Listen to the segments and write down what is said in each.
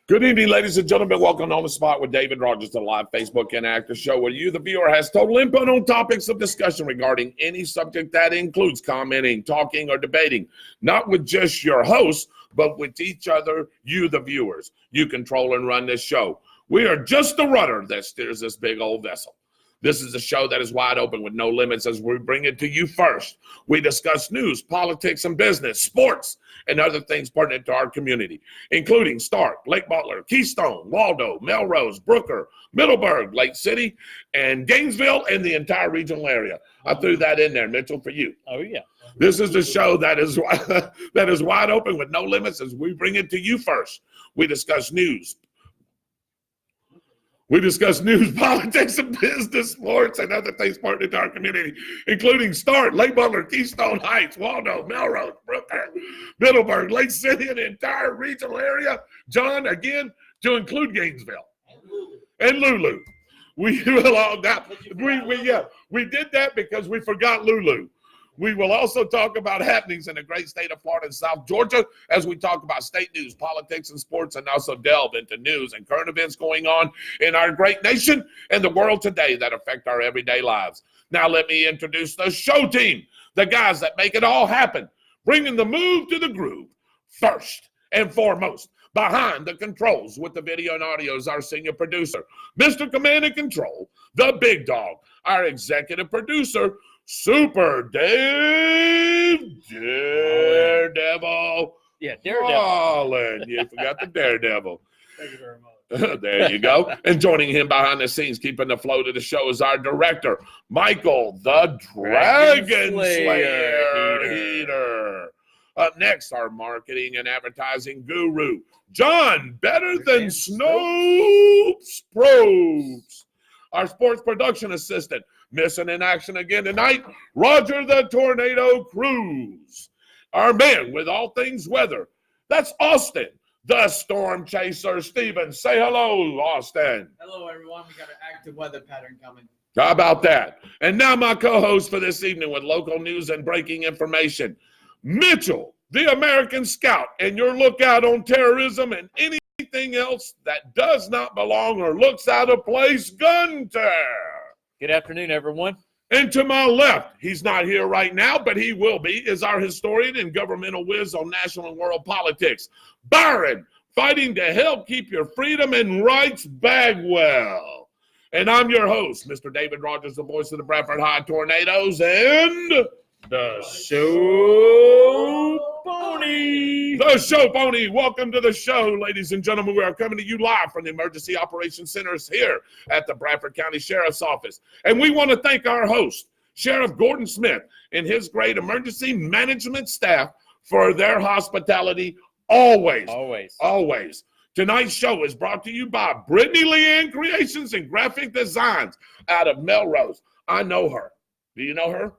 Good evening, ladies and gentlemen. Welcome on the spot with David Rodgers, the live Facebook and actor show where you, the viewer, has total input on topics of discussion regarding any subject that includes commenting, talking, or debating, not with just your host, but with each other, you, the viewers. You control and run this show. We are just the rudder that steers this big old vessel. This is a show that is wide open with no limits as we bring it to you first. We discuss news, politics, and business, sports, and other things pertinent to our community, including Stark, Lake Butler, Keystone, Waldo, Melrose, Brooker, Middleburg, Lake City, and Gainesville, and the entire regional area. I threw that in there, Mitchell, for you. Oh, yeah. This is the show that is wide open with no limits as we bring it to you first. We discuss news. We discuss news, politics, and business, sports, and other things pertinent to our community, including Stark, Lake Butler, Keystone Heights, Waldo, Melrose, Brooker, Middleburg, Lake City, and the entire regional area. John, again, to include Gainesville and Lulu. We will all that. We did that because we forgot Lulu. We will also talk about happenings in the great state of Florida and South Georgia as we talk about state news, politics, and sports, and also delve into news and current events going on in our great nation and the world today that affect our everyday lives. Now let me introduce the show team, the guys that make it all happen, bringing the move to the groove first and foremost. Behind the controls with the video and audio is our senior producer, Mr. Command and Control, the big dog, our executive producer, Super Dave Daredevil. Yeah, Daredevil. Colin. You forgot the Daredevil. Thank you very much. There you go. And joining him behind the scenes, keeping the flow to the show, is our director, Michael the Dragon Slayer Heater. Up next, our marketing and advertising guru, John Better Than Snopes Probes. Our sports production assistant, missing in action again tonight, Roger the Tornado Cruz. Our man with all things weather, that's Austin, the Storm Chaser Steven. Say hello, Austin. Hello, everyone. We got an active weather pattern coming. How about that? And now my co-host for this evening with local news and breaking information, Mitchell, the American Scout, and your lookout on terrorism and anything else that does not belong or looks out of place, Gunter. Good afternoon, everyone. And to my left, he's not here right now, but he will be, is our historian and governmental whiz on national and world politics, Byron, fighting to help keep your freedom and rights Bagwell. And I'm your host, Mr. David Rodgers, the voice of the Bradford High Tornadoes, and the Show Pony. The Show Pony. Welcome to the show, ladies and gentlemen. We are coming to you live from the Emergency Operations Centers here at the Bradford County Sheriff's Office. And we want to thank our host, Sheriff Gordon Smith, and his great emergency management staff for their hospitality always. Always. Tonight's show is brought to you by Brittany Leanne Creations and Graphic Designs out of Melrose. I know her. Do you know her?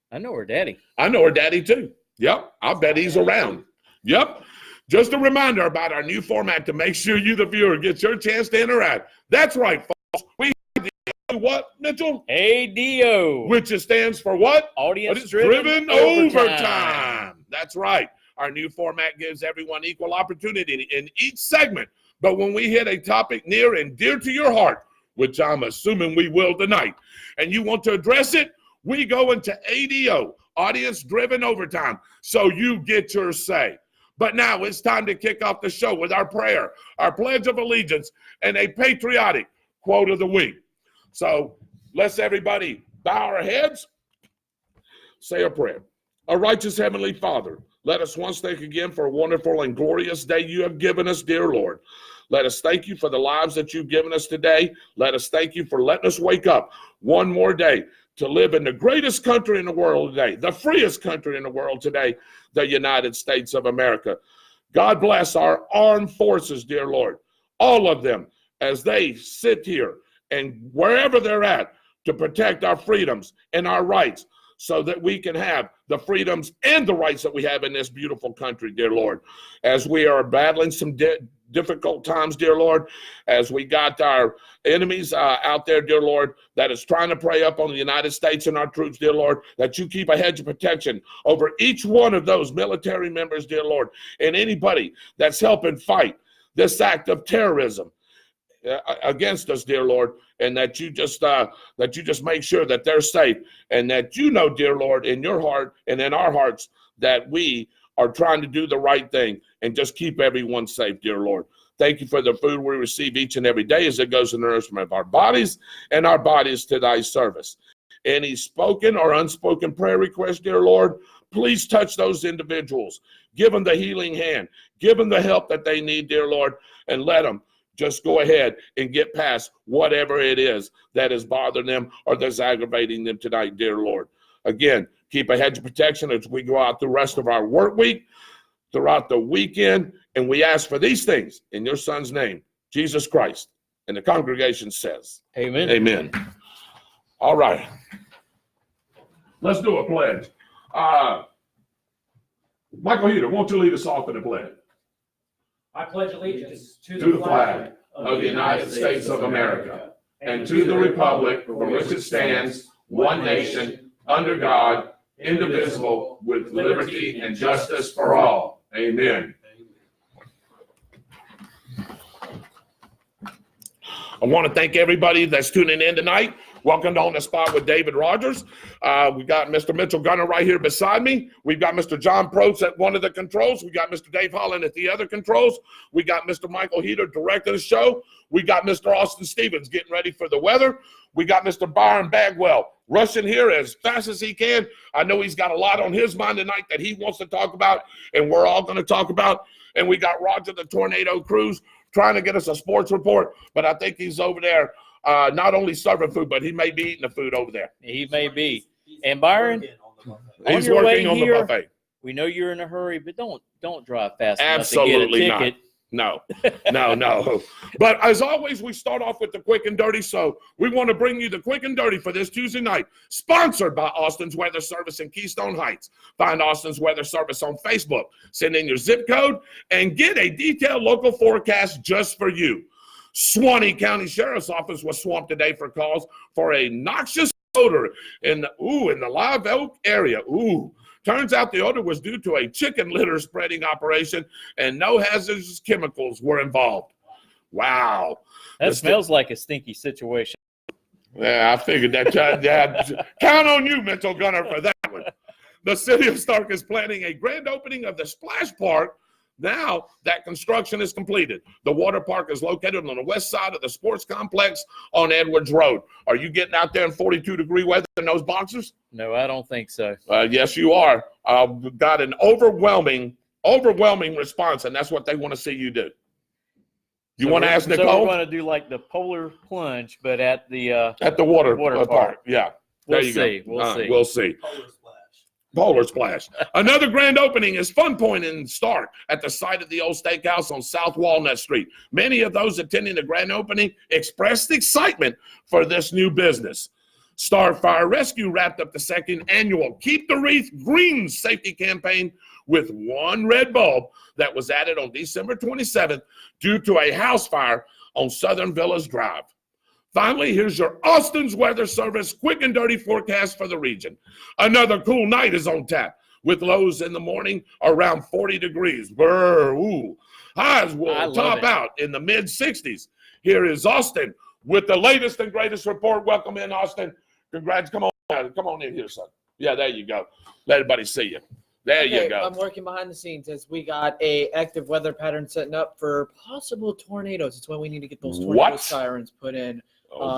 I know her daddy. I know her daddy, too. Yep, I bet he's around. Yep. Just a reminder about our new format to make sure you, the viewer, get your chance to interact. That's right, folks. We have the what, Mitchell? ADO. Which stands for what? Audience-driven overtime. That's right. Our new format gives everyone equal opportunity in each segment. But when we hit a topic near and dear to your heart, which I'm assuming we will tonight, and you want to address it, we go into ADO, audience-driven overtime, so you get your say. But now it's time to kick off the show with our prayer, our pledge of allegiance, and a patriotic quote of the week. So let's everybody bow our heads, say a prayer. Our righteous Heavenly Father, let us once thank again for a wonderful and glorious day you have given us, dear Lord. Let us thank you for the lives that you've given us today. Let us thank you for letting us wake up one more day to live in the greatest country in the world today, the freest country in the world today, the United States of America. God bless our armed forces, dear Lord, all of them, as they sit here and wherever they're at to protect our freedoms and our rights so that we can have the freedoms and the rights that we have in this beautiful country, dear Lord. As we are battling some difficult times, dear Lord, as we got our enemies out there, dear Lord, that is trying to prey up on the United States and our troops, dear Lord, that you keep a hedge of protection over each one of those military members, dear Lord, and anybody that's helping fight this act of terrorism against us, dear Lord, and that you just make sure that they're safe, and that you know, dear Lord, in your heart and in our hearts, that we are trying to do the right thing and just keep everyone safe, dear Lord. Thank you for the food we receive each and every day as it goes in the nourishment of our bodies and our bodies to thy service. Any spoken or unspoken prayer requests, dear Lord, please touch those individuals. Give them the healing hand. Give them the help that they need, dear Lord, and let them just go ahead and get past whatever it is that is bothering them or that's aggravating them tonight, dear Lord. Again, keep a hedge of protection as we go out the rest of our work week, throughout the weekend, and we ask for these things in your Son's name, Jesus Christ. And the congregation says, Amen. Amen. All right. Let's do a pledge. Michael Heater, won't you lead us off in a pledge? I pledge allegiance To the flag of the United States of America and to the republic for which it stands, one nation, under God, indivisible, with liberty and justice for all. Amen. I want to thank everybody that's tuning in tonight. Welcome to On the Spot with David Rodgers. We got Mr. Mitchell Gunner right here beside me. We've got Mr. John Probst at one of the controls. We got Mr. Dave Holland at the other controls. We got Mr. Michael Heater directing the show. We got Mr. Austin Stevens getting ready for the weather. We got Mr. Byron Bagwell rushing here as fast as he can. I know he's got a lot on his mind tonight that he wants to talk about, and we're all going to talk about. And we got Roger the Tornado Cruz trying to get us a sports report, but I think he's over there not only serving food, but he may be eating the food over there. He may be. And Byron, He's your way working on here, the buffet. we know you're in a hurry, but don't drive fast Absolutely enough to get a ticket. No. But as always, we start off with the quick and dirty. So we want to bring you the quick and dirty for this Tuesday night, sponsored by Austin's Weather Service in Keystone Heights. Find Austin's Weather Service on Facebook. Send in your zip code and get a detailed local forecast just for you. Suwannee County Sheriff's Office was swamped today for calls for a noxious odor in the Live Oak area. Turns out the odor was due to a chicken litter spreading operation, and no hazardous chemicals were involved. Wow. That smells like a stinky situation. Yeah, I figured that. Count on you, Mitchell Gunner, for that one. The city of Stark is planning a grand opening of the Splash Park now that construction is completed. The water park is located on the west side of the sports complex on Edwards Road. Are you getting out there in 42-degree weather in those boxers? No, I don't think so. Yes, you are. Got an overwhelming response, and that's what they want to see you do. You want to ask Nicole? So we're going to do like the polar plunge, but at the water park. Yeah. We'll see. We'll see. Polar Splash. Another grand opening is Fun Point in Stark at the site of the old steakhouse on South Walnut Street. Many of those attending the grand opening expressed excitement for this new business. Star Fire Rescue wrapped up the second annual Keep the Wreath Green safety campaign with one red bulb that was added on December 27th due to a house fire on Southern Villas Drive. Finally, here's your Austin's Weather Service quick and dirty forecast for the region. Another cool night is on tap with lows in the morning around 40 degrees. Highs will top out in the mid-60s. Here is Austin with the latest and greatest report. Welcome in, Austin. Congrats. Come on in here, son. Yeah, there you go. Let everybody see you. There you go. I'm working behind the scenes as we got a active weather pattern setting up for possible tornadoes. It's when we need to get those tornado sirens put in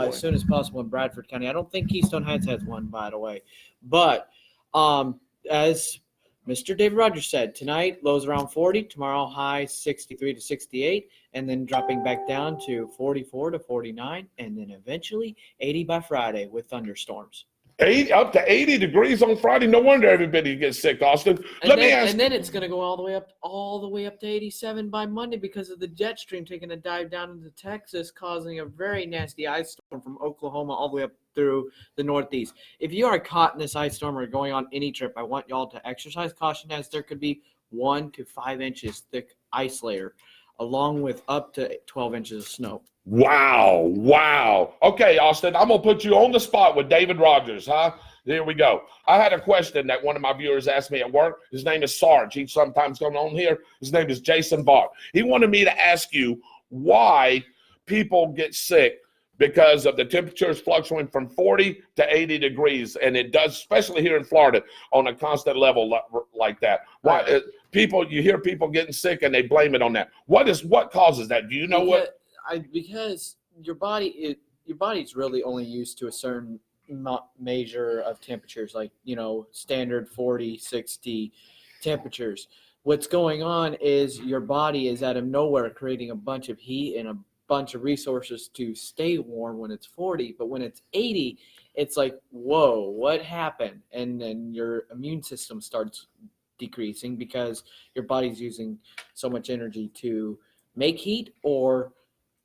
as soon as possible in Bradford County. I don't think Keystone Heights has one, by the way. But as Mr. David Rodgers said, tonight lows around 40, tomorrow high 63 to 68, and then dropping back down to 44 to 49, and then eventually 80 by Friday with thunderstorms. Up to 80 degrees on Friday. No wonder everybody gets sick, Austin. And then it's going to go all the way up to 87 by Monday because of the jet stream taking a dive down into Texas, causing a very nasty ice storm from Oklahoma all the way up through the Northeast. If you are caught in this ice storm or going on any trip, I want y'all to exercise caution as there could be 1 to 5 inches thick ice layer, along with up to 12 inches of snow. Wow. Okay, Austin, I'm going to put you on the spot with David Rodgers, huh? There we go. I had a question that one of my viewers asked me at work. His name is Sarge. He sometimes comes on here. His name is Jason Vaught. He wanted me to ask you why people get sick because of the temperatures fluctuating from 40 to 80 degrees. And it does, especially here in Florida, on a constant level like that. Why you hear people getting sick and they blame it on that. What causes that? Do you know because your body's really only used to a certain measure of temperatures, like, standard 40, 60 temperatures. What's going on is your body is out of nowhere creating a bunch of heat and a bunch of resources to stay warm when it's 40, but when it's 80, it's like, whoa, what happened? And then your immune system starts decreasing because your body's using so much energy to make heat or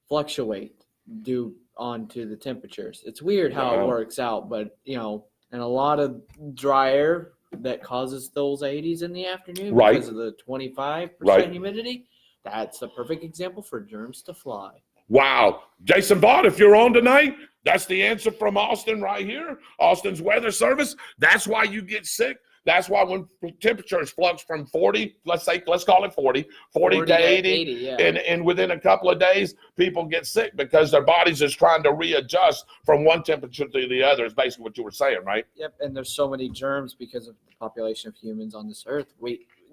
fluctuate due onto the temperatures. It's weird how it works out, but and a lot of dry air that causes those 80s in the afternoon because of the 25% humidity. That's a perfect example for germs to fly. Wow. Jason Vaught, if you're on tonight, that's the answer from Austin right here. Austin's Weather Service. That's why you get sick. That's why when temperatures flux from 40, let's call it 40 to 80 yeah. and within a couple of days, people get sick because their bodies is trying to readjust from one temperature to the other, is basically what you were saying, right? Yep, and there's so many germs because of the population of humans on this earth.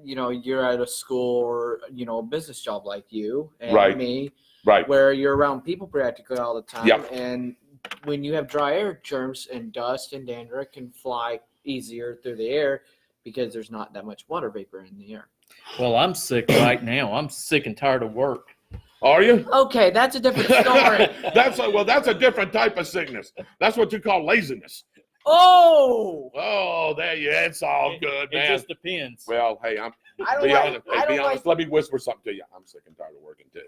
You're at a school or, a business job like you and me, where you're around people practically all the time. Yep. And when you have dry air, germs and dust and dandruff can fly easier through the air because there's not that much water vapor in the air. Well, I'm sick right now. I'm sick and tired of work. Are you? Okay, that's a different story. That's a different type of sickness. That's what you call laziness. Oh, there you. It's all good, man. It just depends. Well, hey, be honest. Let me whisper something to you. I'm sick and tired of working too.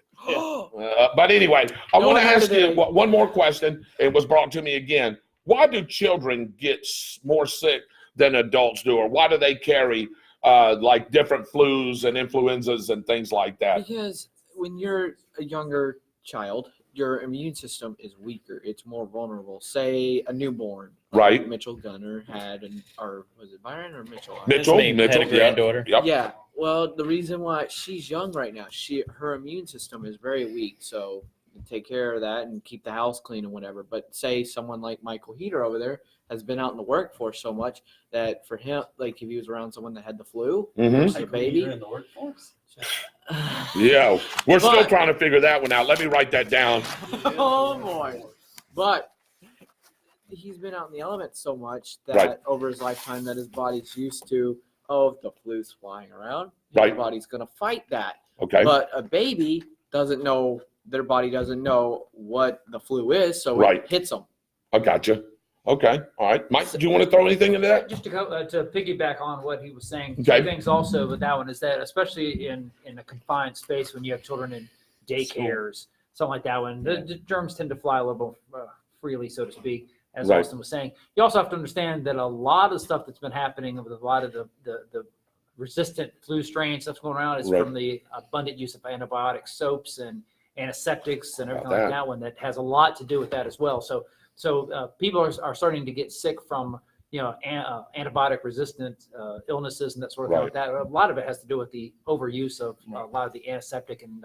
But anyway, I want to ask you one more question. It was brought to me again. Why do children get more sick than adults do, or why do they carry like different flus and influenzas and things like that? Because when you're a younger child, your immune system is weaker. It's more vulnerable. Say a newborn. Right. Mitchell Gunner had, or was it Byron or Mitchell? Mitchell had a granddaughter. Yep. Yeah. Well, the reason why she's young right now, her immune system is very weak. So take care of that and keep the house clean and whatever. But say someone like Michael Heater over there has been out in the workforce so much that for him, like if he was around someone that had the flu, as a baby. In the workforce? Yeah, we're still trying to figure that one out. Let me write that down. Oh boy. But he's been out in the elements so much that over his lifetime that his body's used to, if the flu's flying around, your body's going to fight that. Okay. But a baby doesn't know, their body doesn't know what the flu is, so it hits them. I gotcha. Okay. All right. Mike, do you want to throw anything into that? Just to piggyback on what he was saying, okay. Two things also with that one is that especially in a confined space when you have children in daycares, something like that one, the germs tend to fly a little bit freely, so to speak, as Austin was saying. You also have to understand that a lot of stuff that's been happening with a lot of the resistant flu strains that's going around is from the abundant use of antibiotic soaps and antiseptics and everything like that one that has a lot to do with that as well. So people are starting to get sick from, antibiotic resistant illnesses and that sort of thing like that. A lot of it has to do with the overuse of a lot of the antiseptic and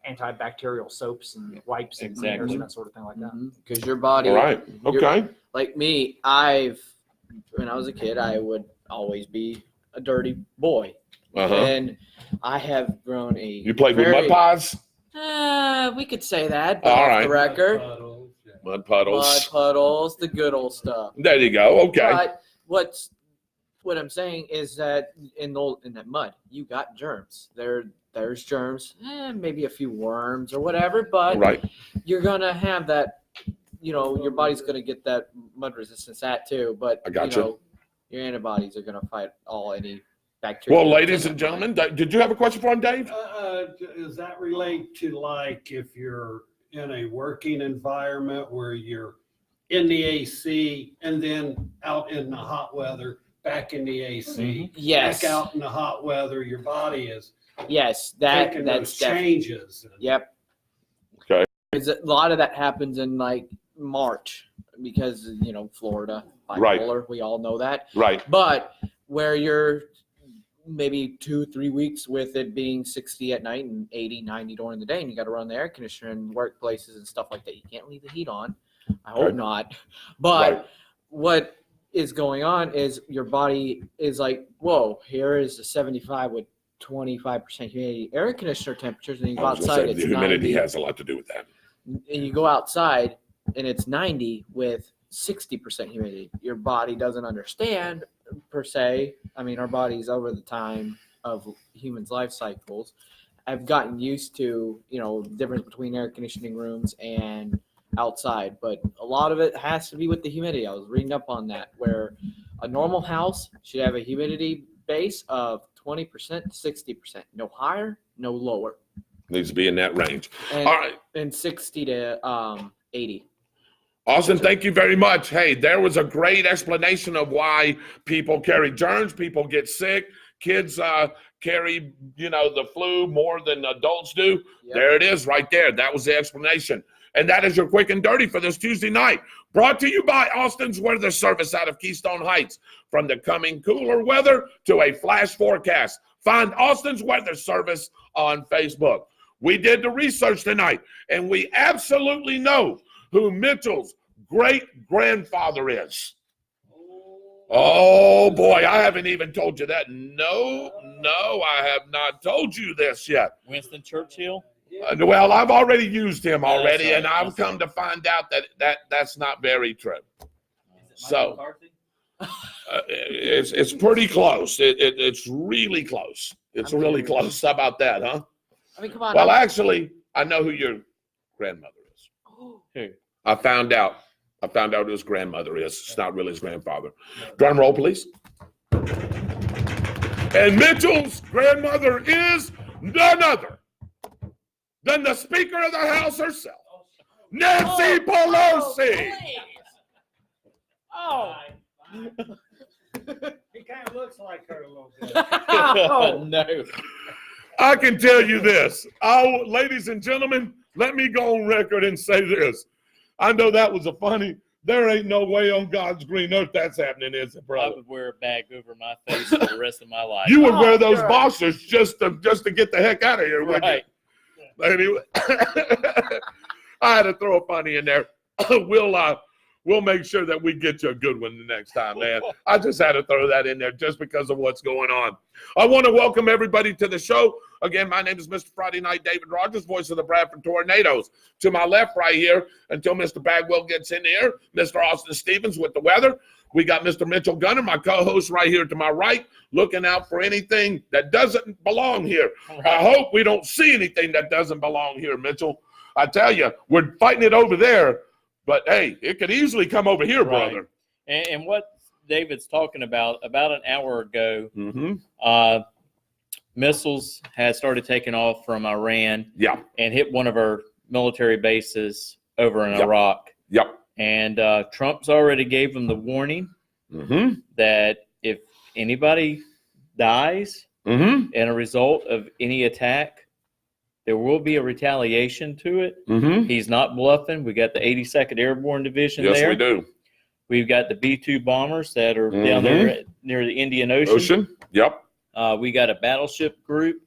antibacterial soaps and wipes and cleaners and that sort of thing like that. Because your body, like me, when I was a kid, I would always be a dirty boy. And I have grown You played with mud pies? We could say that, but off the record. Mud puddles, the good old stuff. There you go. Okay. But what I'm saying is that in that mud, you got germs. There's germs, maybe a few worms or whatever, but you're gonna have that. Your body's gonna get that mud resistance too. But your antibodies are gonna fight any bacteria. Well, ladies and gentlemen, did you have a question for him, Dave? Does that relate to like if you're in a working environment where you're in the AC and then out in the hot weather, back in the AC, back out in the hot weather, your body is that's changes. Yep. Okay. A lot of that happens in like March, because, Florida, Right. bipolar, we all know that. Right. But where you're maybe 2-3 weeks with it being 60 at night and 80, 90 during the day, and you got to run the air conditioner in workplaces and stuff like that. You can't leave the heat on. I hope Okay. not. But Right. what is going on is your body is like, whoa, here is a 75 with 25% humidity air conditioner temperatures, and you go I was gonna outside, say, it's the humidity 90, has a lot to do with that. and you go outside and it's 90 with 60% humidity. Your body doesn't understand per se. I mean, our bodies over the time of humans' life cycles have gotten used to, the difference between air conditioning rooms and outside, but a lot of it has to be with the humidity. I was reading up on that, where a normal house should have a humidity base of 20% to 60%, no higher, no lower, Needs to be in that range. and, All right. and 60 to 80. Austin, thank you very much. Hey, there was a great explanation of why people carry germs, people get sick, kids carry, the flu more than adults do. Yep. There it is right there. That was the explanation. And that is your quick and dirty for this Tuesday night. Brought to you by Austin's Weather Service out of Keystone Heights. From the coming cooler weather to a flash forecast, find Austin's Weather Service on Facebook. We did the research tonight, and we absolutely know who Mitchell's great-grandfather is. Oh, boy, I haven't even told you that. No, I have not told you this yet. Winston Churchill. Well, I've already used him already, That's and right. I've come to find out that's not very true. So it's pretty close. It's really close. It's really close. How about that, huh? I mean, come on. Well, actually, I know who your grandmother is. Who? I found out who his grandmother is. It's not really his grandfather. Drum roll, please. And Mitchell's grandmother is none other than the Speaker of the House herself, Nancy Pelosi. Oh. He kind of looks like her a little bit. Oh, no. I can tell you this. Ladies and gentlemen, let me go on record and say this. I know that was a funny. There ain't no way on God's green earth that's happening, is it, I brother? would wear a bag over my face for the rest of my life. You would wear those God. boxers just to get the heck out of here, wouldn't Right. you? Anyway, I had to throw a funny in there. We'll make sure that we get you a good one the next time, man. I just had to throw that in there just because of what's going on. I want to welcome everybody to the show. Again, my name is Mr. Friday Night David Rodgers, voice of the Bradford Tornadoes. To my left right here, until Mr. Bagwell gets in here, Mr. Austin Stevens with the weather. We got Mr. Mitchell Gunner, my co-host right here to my right, looking out for anything that doesn't belong here. I hope we don't see anything that doesn't belong here, Mitchell. I tell you, we're fighting it over there. But, hey, it could easily come over here, Right. brother. And what David's talking about an hour ago, Mm-hmm. missiles had started taking off from Iran Yeah. and hit one of our military bases over in Yep. Iraq. Yep. And Trump's already gave them the warning Mm-hmm. that if anybody dies Mm-hmm. in a result of any attack, there will be a retaliation to it. Mm-hmm. He's not bluffing. We got the 82nd Airborne Division Yes, there. we do. We've got the B-2 bombers that are down there near the Indian Ocean. Yep. We got a battleship group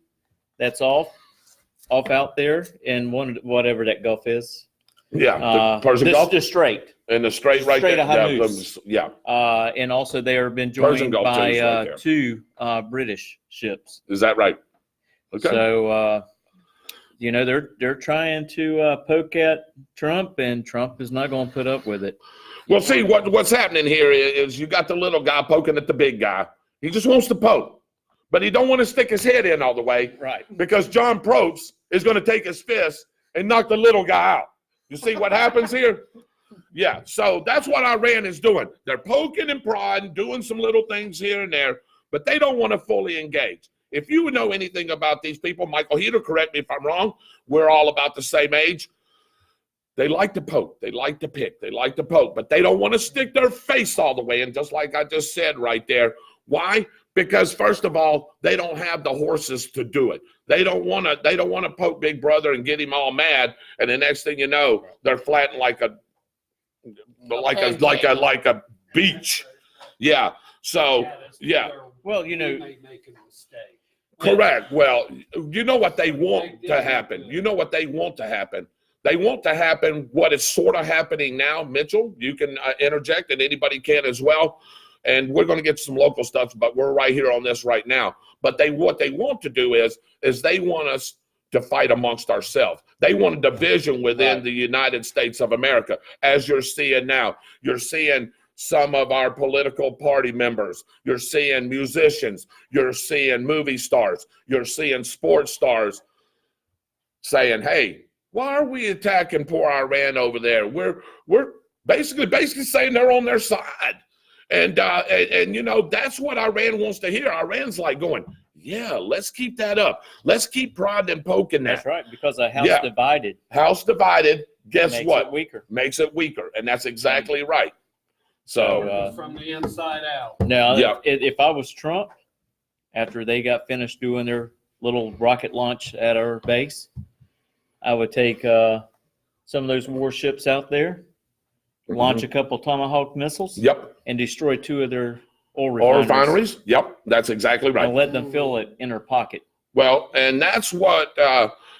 that's off out there in whatever that Gulf is. Yeah. The Persian Gulf Just straight. and the strait right Strait there. of Hormuz. Yeah. And also they have been Persian joined Gulf, too, by is right there. 2 British ships. Is that right? Okay. So, they're trying to poke at Trump, and Trump is not going to put up with it. Well, see, what's happening here is you got the little guy poking at the big guy. He just wants to poke, but he don't want to stick his head in all the way Right. because John Probst is going to take his fist and knock the little guy out. You see what happens here? Yeah, so that's what Iran is doing. They're poking and prodding, doing some little things here and there, but they don't want to fully engage. If you know anything about these people, Michael Heater, correct me if I'm wrong, we're all about the same age. They like to poke. They like to pick. They like to poke, but they don't want to stick their face all the way in, just like I just said right there. Why? Because first of all, they don't have the horses to do it. They don't want to poke Big Brother and get him all mad, and the next thing you know, they're flattened like like a beach. Yeah. So yeah. Well, They may make a mistake. Correct. Well, you know what they want to happen. You know what they want to happen. They want to happen what is sort of happening now. Mitchell, you can interject, and anybody can as well. And we're going to get some local stuff, but we're right here on this right now. But what they want to do is they want us to fight amongst ourselves. They want a division within the United States of America, as you're seeing now. You're seeing some of our political party members. You're seeing musicians. You're seeing movie stars. You're seeing sports stars saying, hey, why are we attacking poor Iran over there? We're basically saying they're on their side. And you know, that's what Iran wants to hear. Iran's like going, yeah, let's keep that up. Let's keep prodding and poking that. That's right, because a house divided. House divided, guess makes what? It weaker. Makes it weaker. And that's exactly right. So from the inside out. Now, if I was Trump, after they got finished doing their little rocket launch at our base, I would take some of those warships out there, launch a couple Tomahawk missiles, and destroy 2 of their oil refineries. Yep, that's exactly right. And let them fill it in their pocket. Well, and that's what,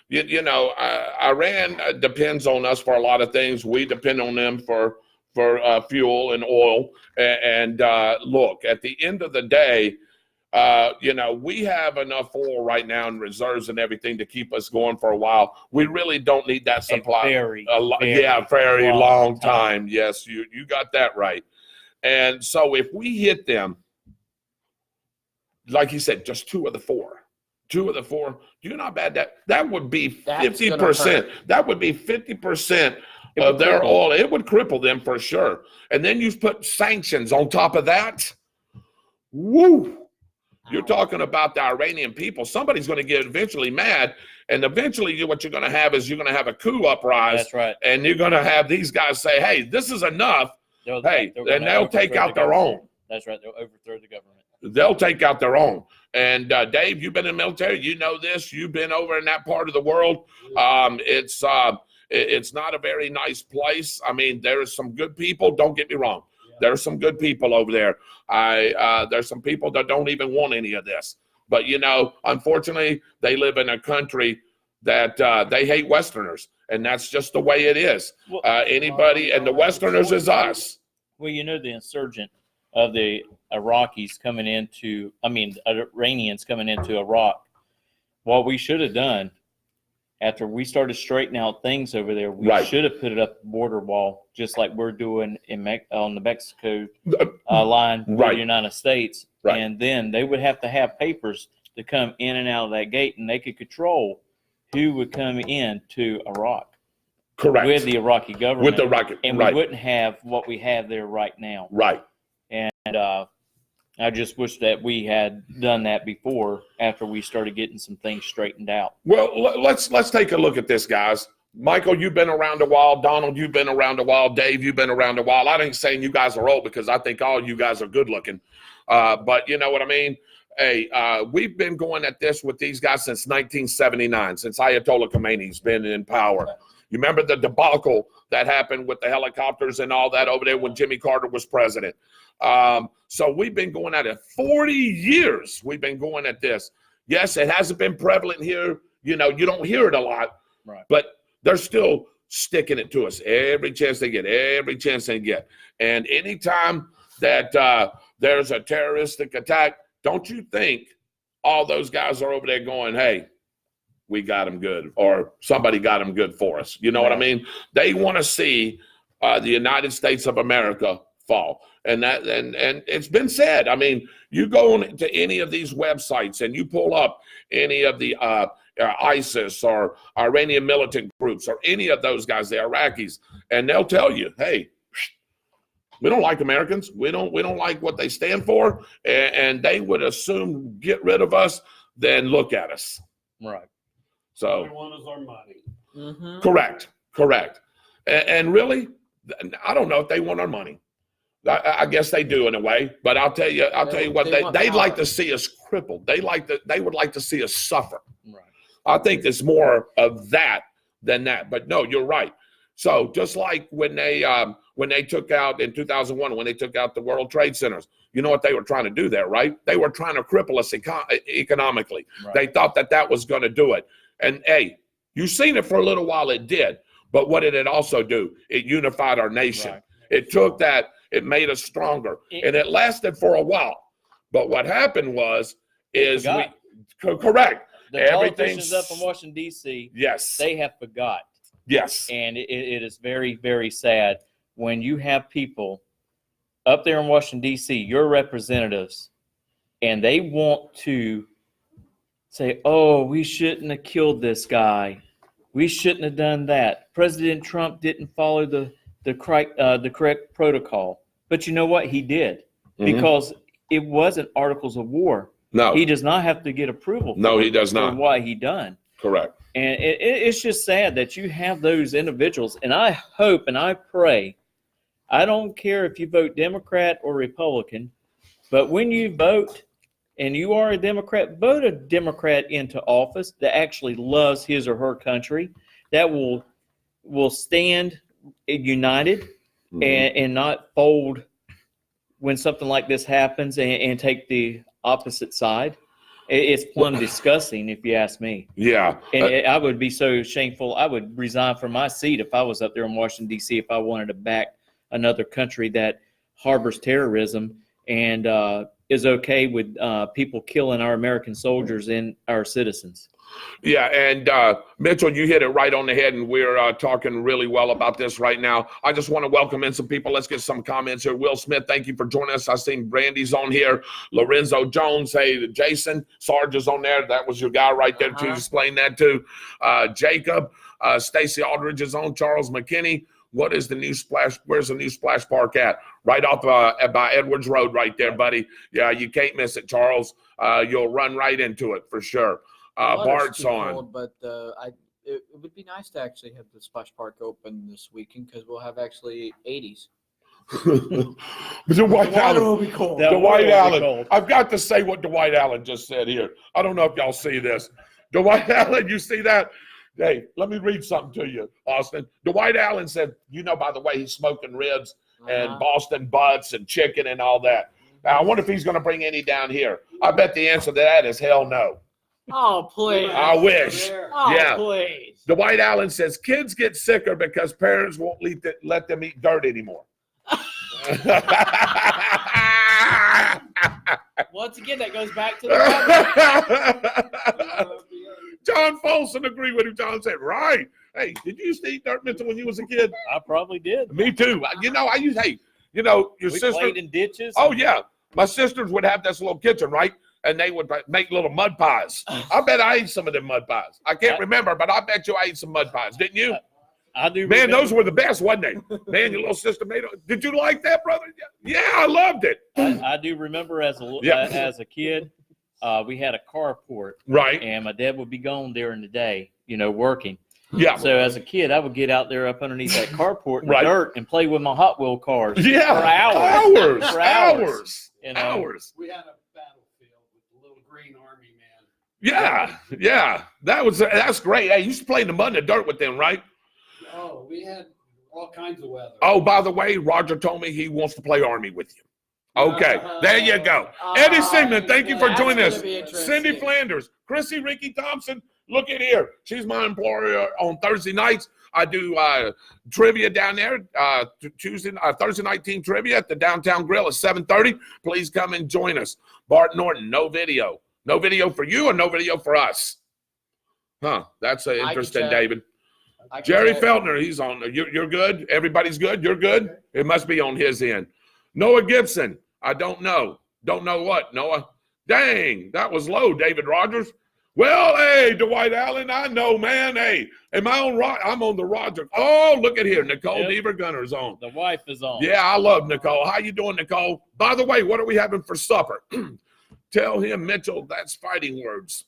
Iran depends on us for a lot of things. We depend on them for fuel and oil. And look, at the end of the day, we have enough oil right now in reserves and everything to keep us going for a while. We really don't need that supply. Very long time. Yes, you got that right. And so if we hit them, like you said, just 2 of the 4. 2 of the 4. Do you know how bad that would be? 50%. That would be 50% of their oil. It would cripple them for sure. And then you put sanctions on top of that. Woo! You're talking about the Iranian people. Somebody's going to get eventually mad, and eventually what you're going to have is you're going to have a coup uprise. That's right. And you're going to have these guys say, "Hey, this is enough." They'll take out their own. That's right. They'll overthrow the government. They'll take out their own. And Dave, you've been in the military. You know this. You've been over in that part of the world. It's not a very nice place. I mean, there are some good people. Don't get me wrong. There are some good people over there. There's some people that don't even want any of this. But, unfortunately, they live in a country that they hate Westerners. And that's just the way it is. Well, anybody, and the Westerners is us. Well, the insurgent of the Iranians coming into Iraq, what we should have done after we started straightening out things over there, we should have put it up the border wall, just like we're doing on the Mexico line with the United States. Right. And then they would have to have papers to come in and out of that gate, and they could control who would come in to Iraq. Correct. With the Iraqi government. With the Iraqi, and we wouldn't have what we have there right now. Right. And I just wish that we had done that before, after we started getting some things straightened out. Well, let's take a look at this, guys. Michael, you've been around a while. Donald, you've been around a while. Dave, you've been around a while. I ain't saying you guys are old, because I think all you guys are good looking. But you know what I mean? Hey, we've been going at this with these guys since 1979, since Ayatollah Khomeini's been in power. You remember the debacle that happened with the helicopters and all that over there when Jimmy Carter was president. So we've been going at it 40 years. We've been going at this. Yes, it hasn't been prevalent here. You don't hear it a lot, but they're still sticking it to us every chance they get, And anytime that there's a terroristic attack, don't you think all those guys are over there going, hey, we got them good, or somebody got them good for us. You know what I mean? They want to see the United States of America fall. And it's been said. I mean, you go to any of these websites and you pull up any of the ISIS or Iranian militant groups or any of those guys, the Iraqis, and they'll tell you, hey, we don't like Americans. We don't like what they stand for. And they would assume get rid of us, then look at us. Right. So All they want is our money. Mm-hmm. Correct. And really, I don't know if they want our money. I guess they do in a way, but I'll tell you what, they'd like to see us crippled. They would like to see us suffer. Right. I think there's more of that than that. But no, you're right. So just like when they when they took out in 2001, when they took out the World Trade Centers. You know what they were trying to do there, right? They were trying to cripple us economically. Right. They thought that was going to do it. And hey, you've seen it for a little while, it did. But what did it also do? It unified our nation. Right. It took that, it made us stronger. And it lasted for a while. But what happened correct. The politicians up in Washington, D.C., yes, they have forgot. Yes. And it is very, very sad when you have people up there in Washington, D.C., your representatives, and they want to say, oh, we shouldn't have killed this guy. We shouldn't have done that. President Trump didn't follow the correct protocol. But you know what? He did, because it wasn't articles of war. No. He does not have to get approval he does not. For what he done. Correct. And it's just sad that you have those individuals. And I hope and I pray, I don't care if you vote Democrat or Republican, but when you vote and you are a Democrat, vote a Democrat into office that actually loves his or her country, that will stand united and not fold when something like this happens and take the opposite side. It's plumb disgusting, if you ask me. Yeah. And I would be so shameful. I would resign from my seat if I was up there in Washington, D.C., if I wanted to back another country that harbors terrorism and is okay with people killing our American soldiers and our citizens. Yeah, and Mitchell, you hit it right on the head, and we're talking really well about this right now. I just want to welcome in some people. Let's get some comments here. Will Smith, thank you for joining us. I seen Brandy's on here. Lorenzo Jones, hey, Jason Sarge is on there. That was your guy right there to explain that to. Jacob, Stacy Aldridge is on. Charles McKinney. What is the new splash? Where's the new splash park at? Right off by Edwards Road right there, buddy. Yeah, you can't miss it, Charles. You'll run right into it for sure. Bart's on. Cold, but it would be nice to actually have the splash park open this weekend because we'll have actually 80s. Dwight Allen will be cold. Dwight Allen. I've got to say what Dwight Allen just said here. I don't know if y'all see this. Dwight Allen, you see that? Hey, let me read something to you, Austin. Dwight Allen said, by the way, he's smoking ribs and Boston butts and chicken and all that. Now, I wonder if he's going to bring any down here. I bet the answer to that is hell no. Oh, please. I wish. Oh, yeah. Please. Dwight Allen says kids get sicker because parents won't let them eat dirt anymore. Once again, that goes back to the John Folsom agreed with him. John said, right. Hey, did you used to eat dirt, Mitchell, when you was a kid? I probably did. Me too. Your we sister. Played in ditches. Oh, yeah. My sisters would have this little kitchen, right? And they would make little mud pies. I bet I ate some of them mud pies. I can't remember, but I bet you I ate some mud pies. Didn't you? I do. Man, those were the best, wasn't they? Man, your little sister made it. Did you like that, brother? Yeah, I loved it. I do remember as a kid, we had a carport. Right. And my dad would be gone during the day, working. Yeah. So as a kid, I would get out there up underneath that carport in the dirt and play with my Hot Wheel cars. Yeah. For hours. Hours. For hours. Hours. We had a battlefield with the little green army man. Yeah. That's great. Hey, you used to play in the mud and the dirt with them, right? Oh, we had all kinds of weather. Oh, by the way, Roger told me he wants to play Army with you. Okay, there you go. Eddie Sigmund, thank you for joining us. Cindy Flanders, Chrissy Ricky Thompson, look at here. She's my employer on Thursday nights. I do trivia down there, Thursday night team trivia at the Downtown Grill at 7:30. Please come and join us. Bart Norton, no video. No video for you or no video for us? Huh, that's interesting, David. Jerry Feltner, he's on. You're good? Everybody's good? You're good? It must be on his end. Noah Gibson, I don't know. Don't know what, Noah? Dang, that was low, David Rodgers. Well, hey, Dwight Allen, I know, man. Hey, am I on? I'm on the Roger. Oh, look at here. Nicole Deaver Gunner's on. The wife is on. Yeah, I love Nicole. How you doing, Nicole? By the way, what are we having for supper? Tell him, Mitchell, that's fighting words.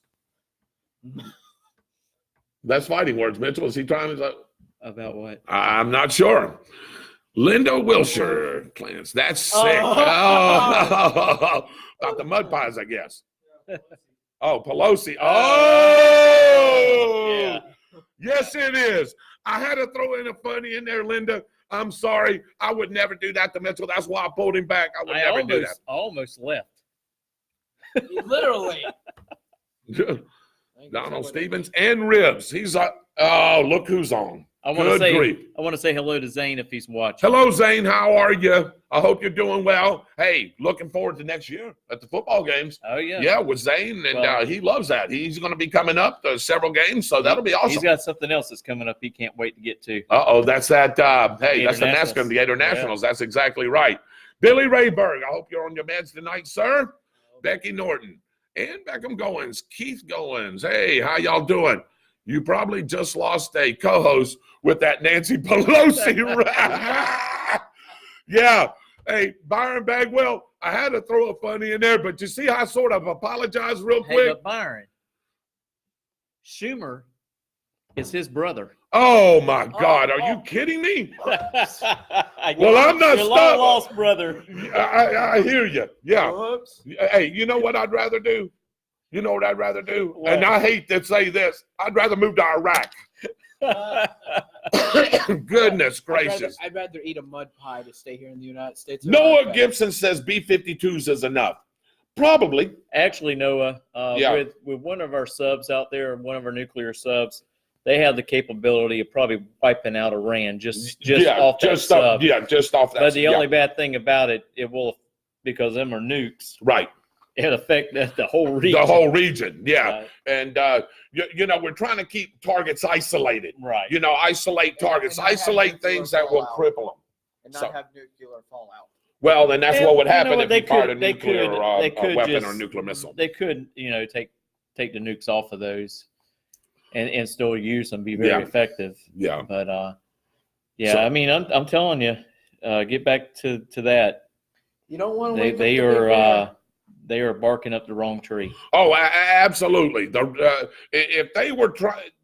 That's fighting words, Mitchell. Is he trying to? About what? I'm not sure. Linda Wilshire plans. That's sick. Oh. About the mud pies, I guess. Oh, Pelosi. Oh. Yeah. Yes, it is. I had to throw in a funny in there, Linda. I'm sorry. I would never do that to Mitchell. That's why I pulled him back. I would never do that. I almost left. Literally. Donald Stevens and Ribs. He's oh, look who's on. I want to Good grief. say hello to Zane if he's watching. Hello, Zane. How are you? I hope you're doing well. Hey, looking forward to next year at the football games. Oh yeah. Yeah, with Zane, and Well, he loves that. He's going to be coming up to several games, so that'll be awesome. He's got something else that's coming up he can't wait to get to. That's that. Hey, that's the Nationals. NASCAR, the Gator Nationals. Yeah. That's exactly right. Billy Rayberg, I hope you're on your meds tonight, sir. Becky Norton and Beckham Goins, Keith Goins. Hey, how y'all doing? You probably just lost a co-host with that Nancy Pelosi. Yeah. Hey, Byron Bagwell, I had to throw a funny in there, but you see how I sort of apologize real quick? Hey, but Byron, Schumer is his brother. Oh, my God. Are you kidding me? Well, I'm not your stuck. lost brother. I hear you. Yeah. Whoops. Hey, you know what I'd rather do? You know what I'd rather do? What? And I hate to say this. I'd rather move to Iraq. Goodness gracious. I'd rather eat a mud pie to stay here in the United States. Noah Gibson says B-52s is enough. Probably. Actually, Noah, with one of our subs out there, one of our nuclear subs, they have the capability of probably wiping out Iran just off that sub. Just off that. But the only bad thing about it will, because them are nukes, right. It affect the whole region. The whole region, yeah. Right. And, we're trying to keep targets isolated. Right. Isolate targets, isolate things that will cripple them. And not have nuclear fallout. Well, then that's what would happen if they you fired a could- they nuclear could weapon just- or nuclear missile. They could, take the nukes off of those and still use them, be very effective. Yeah. But, so, I mean, I'm telling you, get back to that. You don't want to They are barking up the wrong tree. Oh, absolutely. If they were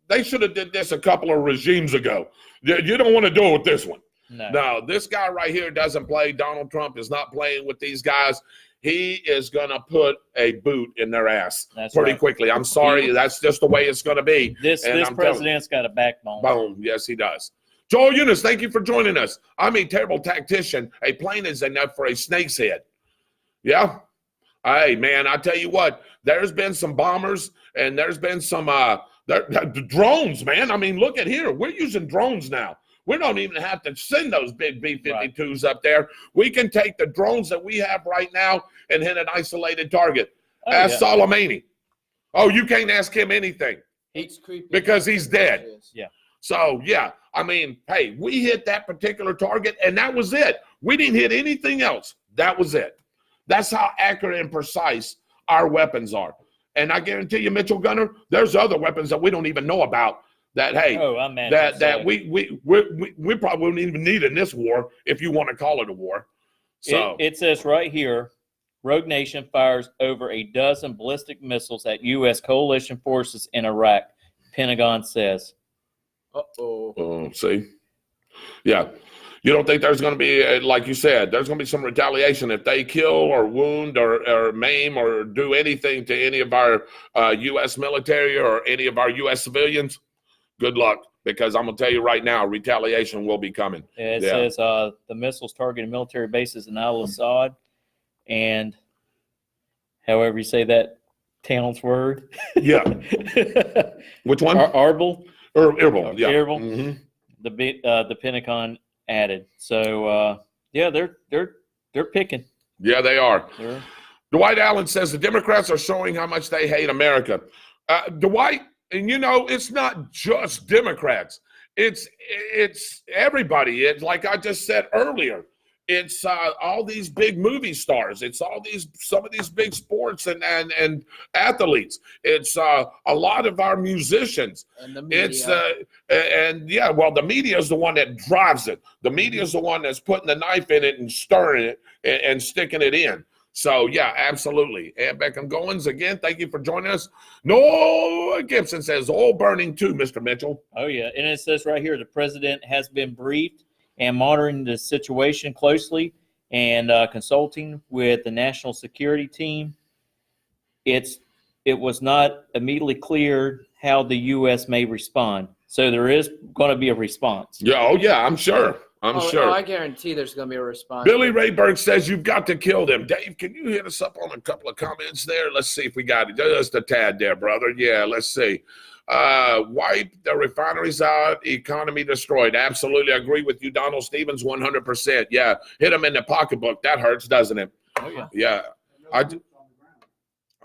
they should have did this a couple of regimes ago. You don't want to do it with this one. No, this guy right here doesn't play. Donald Trump is not playing with these guys. He is going to put a boot in their ass pretty quickly. I'm sorry. That's just the way it's going to be. This president's got a backbone. Boom. Yes, he does. Joel Eunice, thank you for joining us. I'm a terrible tactician. A plane is enough for a snake's head. Yeah. Hey, man, I tell you what, there's been some bombers and there's been some drones, man. I mean, look at here. We're using drones now. We don't even have to send those big B-52s up there. We can take the drones that we have right now and hit an isolated target. Ask Soleimani. Oh, you can't ask him anything. It's creepy. Because he's dead. Yeah. So, yeah, I mean, hey, we hit that particular target and that was it. We didn't hit anything else. That was it. That's how accurate and precise our weapons are. And I guarantee you, Mitchell Gunner, there's other weapons that we don't even know about that, hey, that we probably wouldn't even need in this war if you want to call it a war. So it says right here, Rogue Nation fires over a dozen ballistic missiles at U.S. coalition forces in Iraq, Pentagon says. Oh, see? Yeah. You don't think there's going to be, like you said, there's going to be some retaliation if they kill or wound or maim or do anything to any of our U.S. military or any of our U.S. civilians? Good luck, because I'm going to tell you right now, retaliation will be coming. It says the missiles targeted military bases in al-Assad and however you say that town's word. Yeah. Which one? Arbil. Erbil, yeah. Erbil. Mm-hmm. The Pentagon added. So they're picking. Yeah, they are. Dwight Allen says the Democrats are showing how much they hate America. Dwight, and it's not just Democrats. It's everybody. It's like I just said earlier. It's all these big movie stars. It's some of these big sports and athletes. It's a lot of our musicians. And the media. It's the media is the one that drives it. The media is the one that's putting the knife in it and stirring it and sticking it in. So, yeah, absolutely. And Beckham Goins, again, thank you for joining us. Noah Gibson says, oil burning too, Mr. Mitchell. Oh, yeah. And it says right here, the president has been briefed and monitoring the situation closely and consulting with the national security team. It was not immediately clear how the U.S. may respond. So there is going to be a response. Yeah, oh, yeah, I'm sure. I'm sure. I guarantee there's going to be a response. Billy Rayberg says you've got to kill them. Dave, can you hit us up on a couple of comments there? Let's see if we got it. Just a tad there, brother. Yeah, let's see. Wipe the refineries out, economy destroyed. Absolutely agree with you, Donald Stevens, 100%. Yeah, hit them in the pocketbook. That hurts, doesn't it? Oh, yeah. Yeah. I just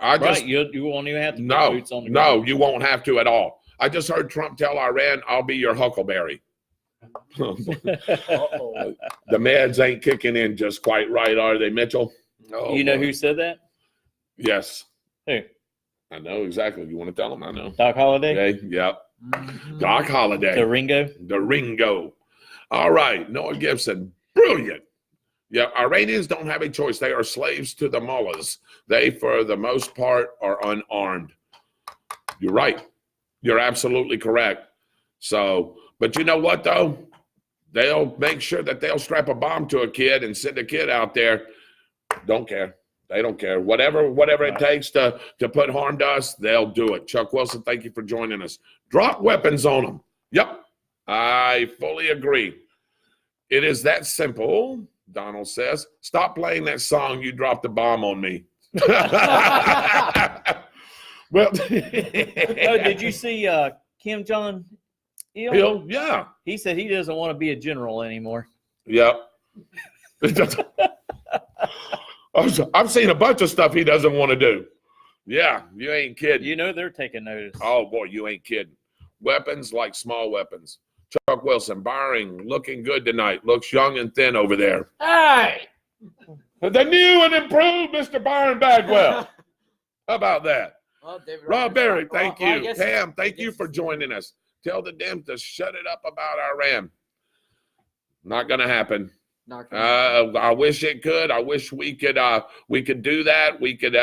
Right, you won't even have to put no, boots on the no, ground. you won't have to at all. I just heard Trump tell Iran, I'll be your Huckleberry. The meds ain't kicking in just quite right, are they, Mitchell? Oh, You know boy. who said that? Yes. Who? I know exactly. You want to tell them? I know. Doc Holliday? Okay, yep. Mhm. Doc Holliday. The Ringo? The Ringo. All right. Noah Gibson. Brilliant. Yeah, Iranians don't have a choice. They are slaves to the mullahs. They, for the most part, are unarmed. You're right. You're absolutely correct. So, but you know what, though? They'll make sure that they'll strap a bomb to a kid and send a kid out there. Don't care. They don't care. Whatever it takes to put harm to us, they'll do it. Chuck Wilson, thank you for joining us. Drop weapons on them. Yep, I fully agree. It is that simple, Donald says. Stop playing that song, You Dropped the Bomb on Me. Well, Oh, did you see Kim Jong-il? Bill, yeah. He said he doesn't want to be a general anymore. Yep. I've seen a bunch of stuff he doesn't want to do. Yeah, you ain't kidding. You know they're taking notice. Oh, boy, you ain't kidding. Weapons like small weapons. Chuck Wilson, Byring, looking good tonight. Looks young and thin over there. Hey! The new and improved Mr. Byron Bagwell. How about that? Well, David Rob Rodgers- Berry, well, thank I you. guess- Pam, thank I you guess- for joining us. Tell the Dems to shut it up about Iran. Not going to happen. Not gonna- I wish it could. I wish we could do that. We could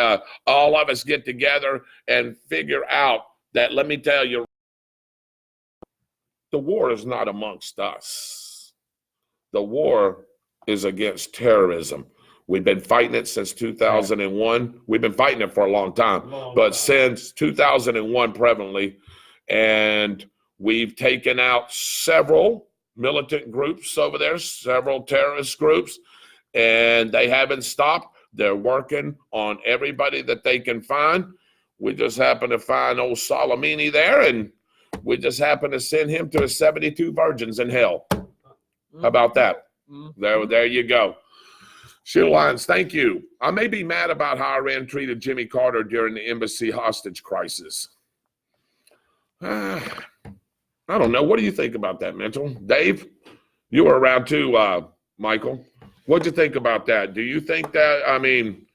all of us get together and figure out that. Let me tell you, the war is not amongst us. The war is against terrorism. We've been fighting it since 2001. We've been fighting it for a long time, but since 2001 prevalently, and we've taken out several militant groups over there, several terrorist groups, and they haven't stopped. They're working on everybody that they can find. We just happen to find old Soleimani there, and we just happen to send him to his 72 virgins in hell. How about that? There you go. Sheila Lyons, thank you. I may be mad about how Iran treated Jimmy Carter during the embassy hostage crisis. I don't know. What do you think about that, Mitchell? Dave, you were around too, Michael. What'd you think about that? Do you think that, I mean,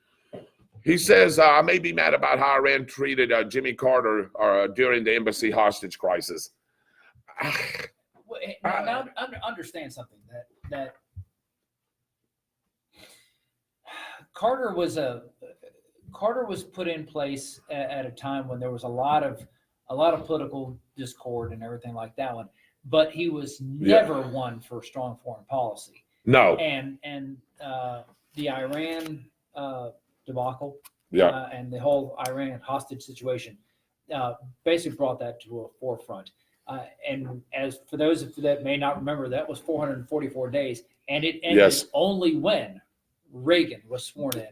he says, I may be mad about how Iran treated Jimmy Carter during the embassy hostage crisis. Now, understand something that Carter was put in place at a time when there was a lot of political discord and everything like that one, but he was never one for strong foreign policy. No. And the Iran debacle, and the whole Iran hostage situation basically brought that to a forefront. And as for those that may not remember, that was 444 days, and it ended only when Reagan was sworn in.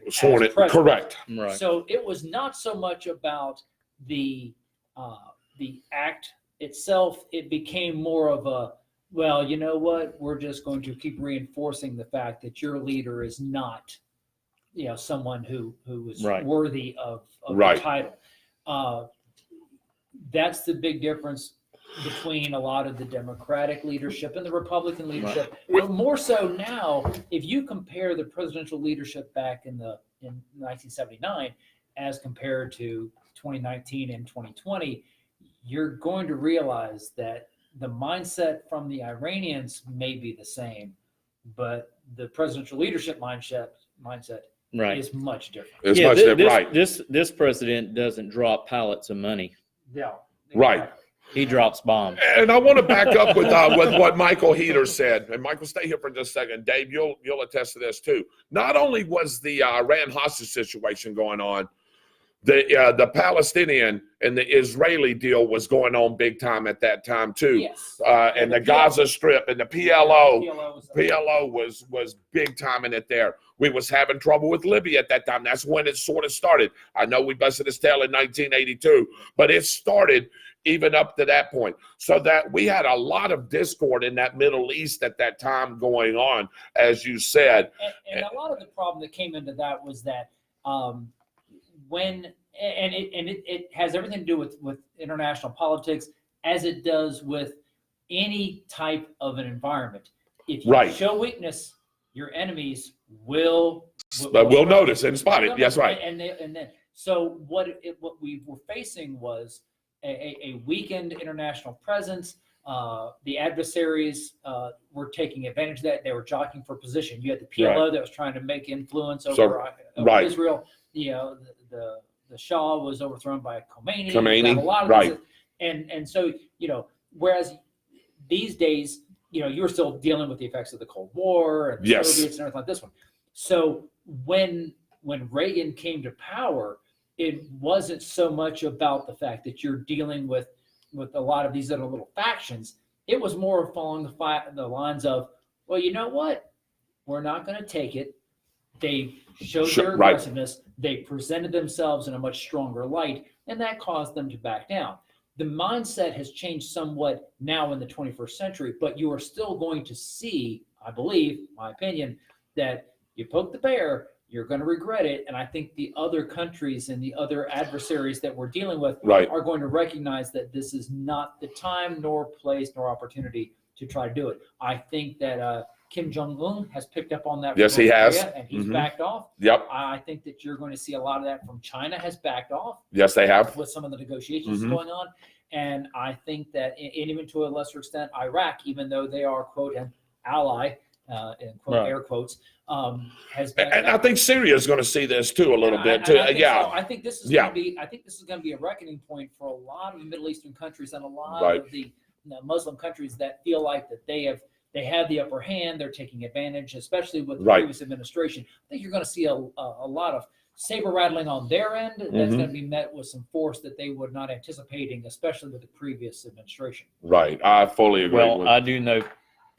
Correct. Right. So it was not so much about the act itself. It became more of a, well, you know what? We're just going to keep reinforcing the fact that your leader is not, someone who is worthy of the title. That's the big difference between a lot of the Democratic leadership and the Republican leadership. But more so now, if you compare the presidential leadership back in 1979 as compared to 2019 and 2020, you're going to realize that the mindset from the Iranians may be the same, but the presidential leadership mindset is much different. It's much different. This president doesn't drop pallets of money. Yeah. Right. He drops bombs. And I want to back up with what Michael Heater said. And Michael, stay here for just a second. Dave, you'll attest to this too. Not only was the Iran hostage situation going on, the Palestinian and the Israeli deal was going on big time at that time too. Yes. And the Gaza Strip and the PLO. PLO was big time in it there. We was having trouble with Libya at that time. That's when it sort of started. I know we busted his tail in 1982, but it started even up to that point. So that we had a lot of discord in that Middle East at that time going on, as you said. And a lot of the problem that came into that was that it has everything to do with international politics, as it does with any type of an environment. If you show weakness, your enemies will notice and spot it. Yes, right. And then so what we were facing was a weakened international presence. The adversaries were taking advantage of that. They were jockeying for position. You had the PLO that was trying to make influence over Israel. You know, the Shah was overthrown by Khomeini. A lot of this, and so, you know, whereas these days, you know, you were still dealing with the effects of the Cold War and the Soviets and everything like this one. So when Reagan came to power, it wasn't so much about the fact that you're dealing with a lot of these other little factions. It was more following the lines of, well, you know what? We're not going to take it. They showed their aggressiveness. They presented themselves in a much stronger light, and that caused them to back down. The mindset has changed somewhat now in the 21st century, but you are still going to see, I believe, my opinion, that you poke the bear, you're going to regret it. And I think the other countries and the other adversaries that we're dealing with are going to recognize that this is not the time, nor place, nor opportunity to try to do it. I think that Kim Jong-un has picked up on that. Yes, he has. And he's backed off. Yep. I think that you're going to see a lot of that from China has backed off. Yes, they have. With some of the negotiations going on. And I think that, and even to a lesser extent, Iraq, even though they are, quote, an ally, in quote, air quotes, has been. And I think Syria is going to see this too a little bit too. I think this is going to be. I think this is going to be a reckoning point for a lot of the Middle Eastern countries and a lot of the Muslim countries that feel like that they have the upper hand. They're taking advantage, especially with the previous administration. I think you're going to see a lot of saber rattling on their end. That's going to be met with some force that they were not anticipating, especially with the previous administration. Right. I fully agree. Well, I do know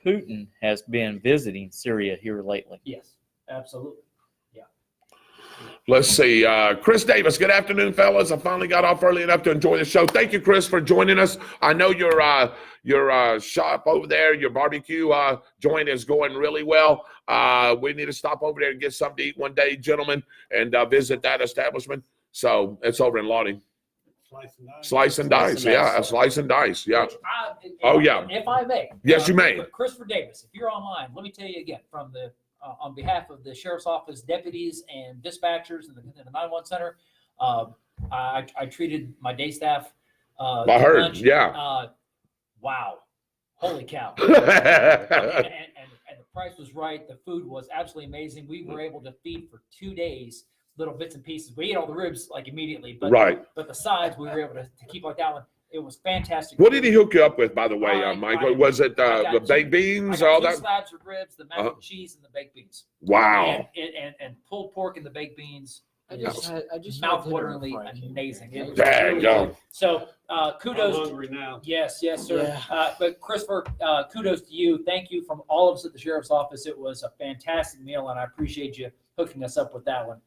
Putin has been visiting Syria here lately. Yes, absolutely. Yeah. Let's see. Chris Davis, good afternoon, fellas. I finally got off early enough to enjoy the show. Thank you, Chris, for joining us. I know your shop over there, your barbecue joint is going really well. We need to stop over there and get something to eat one day, gentlemen, and visit that establishment. So it's over in Lottie. Slice and dice. Yeah, a slice and dice. Yeah. If I may. Yes, you may. Christopher Davis, if you're online, let me tell you again, from the on behalf of the Sheriff's Office deputies and dispatchers in the 911 Center, I treated my day staff. I heard. Lunch. Yeah. Wow. Holy cow. and the price was right. The food was absolutely amazing. We were able to feed for 2 days, little bits and pieces. We ate all the ribs like immediately, but the sides we were able to keep like that one. It was fantastic. What did he hook you up with, by the way, Michael? Was it the baked beans, all that? Slabs of ribs, the mac and cheese, and the baked beans. Wow. And pulled pork and the baked beans. I just mouth-wateringly amazing. So kudos. I'm hungry now. Yes, sir. Yeah. But Christopher, kudos to you. Thank you from all of us at the Sheriff's Office. It was a fantastic meal, and I appreciate you hooking us up with that one.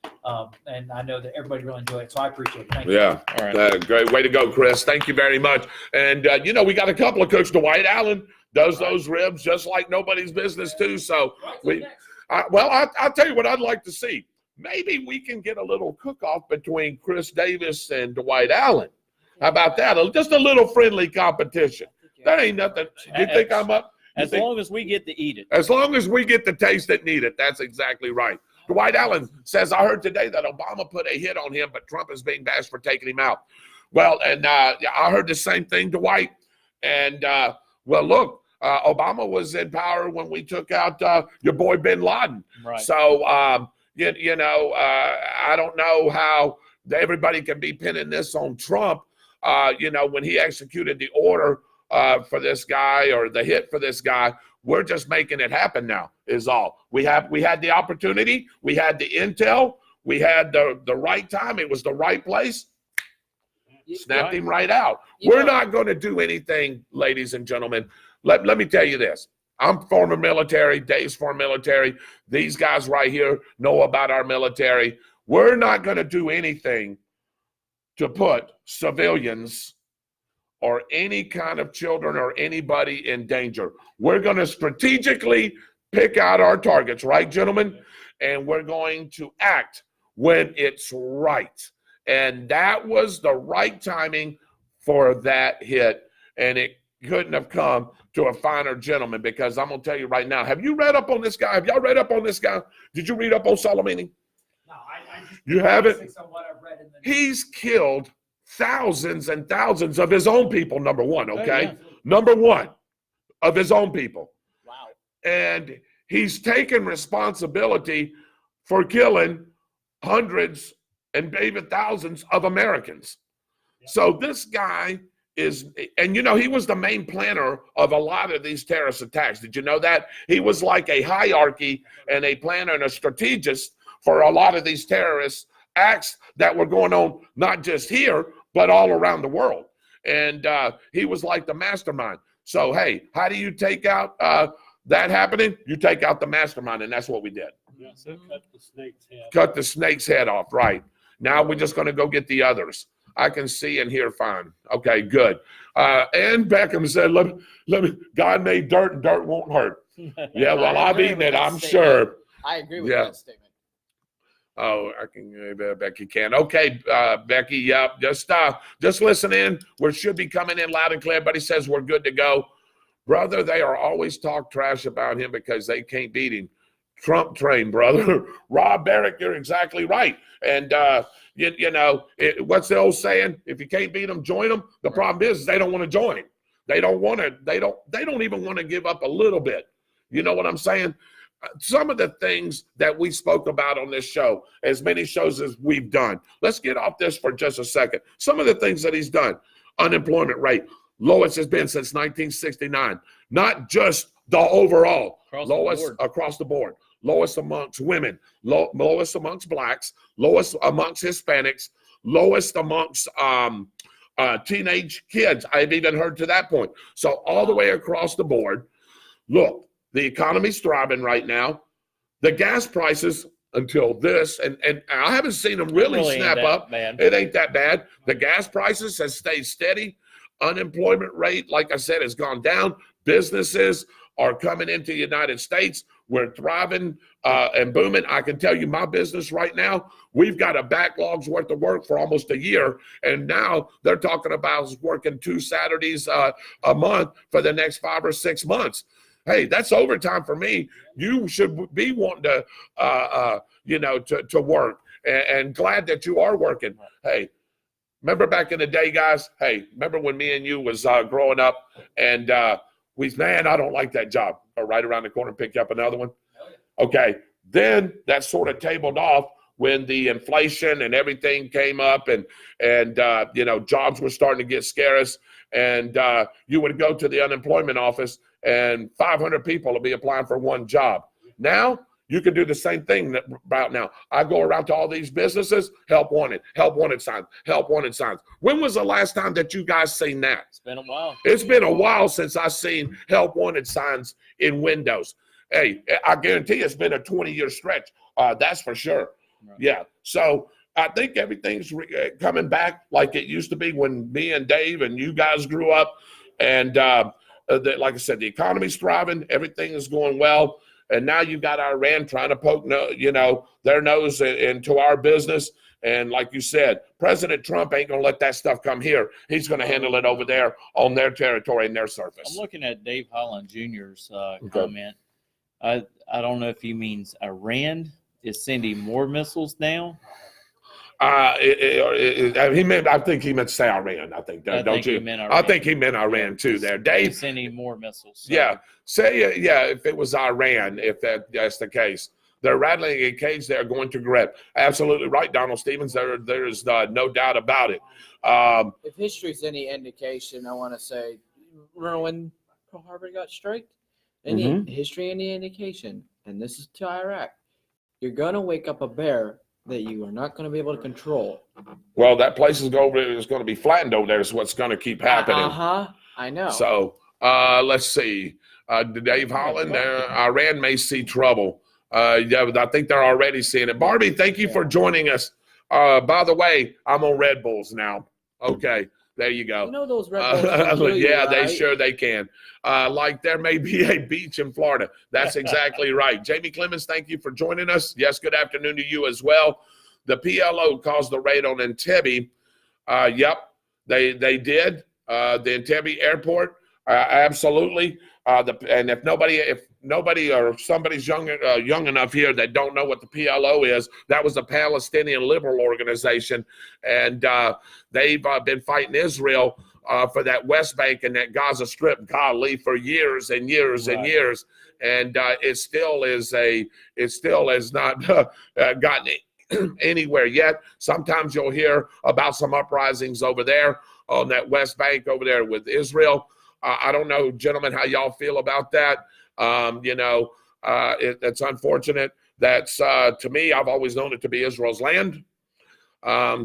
And I know that everybody really enjoyed it, so I appreciate it. Thank you. Yeah, all right. Great way to go, Chris. Thank you very much. And, we got a couple of cooks. Dwight Allen does those ribs just like nobody's business, too. So, I'll tell you what I'd like to see. Maybe we can get a little cook-off between Chris Davis and Dwight Allen. How about that? Just a little friendly competition. That ain't nothing. You think I'm up? As long as we get to eat it. As long as we get to taste it and eat it. That's exactly right. Dwight Allen says, I heard today that Obama put a hit on him, but Trump is being bashed for taking him out. Well, and I heard the same thing, Dwight. And, look, Obama was in power when we took out your boy bin Laden. Right. So, I don't know how everybody can be pinning this on Trump, when he executed the order for this guy or the hit for this guy. We're just making it happen now is all. We had the opportunity. We had the intel. we had the right time. It was the right place. Snapped him right out. We're not going to do anything, ladies and gentlemen. Let me tell you this. I'm former military. Dave's former military. These guys right here know about our military. We're not going to do anything to put civilians or any kind of children or anybody in danger. We're going to strategically pick out our targets, right, gentlemen? And we're going to act when it's right. And that was the right timing for that hit. And it couldn't have come to a finer gentleman, because I'm going to tell you right now, have you read up on this guy? Have y'all read up on this guy? Did you read up on Soleimani? No, I just You haven't? on what I've read in the He's killed thousands and thousands of his own people, number one, okay? yeah. Number one, of his own people. Wow. And he's taken responsibility for killing hundreds and even thousands of Americans. So this guy is, and he was the main planner of a lot of these terrorist attacks. Did you know that? He was like a hierarchy and a planner and a strategist for a lot of these terrorist acts that were going on, not just here, but all around the world. And he was like the mastermind. So, hey, how do you take out that happening? You take out the mastermind, and that's what we did. Yeah, so cut the snake's head. Cut the snake's head off, right. Now we're just going to go get the others. I can see and hear fine. Okay, good. And Beckham said, let me, God made dirt and dirt won't hurt. Yeah, well, I've eaten it, I'm sure. I agree with Yeah. that statement. Oh, I can, Becky can. Okay, Becky, yeah, just listen in. We should be coming in loud and clear. Everybody says we're good to go. Brother, they are always talk trash about him because they can't beat him. Trump train, brother. Rob Barrett, you're exactly right. And, what's the old saying? If you can't beat them, join them. The problem is they don't want to join. They don't even want to give up a little bit. You know what I'm saying? Some of the things that we spoke about on this show, as many shows as we've done. Let's get off this for just a second. Some of the things that he's done. Unemployment rate, lowest has been since 1969. Not just the overall, lowest across the board. Lowest amongst women, lowest amongst blacks, lowest amongst Hispanics, lowest amongst teenage kids. I've even heard to that point. So all the way across the board, look, the economy's thriving right now. The gas prices until this, and I haven't seen them really snap up. Bad. It ain't that bad. The gas prices has stayed steady. Unemployment rate, like I said, has gone down. Businesses are coming into the United States. We're thriving and booming. I can tell you my business right now, we've got a backlog's worth of work for almost a year. And now they're talking about working 2 Saturdays a month for the next 5 or 6 months. Hey, that's overtime for me. You should be wanting to work, and glad that you are working. Hey, remember back in the day, guys? Hey, remember when me and you was growing up and man, I don't like that job. Right around the corner, pick you up another one. Okay, then that sort of tabled off when the inflation and everything came up, and jobs were starting to get scarce, and you would go to the unemployment office, and 500 people will be applying for one job. Now you can do the same thing about now. I go around to all these businesses, help wanted signs, help wanted signs. When was the last time that you guys seen that? It's been a while. It's been a while since I've seen help wanted signs in windows. Hey, I guarantee it's been a 20-year stretch. That's for sure. Right. Yeah. So I think everything's coming back like it used to be when me and Dave and you guys grew up. And like I said, the economy's thriving. Everything is going well. And now you've got Iran trying to poke, their nose into our business. And like you said, President Trump ain't going to let that stuff come here. He's going to handle it over there on their territory and their surface. I'm looking at Dave Holland Jr.'s comment. I don't know if he means Iran is sending more missiles now. I think he meant say Iran. I think, don't you? I think he meant Iran too. There, Dave. He's sending more missiles. So. Yeah, if it was Iran, if that's the case, they're rattling a cage. They're going to grip. Absolutely right, Donald Stevens. There's no doubt about it. If history's any indication, I want to say, remember when Pearl Harbor got striked? History any indication, and this is to Iraq. You're gonna wake up a bear that you are not going to be able to control. Well, that place is going to be flattened over there. Is what's going to keep happening. I know. So let's see. Dave Holland, Iran may see trouble. Yeah, I think they're already seeing it. Barbie, thank you for joining us. By the way, I'm on Red Bulls now. Okay, there you go. You know those Red Bulls can kill you, yeah, right? they can. Like there may be a beach in Florida. That's exactly right. Jamie Clemens, thank you for joining us. Yes, good afternoon to you as well. The PLO caused the raid on Entebbe. Yep, they did. The Entebbe airport, absolutely. And if nobody or somebody's young enough here that don't know what the PLO is, that was a Palestinian liberal organization, and they've been fighting Israel for that West Bank and that Gaza Strip, golly, for years and years and years, and it still has not gotten anywhere yet. Sometimes you'll hear about some uprisings over there on that West Bank over there with Israel. I don't know, gentlemen, how y'all feel about that. It's unfortunate. That's, to me, I've always known it to be Israel's land.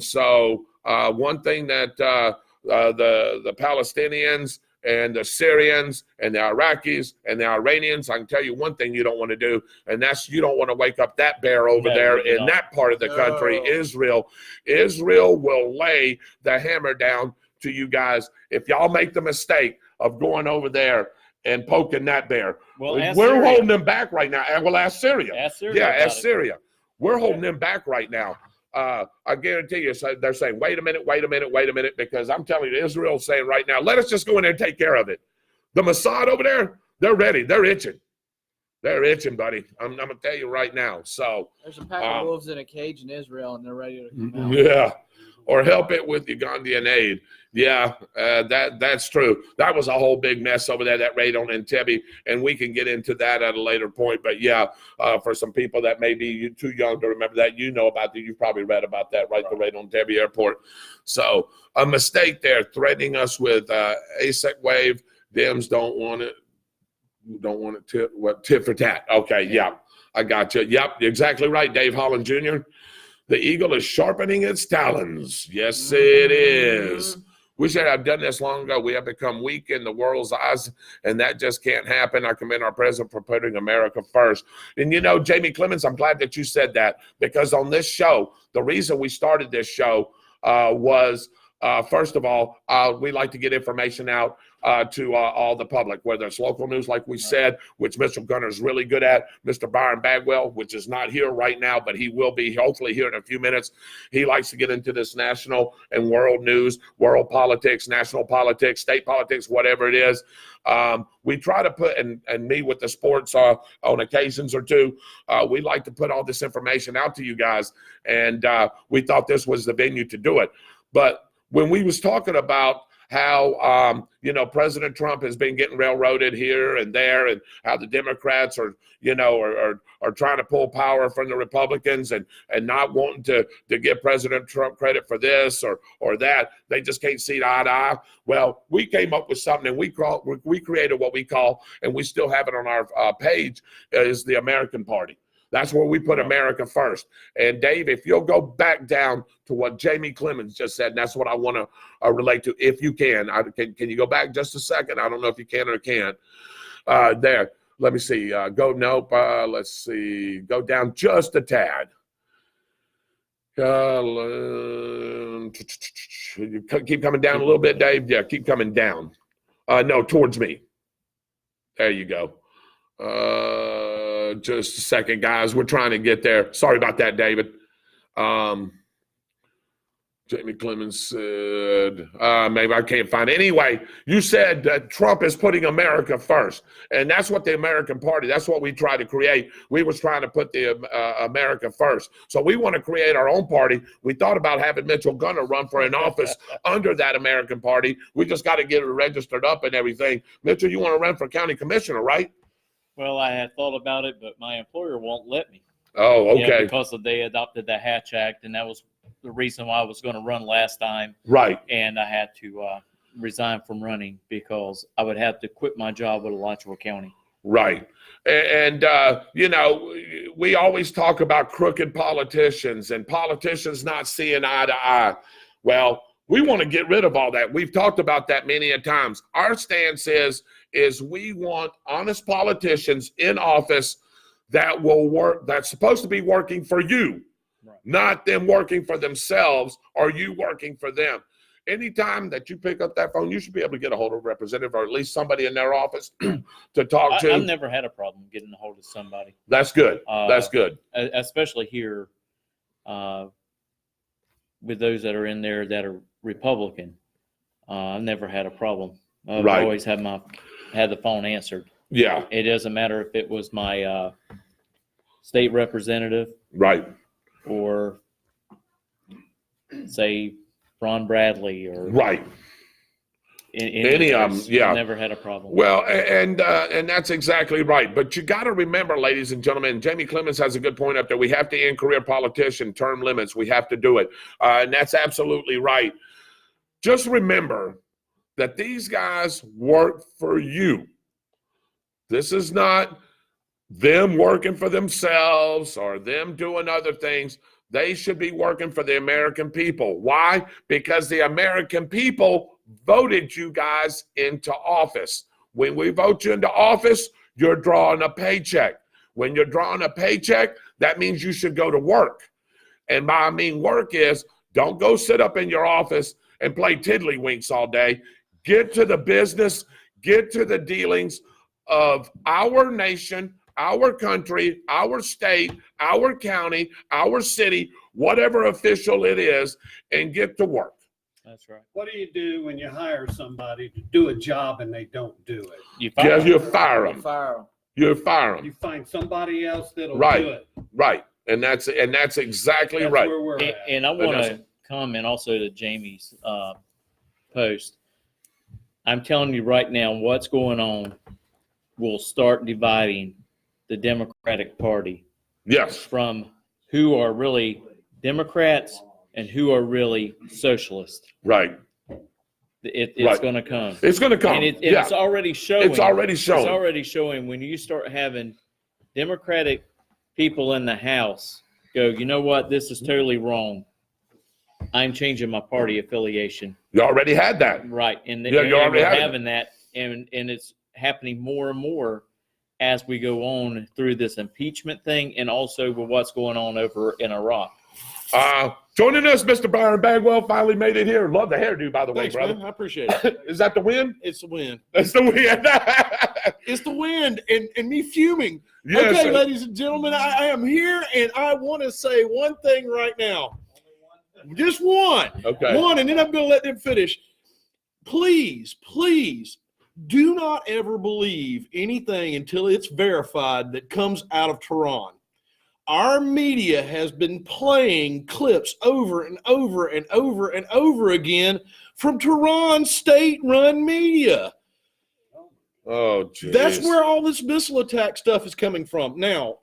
So one thing that the Palestinians and the Syrians and the Iraqis and the Iranians, I can tell you one thing you don't want to do, and that's you don't want to wake up that bear over there in that part of the country, Israel. Israel will lay the hammer down to you guys if y'all make the mistake of going over there and poking that bear. Well, we're holding them back right now. Well, ask Syria. Ask Syria. We're holding them back right now. I guarantee you, they're saying, wait a minute, because I'm telling you, Israel's saying right now, let us just go in there and take care of it. The Mossad over there, they're ready. They're itching. They're itching, buddy. I'm going to tell you right now. So there's a pack of wolves in a cage in Israel, and they're ready to come out. Yeah. Or help it with Ugandan aid. Yeah, that's true. That was a whole big mess over there, that raid on Entebbe, and we can get into that at a later point. But yeah, for some people that may be too young to remember that, you know about that. You've probably read about that, right? The raid on Entebbe Airport. So a mistake there, threatening us with ASEC wave. Dems don't want it. Tit for tat. Okay, yeah, I got you. Yep, exactly right, Dave Holland Jr. The eagle is sharpening its talons. Yes, it is. We should have done this long ago. We have become weak in the world's eyes, and that just can't happen. I commend our president for putting America first. And you know, Jamie Clemens, I'm glad that you said that, because on this show, the reason we started this show was, first of all, we like to get information out to all the public, whether it's local news, like we said, which Mr. Gunner is really good at. Mr. Byron Bagwell, which is not here right now, but he will be hopefully here in a few minutes. He likes to get into this national and world news, world politics, national politics, state politics, whatever it is. We try to put, and me with the sports on occasions or two, we like to put all this information out to you guys, and we thought this was the venue to do it. But when we was talking about how, President Trump has been getting railroaded here and there, and how the Democrats are trying to pull power from the Republicans and not wanting to give President Trump credit for this or that. They just can't see eye to eye. Well, we came up with something, and we created what we call, and we still have it on our page, is the American Party. That's where we put America first. And Dave, if you'll go back down to what Jamie Clemens just said, and that's what I want to relate to, if you can. Can you go back just a second? I don't know if you can or can't. There. Let me see. Let's see. Go down just a tad. Keep coming down a little bit, Dave. Yeah, keep coming down. No, towards me. There you go. Just a second, guys. We're trying to get there. Sorry about that, David. Jamie Clemens said, maybe I can't find it. Anyway, you said that Trump is putting America first. And that's what the American Party, that's what we tried to create. We was trying to put the America first. So we want to create our own party. We thought about having Mitchell Gunner run for an office under that American Party. We just got to get it registered up and everything. Mitchell, you want to run for county commissioner, right? Well, I had thought about it, but my employer won't let me. Oh, okay. Yeah, because they adopted the Hatch Act, and that was the reason why I was going to run last time. Right. And I had to resign from running because I would have to quit my job with Alachua County. Right. And we always talk about crooked politicians and politicians not seeing eye to eye. Well, we want to get rid of all that. We've talked about that many a times. Our stance is we want honest politicians in office that will work, that's supposed to be working for you, Right. not them working for themselves or you working for them. Anytime that you pick up that phone, you should be able to get a hold of a representative or at least somebody in their office to talk to. I've never had a problem getting a hold of somebody. That's good. That's good. Especially here with those that are in there that are Republican. I've never had a problem. I've Right. always had the phone answered. Yeah. It doesn't matter if it was my state representative Right. or say Ron Bradley or Right. Any of them, yeah. I've never had a problem. Well, and that's exactly right. But you got to remember, ladies and gentlemen, Jamie Clemens has a good point up there. We have to end career politician term limits. We have to do it. And that's absolutely right. Just remember that these guys work for you. This is not them working for themselves or them doing other things. They should be working for the American people. Why? Because the American people voted you guys into office. When we vote you into office, you're drawing a paycheck. When you're drawing a paycheck, that means you should go to work. And by I mean work is, don't go sit up in your office and play tiddlywinks all day. Get to the business, get to the dealings of our nation, our country, our state, our county, our city, whatever official it is, and get to work. That's right. What do you do when you hire somebody to do a job and they don't do it? You Yeah, fire you fire them. Fire 'em. You fire them. You find somebody else that'll Right. do it. Right. And that's exactly That's right. where we're at. And I want that's- to comment also to Jamie's post. I'm telling you right now, what's going on will start dividing the Democratic Party Yes. from who are really Democrats and who are really socialists. Right. It's Right. going to come. It's going to come. And yeah. it's already showing. It's already showing. It's already showing when you start having Democratic people in the House go, you know what, this is totally wrong. I'm changing my party affiliation. You already had that. Right. And, Yeah, you already we're have it. having that. And it's happening more and more as we go on through this impeachment thing and also with what's going on over in Iraq. Joining us, Mr. Byron Bagwell finally made it here. Love the hairdo, by the way, Thanks, brother. man. I appreciate it. Is that the wind? It's the wind. That's the wind. It's the wind and me fuming. Yes, Okay, sir. ladies and gentlemen, I am here and I want to say one thing right now. Just one. Okay. One, and then I'm going to let them finish. Please, please do not ever believe anything until it's verified that comes out of Tehran. Our media has been playing clips over and over and over and over again from Tehran state-run media. Oh, geez. That's where all this missile attack stuff is coming from. Now,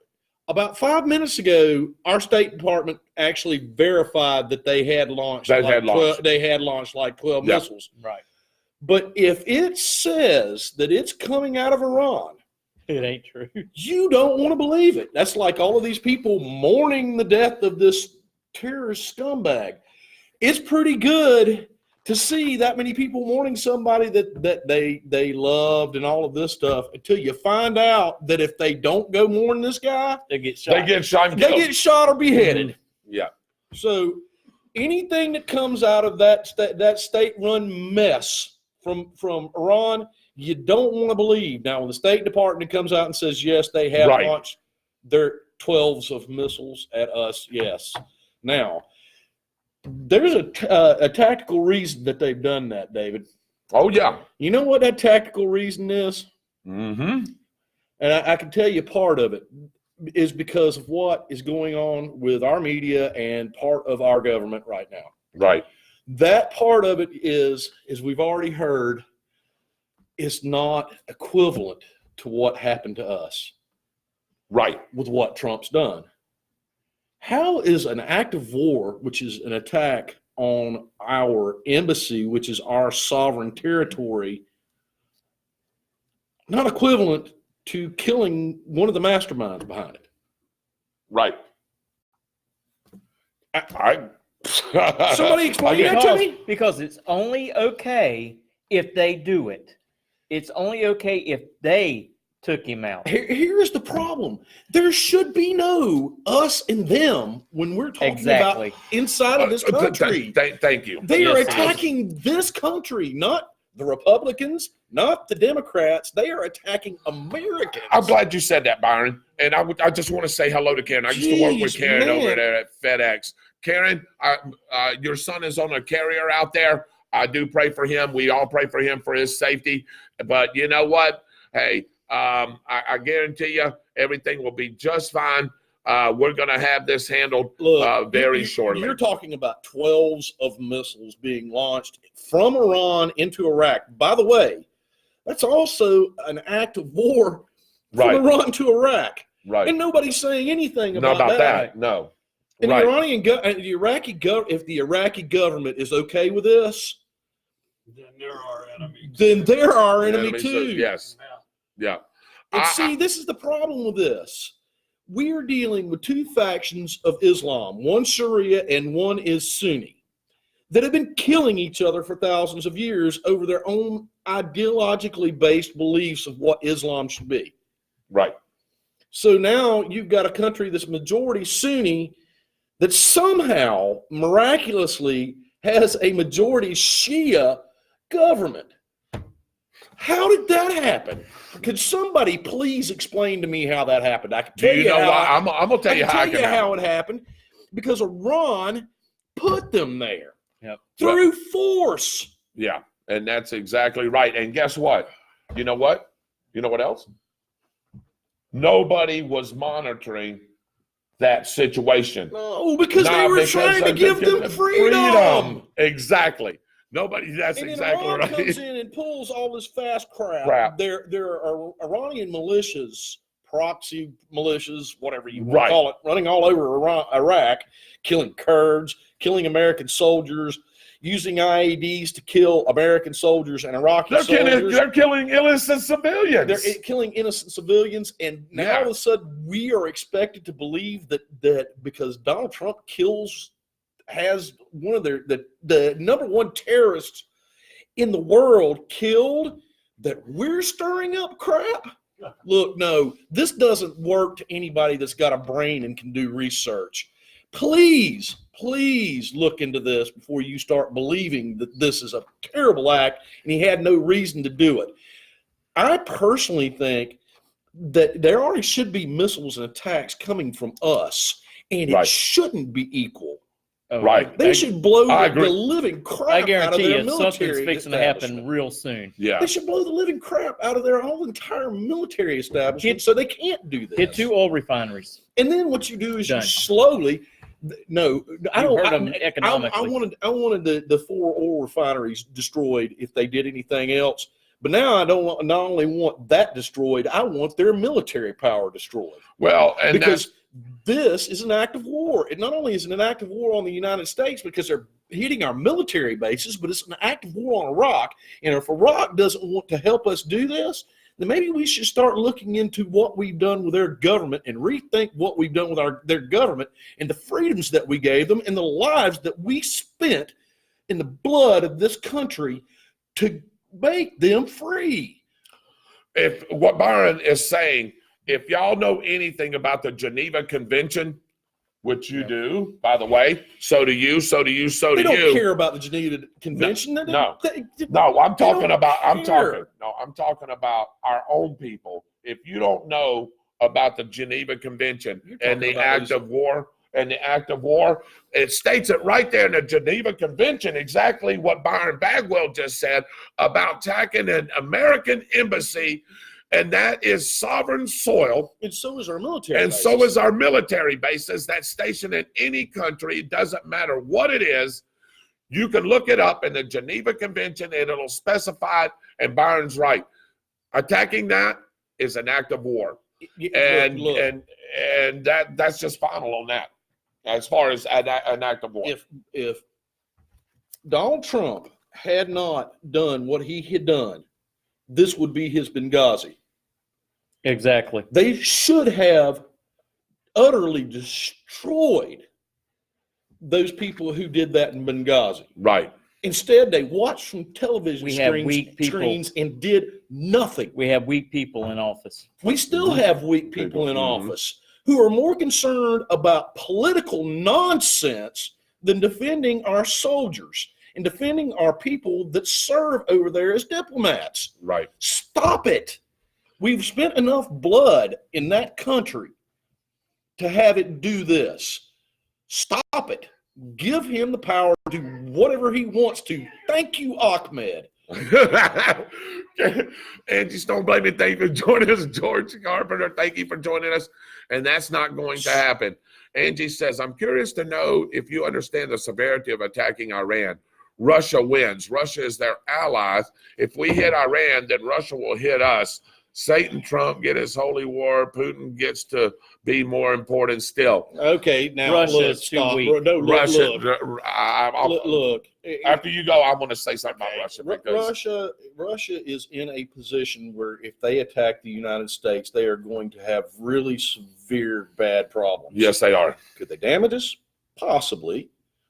about 5 minutes ago, our State Department actually verified that they had launched They like had launched. 12 Yeah. missiles. Right. But if it says that it's coming out of Iran, It ain't true. you don't want to believe it. That's like all of these people mourning the death of this terrorist scumbag. It's pretty good to see that many people mourning somebody that they loved and all of this stuff until you find out that if they don't go mourn this guy, They get shot. They get shot and they killed. get shot or beheaded. Yeah. So anything that comes out of that state-run mess from Iran, you don't want to believe. Now, when the State Department comes out and says, yes, they have Right. launched their 12s of missiles at us, yes. Now, there's a tactical reason that they've done that, David. Oh, yeah. You know what that tactical reason is? Mm-hmm. And I can tell you part of it is because of what is going on with our media and part of our government right now. Right. That part of it is, as we've already heard, is not equivalent to what happened to us Right. with what Trump's done. How is an act of war, which is an attack on our embassy, which is our sovereign territory, not equivalent to killing one of the masterminds behind it. Right. Somebody explain that to me. Because it's only okay if they do it. It's only okay if they took him out. Here's the problem. There should be no us and them when we're talking about inside of this country. Thank you. They are attacking this country, not the Republicans, not the Democrats. They are attacking Americans. I'm glad you said that, Byron. And I just want to say hello to Karen. I used to work with Karen over there at FedEx. Karen, your son is on a carrier out there. I do pray for him. We all pray for him for his safety. But you know what? Hey, I guarantee you everything will be just fine. We're going to have this handled very shortly. You're talking about 12s of missiles being launched from Iran into Iraq. By the way, that's also an act of war from Iran to Iraq. Right. And nobody's saying anything about that. that. No. And the Iraqi government is okay with this, Then they're our enemies. then they're our enemy too. Yes. Yeah. And see, this is the problem with this. We are dealing with two factions of Islam. One Sharia and one is Sunni, that have been killing each other for thousands of years over their own ideologically based beliefs of what Islam should be. Right. So now you've got a country that's majority Sunni that somehow miraculously has a majority Shia government. How did that happen? Could somebody please explain to me how that happened? I can tell you how. I'm going to tell you how it happened. Because Iran put them there through force. Yeah, and that's exactly right. And guess what? You know what? You know what else? Nobody was monitoring that situation. No, because they were trying to give them freedom. Exactly. Nobody. That's and exactly Iran right. comes in and pulls all this fast crap. There are Iranian militias, proxy militias, whatever you want to call it, running all over Iraq, killing Kurds, killing American soldiers, using IEDs to kill American soldiers and Iraqi soldiers. They're killing innocent civilians. They're killing innocent civilians, and now all of a sudden we are expected to believe that because Donald Trump has one of the number one terrorists in the world killed, that we're stirring up crap? Look, no, this doesn't work to anybody that's got a brain and can do research. Please look into this before you start believing that this is a terrible act and he had no reason to do it. I personally think that there already should be missiles and attacks coming from us, and it shouldn't be equal. They should blow the living crap out of their military. Something's fixing to happen real soon. Yeah, they should blow the living crap out of their whole entire military establishment so they can't do this. Hit 2 oil refineries, and then what you do is you slowly. No, I don't. Hurt them economically. I wanted the 4 oil refineries destroyed if they did anything else. But now I don't not only want that destroyed, I want their military power destroyed. Well, and because this is an act of war. It not only is it an act of war on the United States because they're hitting our military bases, but it's an act of war on Iraq. And if Iraq doesn't want to help us do this, then maybe we should start looking into what we've done with their government and rethink what we've done with their government and the freedoms that we gave them and the lives that we spent in the blood of this country to make them free. If what Byron is saying, if y'all know anything about the Geneva Convention, which you do, by the way, so do you. They don't care about the Geneva Convention. No, I'm talking about our own people. If you don't know about the Geneva Convention and the act of war, it states it right there in the Geneva Convention, exactly what Byron Bagwell just said about attacking an American embassy. And that is sovereign soil. And so is our military bases. So is our military bases that's stationed in any country. It doesn't matter what it is. You can look it up in the Geneva Convention and it'll specify it. And Byron's right. Attacking that is an act of war. And that's just final on that. As far as an act of war. If Donald Trump had not done what he had done, this would be his Benghazi. Exactly. They should have utterly destroyed those people who did that in Benghazi. Right. Instead, they watched from television We have weak people. screens and did nothing. We have weak people in office. We still have weak people in office who are more concerned about political nonsense than defending our soldiers and defending our people that serve over there as diplomats. Right. Stop it. We've spent enough blood in that country to have it do this. Stop it. Give him the power to do whatever he wants to. Thank you, Ahmed. Angie Stone blaming, thank you for joining us. George Carpenter, thank you for joining us. And that's not going to happen. Angie says, I'm curious to know if you understand the severity of attacking Iran. Russia wins. Russia is their ally. If we hit Iran, then Russia will hit us. Satan, Trump get his holy war. Putin gets to be more important still. Okay, now Russia look, is too stop. weak. No, look, Russia, look. after you go, I want to say something about Russia. Because Russia is in a position where if they attack the United States, they are going to have really severe bad problems. yes, they are. Could they damage us? Possibly.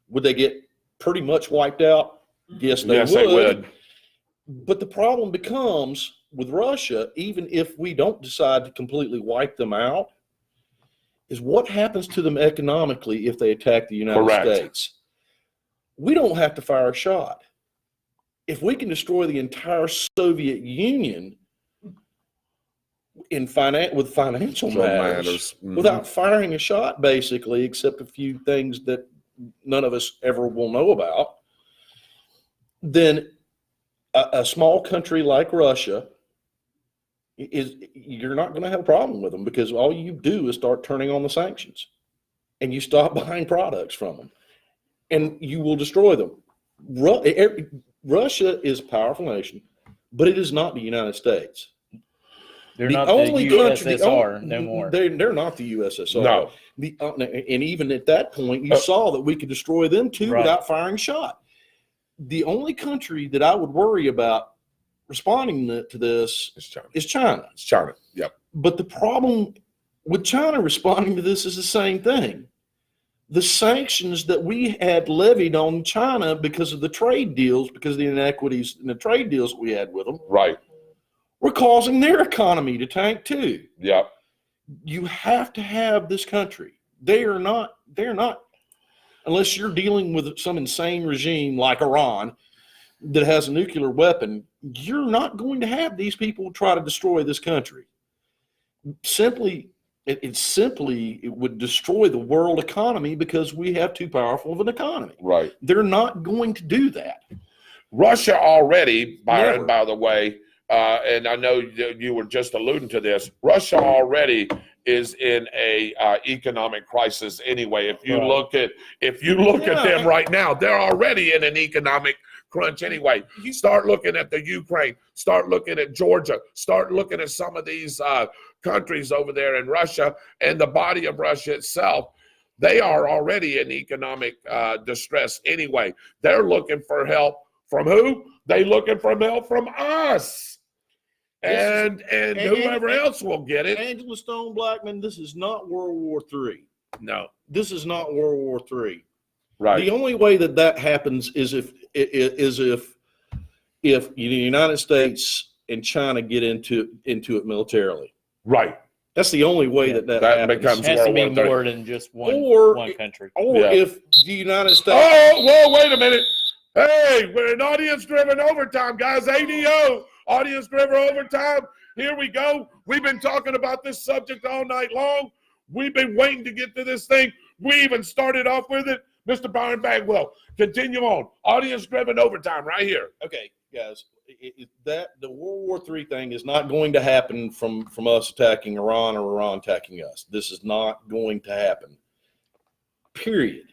Would they get pretty much wiped out? Yes, they would. But the problem becomes with Russia, even if we don't decide to completely wipe them out, is what happens to them economically if they attack the United States. We don't have to fire a shot. If we can destroy the entire Soviet Union with financial matters without firing a shot, basically, except a few things that none of us ever will know about, then a small country like Russia you're not going to have a problem with them because all you do is start turning on the sanctions and you stop buying products from them and you will destroy them. Russia is a powerful nation, but it is not the United States. They're not the USSR no more. They're not the USSR. No. And even at that point, you saw that we could destroy them too without firing a shot. The only country that I would worry about responding to this is China. It's China. Yep. But the problem with China responding to this is the same thing. The sanctions that we had levied on China because of the trade deals, because of the inequities in the trade deals we had with them, were causing their economy to tank too. Yep. You have to have this country. They're not, unless you're dealing with some insane regime like Iran that has a nuclear weapon, you're not going to have these people try to destroy this country. It would destroy the world economy because we have too powerful of an economy. Right. They're not going to do that. Russia already, Byron, by the way, and I know you were just alluding to this, Russia already is in a economic crisis anyway. If you look at them right now, they're already in an economic crunch anyway. You start looking at the Ukraine, start looking at Georgia, start looking at some of these countries over there in Russia and the body of Russia itself. They are already in economic distress anyway. They're looking for help from who? They're looking for help from us. And whoever else will get it. Angela Stone Blackman, this is not World War III. No. This is not World War III. Right. The only way that happens is if the United States and China get into it militarily. Right. That's the only way that happens. becomes It has to be World War more III. than just one country. Or if the United States. Oh, whoa, wait a minute. Hey, we're in audience-driven overtime, guys. ADO, audience-driven overtime. Here we go. We've been talking about this subject all night long. We've been waiting to get to this thing. We even started off with it. Mr. Byron Bagwell, continue on. Audience-driven overtime right here. Okay, guys, the World War III thing is not going to happen from us attacking Iran or Iran attacking us. This is not going to happen. Period.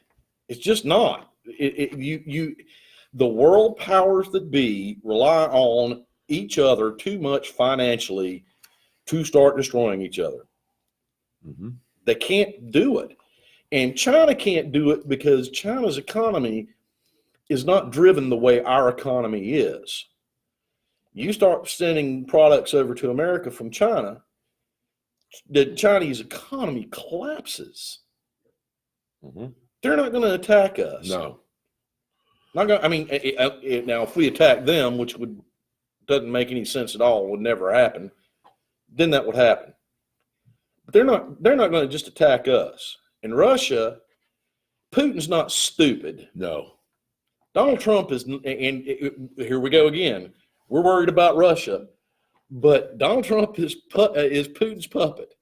It's just not. The world powers that be rely on each other too much financially to start destroying each other. Mm-hmm. They can't do it. And China can't do it because China's economy is not driven the way our economy is. You start sending products over to America from China, the Chinese economy collapses, Mm-hmm. they're not going to attack us. No. Not going. I mean, now if we attack them, which doesn't make any sense at all, would never happen, then that would happen. But they're not going to just attack us. In Russia, Putin's not stupid. No. Donald Trump is, and here we go again. We're worried about Russia, but Donald Trump is Putin's puppet.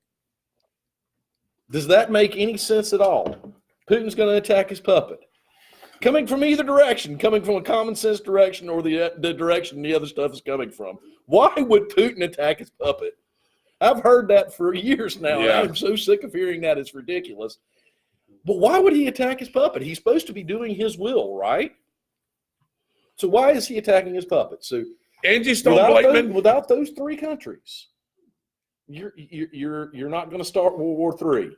Does that make any sense at all? Putin's going to attack his puppet. Coming from either direction, coming from a common sense direction or the direction the other stuff is coming from. Why would Putin attack his puppet? I've heard that for years now. Yeah. I'm so sick of hearing that. It's ridiculous. But why would he attack his puppet? He's supposed to be doing his will, right? So why is he attacking his puppet? So Angie Stone-Blakeman. without those three countries, you're not going to start World War III.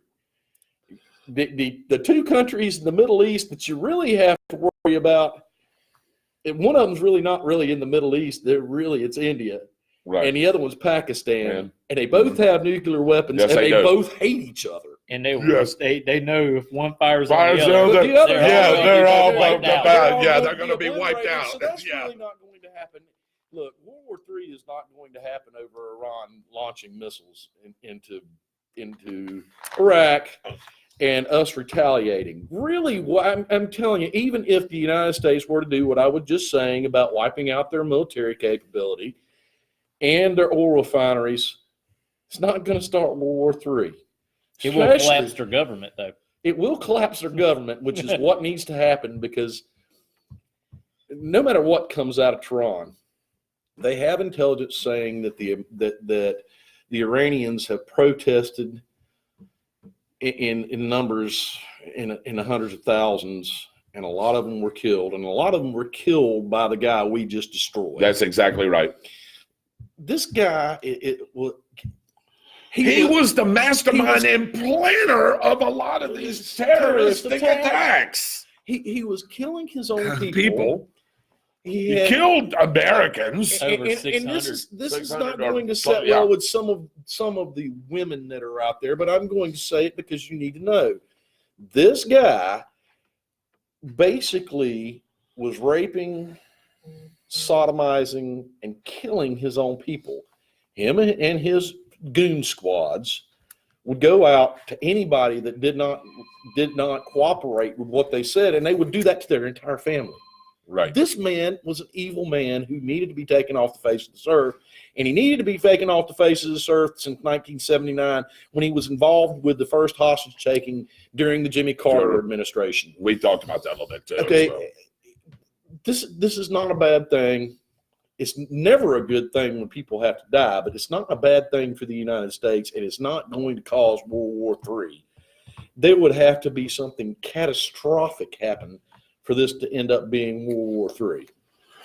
The two countries in the Middle East that you really have to worry about, and one of them's really not really in the Middle East. It's India, Right. and the other one's Pakistan, Yeah. and they both have nuclear weapons, Yes, and they they do. both hate each other. And they Yes. they know if one fires Fires on the the other. other, The other- They're all wiped out. bad. Yeah, all they're going to be wiped obliterated. out. So that's Yeah. really not going to happen. Look, World War III is not going to happen over Iran launching missiles into Iraq and us retaliating. Really, I'm telling you, even if the United States were to do what I was just saying about wiping out their military capability and their oil refineries, it's not going to start World War III. It will Especially- collapse their government, though. It will collapse their government, which is what needs to happen, because no matter what comes out of Tehran, they have intelligence saying that the Iranians have protested in numbers in the hundreds of thousands, and a lot of them were killed, and a lot of them were killed by the guy we just destroyed. That's exactly right. This guy, He was the mastermind and planner of a lot of these terroristic attacks. He was killing his own People. He He had- killed Americans. Over and 600. this is 600 not or going to so- set yeah. well with some of the women that are out there, but I'm going to say it because you need to know. This guy basically was raping, sodomizing, and killing his own people. Him and his goon squads would go out to anybody that did not cooperate with what they said, and they would do that to their entire family. Right. This man was an evil man who needed to be taken off the face of this earth, and he needed to be taken off the face of this earth since 1979 when he was involved with the first hostage taking during the Jimmy Carter Sure. administration. We talked about that a little bit too. Okay, so. this is not a bad thing. It's never a good thing when people have to die, but it's not a bad thing for the United States, and it's not going to cause World War III. There would have to be something catastrophic happen for this to end up being World War III.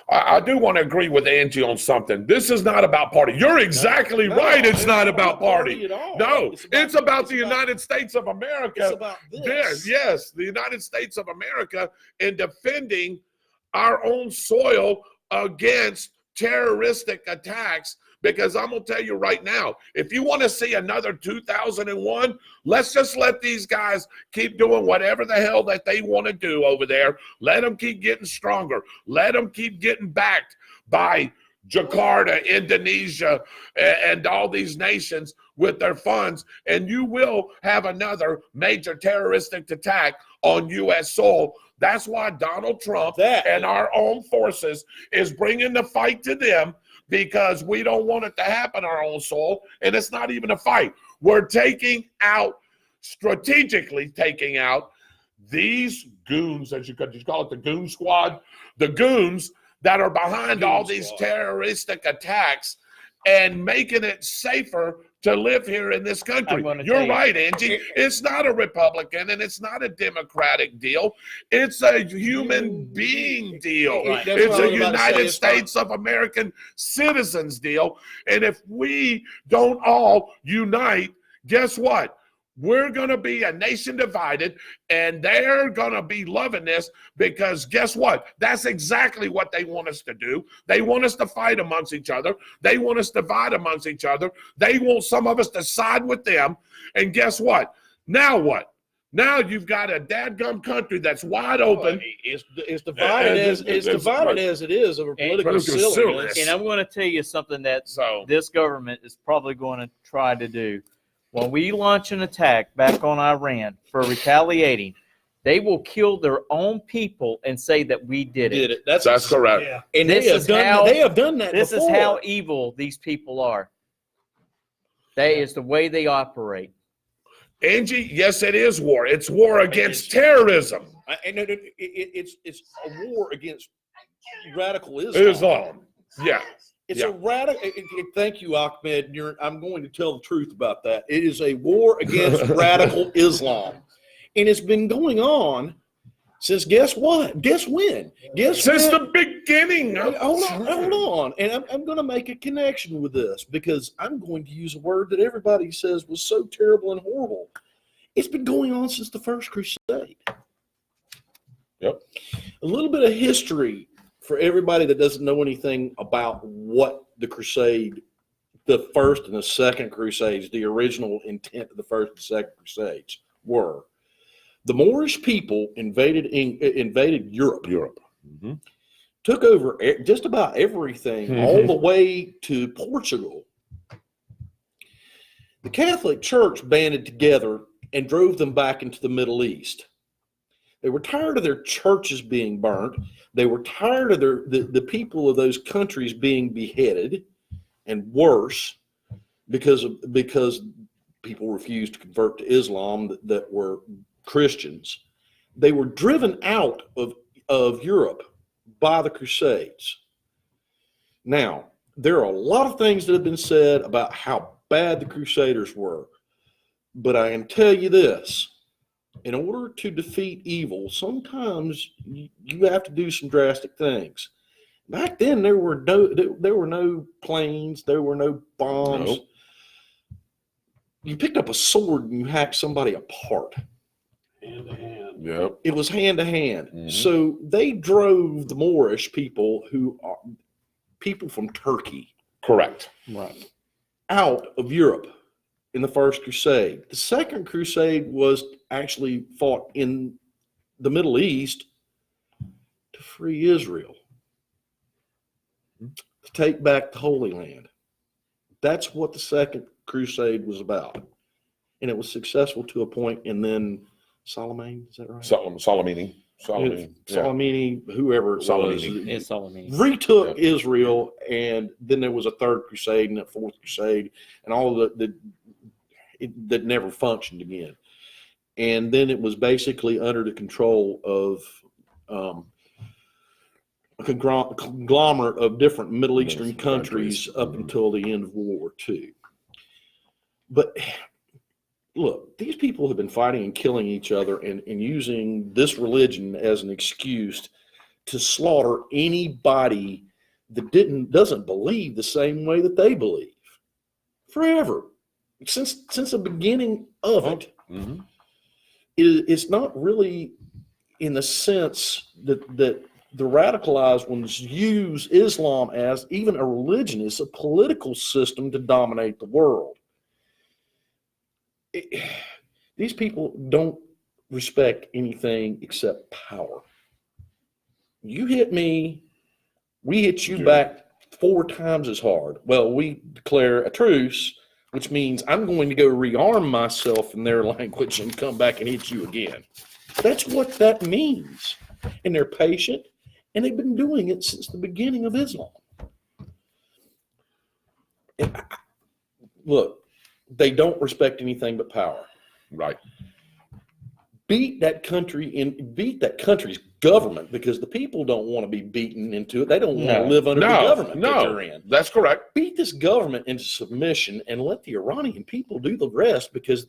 I do want to agree with Angie on something. This is not about party. You're exactly right. It's not about party. at all. No, it's about the United States of It's America. about There, this. yes, the United States of America in defending our own soil against terroristic attacks. Because I'm going to tell you right now, if you want to see another 2001, let's just let these guys keep doing whatever the hell that they want to do over there. Let them keep getting stronger. Let them keep getting backed by Jakarta, Indonesia, and all these nations with their funds. And you will have another major terroristic attack on U.S. soil. That's why Donald Trump and our own forces is bringing the fight to them, because we don't want it to happen on our own soil. And it's not even a fight. We're strategically taking out these goons, as you call it, the goon squad, the goons that are behind all these terroristic attacks, and making it safer to live here in this country. You're right, Angie. It's not a Republican and it's not a Democratic deal. It's a human being deal. Right. It's a United States of American citizens deal. And if we don't all unite, guess what? we're going to be a nation divided, and they're going to be loving this because guess what? That's exactly what they want us to do. They want us to fight amongst each other. They want us to divide amongst each other. They want some of us to side with them. And guess what? Now what? Now you've got a dadgum country that's wide open. It's divided as it is over political silliness. And I'm going to tell you something that this government is probably going to try to do. When we launch an attack back on Iran for retaliating, they will kill their own people and say that we did it. That's correct. Yeah. And This is how- they have done that This before. is how evil these people are. That is the way they operate. Angie, yes, it is war. It's war against terrorism. It's a war against radical Islam. Islam. Yeah. It's a radical. Thank you, Ahmed. I'm going to tell the truth about that. It is a war against radical Islam, and it's been going on since guess what? Guess when? Since the beginning. Hold on. And I'm going to make a connection with this because I'm going to use a word that everybody says was so terrible and horrible. It's been going on since the First Crusade. Yep. A little bit of history for everybody that doesn't know anything about what the Crusade, the First and the Second Crusades, the original intent of the First and Second Crusades were. The Moorish people invaded Europe. Mm-hmm. Took over just about everything, all the way to Portugal. The Catholic Church banded together and drove them back into the Middle East. They were tired of their churches being burnt. They were tired of the people of those countries being beheaded, and worse, because people refused to convert to Islam that were Christians. They were driven out of Europe by the Crusades. Now, there are a lot of things that have been said about how bad the Crusaders were, but I can tell you this. In order to defeat evil, sometimes you have to do some drastic things. Back then, there were no planes, there were no bombs. Nope. You picked up a sword and you hacked somebody apart. Hand to hand. Yep. It was hand to hand. Mhm. So they drove the Moorish people, who are people from Turkey, Correct. Right. out of Europe in the First Crusade. The Second Crusade was actually fought in the Middle East to free Israel, to take back the Holy Land. That's what the Second Crusade was about. And it was successful to a point, and then Salamine, is that right? Salamini. Salamini, whoever it was, Salamini. It's all I mean. retook Israel, and then there was a Third Crusade and a Fourth Crusade, and all of that never functioned again. And then it was basically under the control of a conglomerate of different Middle Eastern countries up until the end of World War II. But look, these people have been fighting and killing each other and using this religion as an excuse to slaughter anybody that doesn't believe the same way that they believe forever, since the beginning of it. Mm-hmm. It's not really in the sense that the radicalized ones use Islam as even a religion. It's a political system to dominate the world. These people don't respect anything except power. You hit me, we hit you back 4 times as hard. Well, we declare a truce, which means I'm going to go rearm myself in their language and come back and hit you again. That's what that means. And they're patient, and they've been doing it since the beginning of Islam. And look, they don't respect anything but power. Right. Beat that country and beat that country's government, because the people don't want to be beaten into it. They don't want to live under the government that they're in. That's correct. Beat this government into submission and let the Iranian people do the rest, because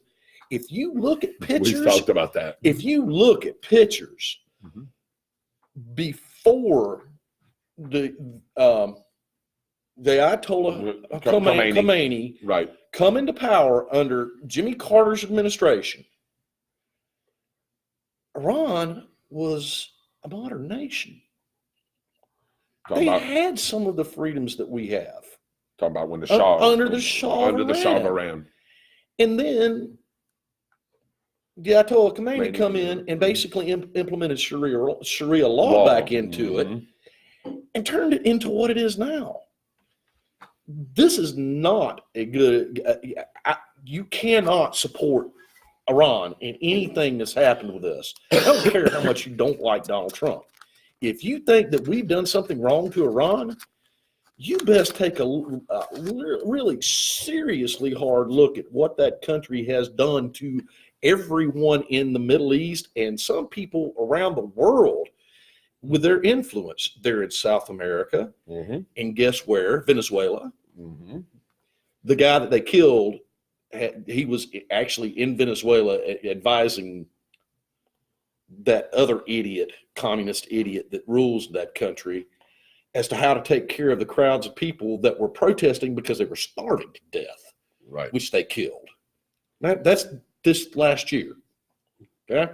if you look at pictures, We talked about that. if you look at pictures before the the Ayatollah Khomeini Right. come into power under Jimmy Carter's administration, Iran was a modern nation. Talking They about, had some of the freedoms that we have. talking about when the Shah Under the Shah of under the Shah of Iran. Iran. And then the Ayatollah Khomeini Maybe. come in and basically implemented Sharia law back into it and turned it into what it is now. This is not a good. You cannot support Iran in anything that's happened with this. I don't care how much you don't like Donald Trump. If you think that we've done something wrong to Iran, you best take a really seriously hard look at what that country has done to everyone in the Middle East and some people around the world with their influence. They're in South America, and guess where? Venezuela. The guy that they killed, he was actually in Venezuela advising that other idiot, communist idiot that rules that country as to how to take care of the crowds of people that were protesting because they were starving to death, Right. which they killed. That's this last year. Okay.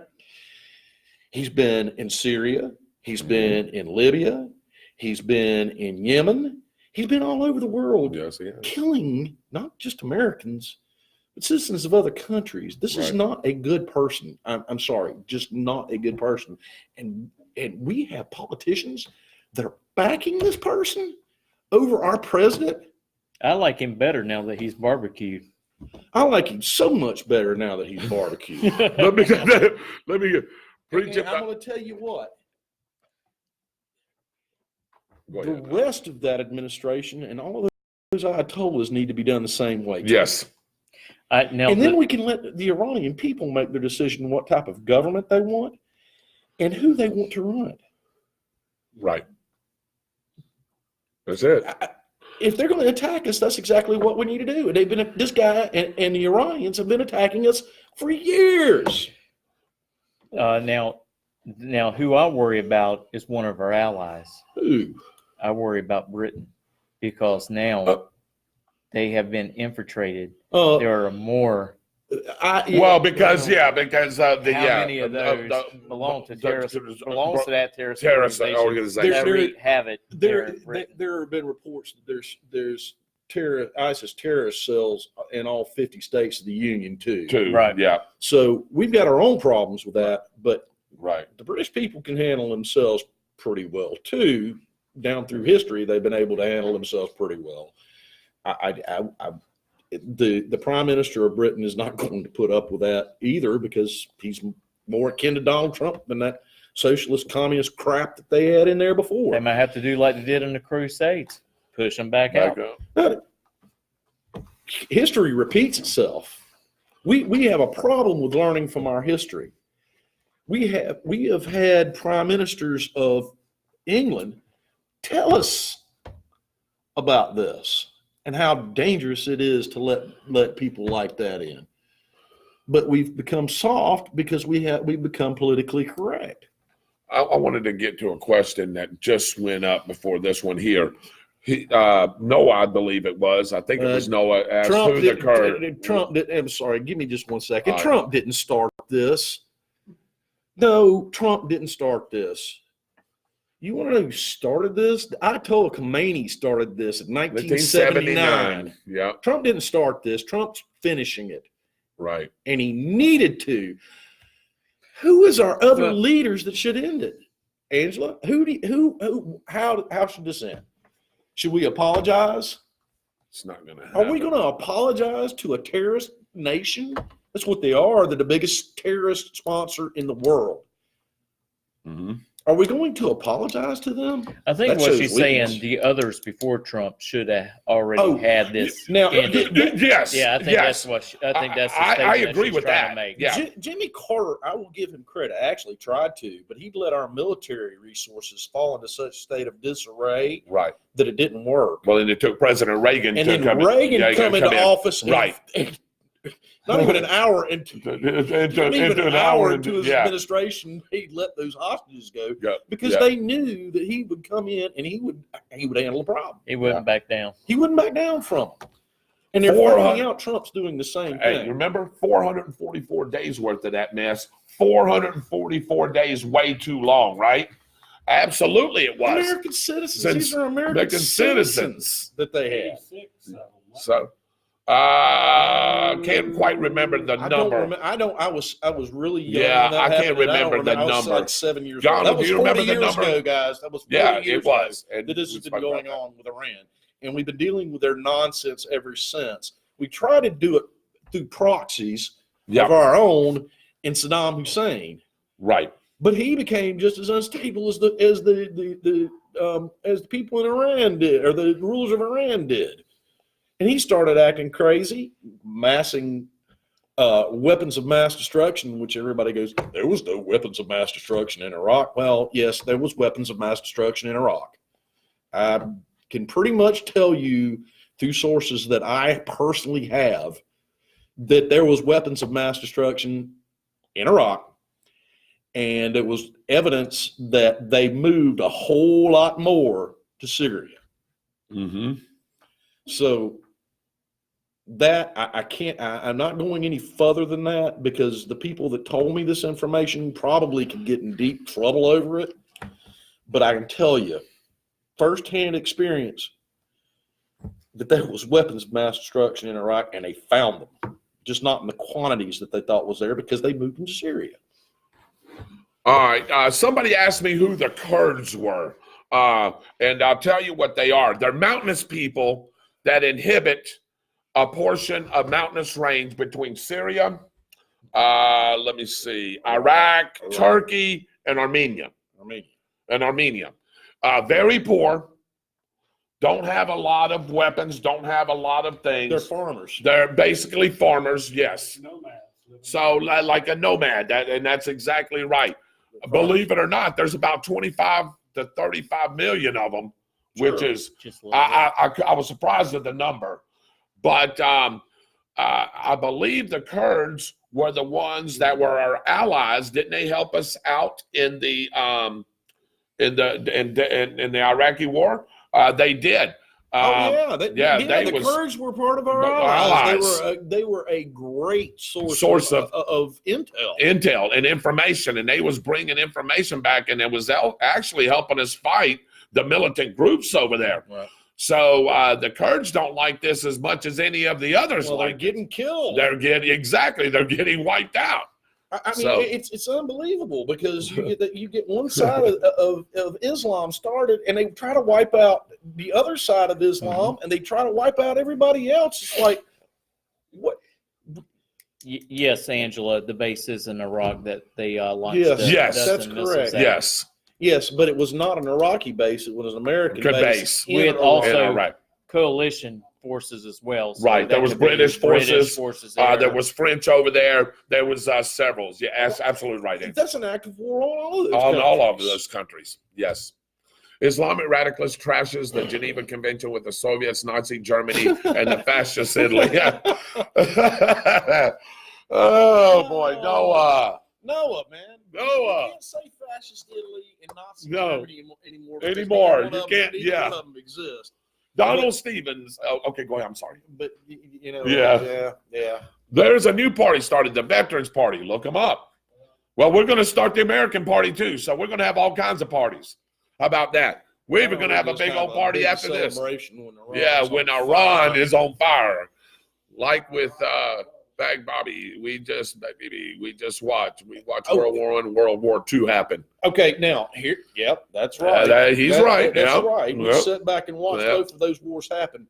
He's been in Syria. He's been in Libya. He's been in Yemen. He's been all over the world, Yes, he has. killing not just Americans, but citizens of other countries. This is Right. not a good person. I'm sorry, just not a good person. And we have politicians that are backing this person over our president. I like him better now that he's barbecued. I like him so much better now that he's barbecued. let me preach And I'm about. going to tell you what. Go The ahead. rest of that administration and all of those Ayatollahs need to be done the same way. too. Yes. Now, And then we can let the Iranian people make their decision what type of government they want and who they want to run it. Right. That's it. If they're going to attack us, that's exactly what we need to do. They've been this guy and the Iranians have been attacking us for years. now, who I worry about is one of our allies. Who? I worry about Britain because now they have been infiltrated. There are more. Because the how many of those belong to terrorist? Belongs to that terrorist organization. that wreak havoc. There in Britain. have been reports that there's ISIS terrorist cells in all 50 states of the Union too. Right. Yeah. So we've got our own problems with that, but Right. the British people can handle themselves pretty well too. Down through history, they've been able to handle themselves pretty well. The Prime Minister of Britain is not going to put up with that either because he's more akin to Donald Trump than that socialist communist crap that they had in there before. They might have to do like they did in the Crusades, push them back out. But history repeats itself. We have a problem with learning from our history. We have had prime ministers of England tell us about this and how dangerous it is to let people like that in. But we've become soft because we've become politically correct. I wanted to get to a question that just went up before this one here. Noah, I believe it was. I think it was Noah asked who the current. I'm sorry. Give me just 1 second. All right. Trump didn't start this. No, Trump didn't start this. You want to know who started this? Ayatollah Khomeini started this in 1979. Yeah. Trump didn't start this. Trump's finishing it, Right. and he needed to. Who is our other leaders that should end it? Angela, how should this end? Should we apologize? It's not going to happen. Are we going to apologize to a terrorist nation? That's what they are. They're the biggest terrorist sponsor in the world. Mm-hmm. Are we going to apologize to them? I think That what shows she's weakness. saying, the others before Trump should have already had this. Now, ended. Yes. Yeah, I think that's what. I think that's the I statement agree she's with trying that. to make. Yeah. Jimmy Carter, I will give him credit, actually tried to, but he let our military resources fall into such a state of disarray Right. that it didn't work. Well, then it took President Reagan And to then come Reagan in. come into office Right. and not even an hour into, not even an hour into his yeah. administration, he let those hostages go Yeah, because yeah. they knew that he would come in and he would handle the problem. He wouldn't back down. He wouldn't back down from them. And they're 400 finding out Trump's doing the same Hey, thing. remember 444 days worth of that mess? 444 days, way too long, right? Absolutely, it was. American citizens. These are American citizens that they had. 86 of them. So, can't quite remember the number. I was really young. Yeah, when that I can't happened, and remember the I was number. like 7 years John, old. That do was you 40 remember the years number? ago, guys. That was 40 Yeah, years it was. ago And that this has we been spoke going about on with Iran. And we've been dealing with their nonsense ever since. We try to do it through proxies Yeah, of our own in Saddam Hussein. right. But he became just as unstable as the people in Iran did, or the rulers of Iran did. And he started acting crazy, massing weapons of mass destruction, which everybody goes, there was no weapons of mass destruction in Iraq. Well, yes, there was weapons of mass destruction in Iraq. I can pretty much tell you through sources that I personally have that there was weapons of mass destruction in Iraq. And it was evidence that they moved a whole lot more to Syria. Mm-hmm. So that I'm not going any further than that because the people that told me this information probably could get in deep trouble over it. But I can tell you, firsthand experience, that there was weapons of mass destruction in Iraq and they found them, just not in the quantities that they thought was there because they moved them to Syria. All right. Somebody asked me who the Kurds were, and I'll tell you what they are. They're mountainous people that inhabit a portion of mountainous range between Syria, let me see, Iraq, Turkey, and Armenia. Very poor. Don't have a lot of weapons. Don't have a lot of things. They're farmers. They're basically farmers. Yes. Nomads. So like a nomad, and that's exactly right. Believe it or not, there's about 25 to 35 million of them, which is I was surprised at the number, but I believe the Kurds were the ones that were our allies. Didn't they help us out in the Iraqi war? They did. The Kurds were part of our allies. They were a great source of intel and information, and they was bringing information back, and it was actually helping us fight the militant groups over there. Right. So the Kurds don't like this as much as any of the others. Well, they're getting killed. They're getting wiped out. I mean, it's unbelievable because you get one side of Islam started, and they try to wipe out the other side of Islam, and they try to wipe out everybody else. It's like, what? Yes, Angela, the base is in Iraq that they launched. Yes, that's correct. Yes, but it was not an Iraqi base; it was an American base. With also coalition forces as well. So right. There was British forces. There. There was French over there. There was several. Yeah, absolutely right. That's an active war on all of those countries. Yes. Islamic radicalist trashes the Geneva Convention with the Soviets, Nazi Germany, and the fascist Italy. Oh boy, Noah, man. Noah. You can't say fascist Italy and Nazi Germany anymore. You can't. Neither one of them exist. Donald Stevens. Oh, okay, go ahead. I'm sorry. But you know. Yeah. There's a new party started, the Veterans Party. Look them up. Well, we're going to start the American Party too, so we're going to have all kinds of parties. How about that? We're even going to have a big old party after this. When Iran is on fire, like with Bag Bobby, we just watch. We watch World War I and World War II happen. Okay, now here, that's right. He's right. That's right. We sit back and watch both of those wars happen.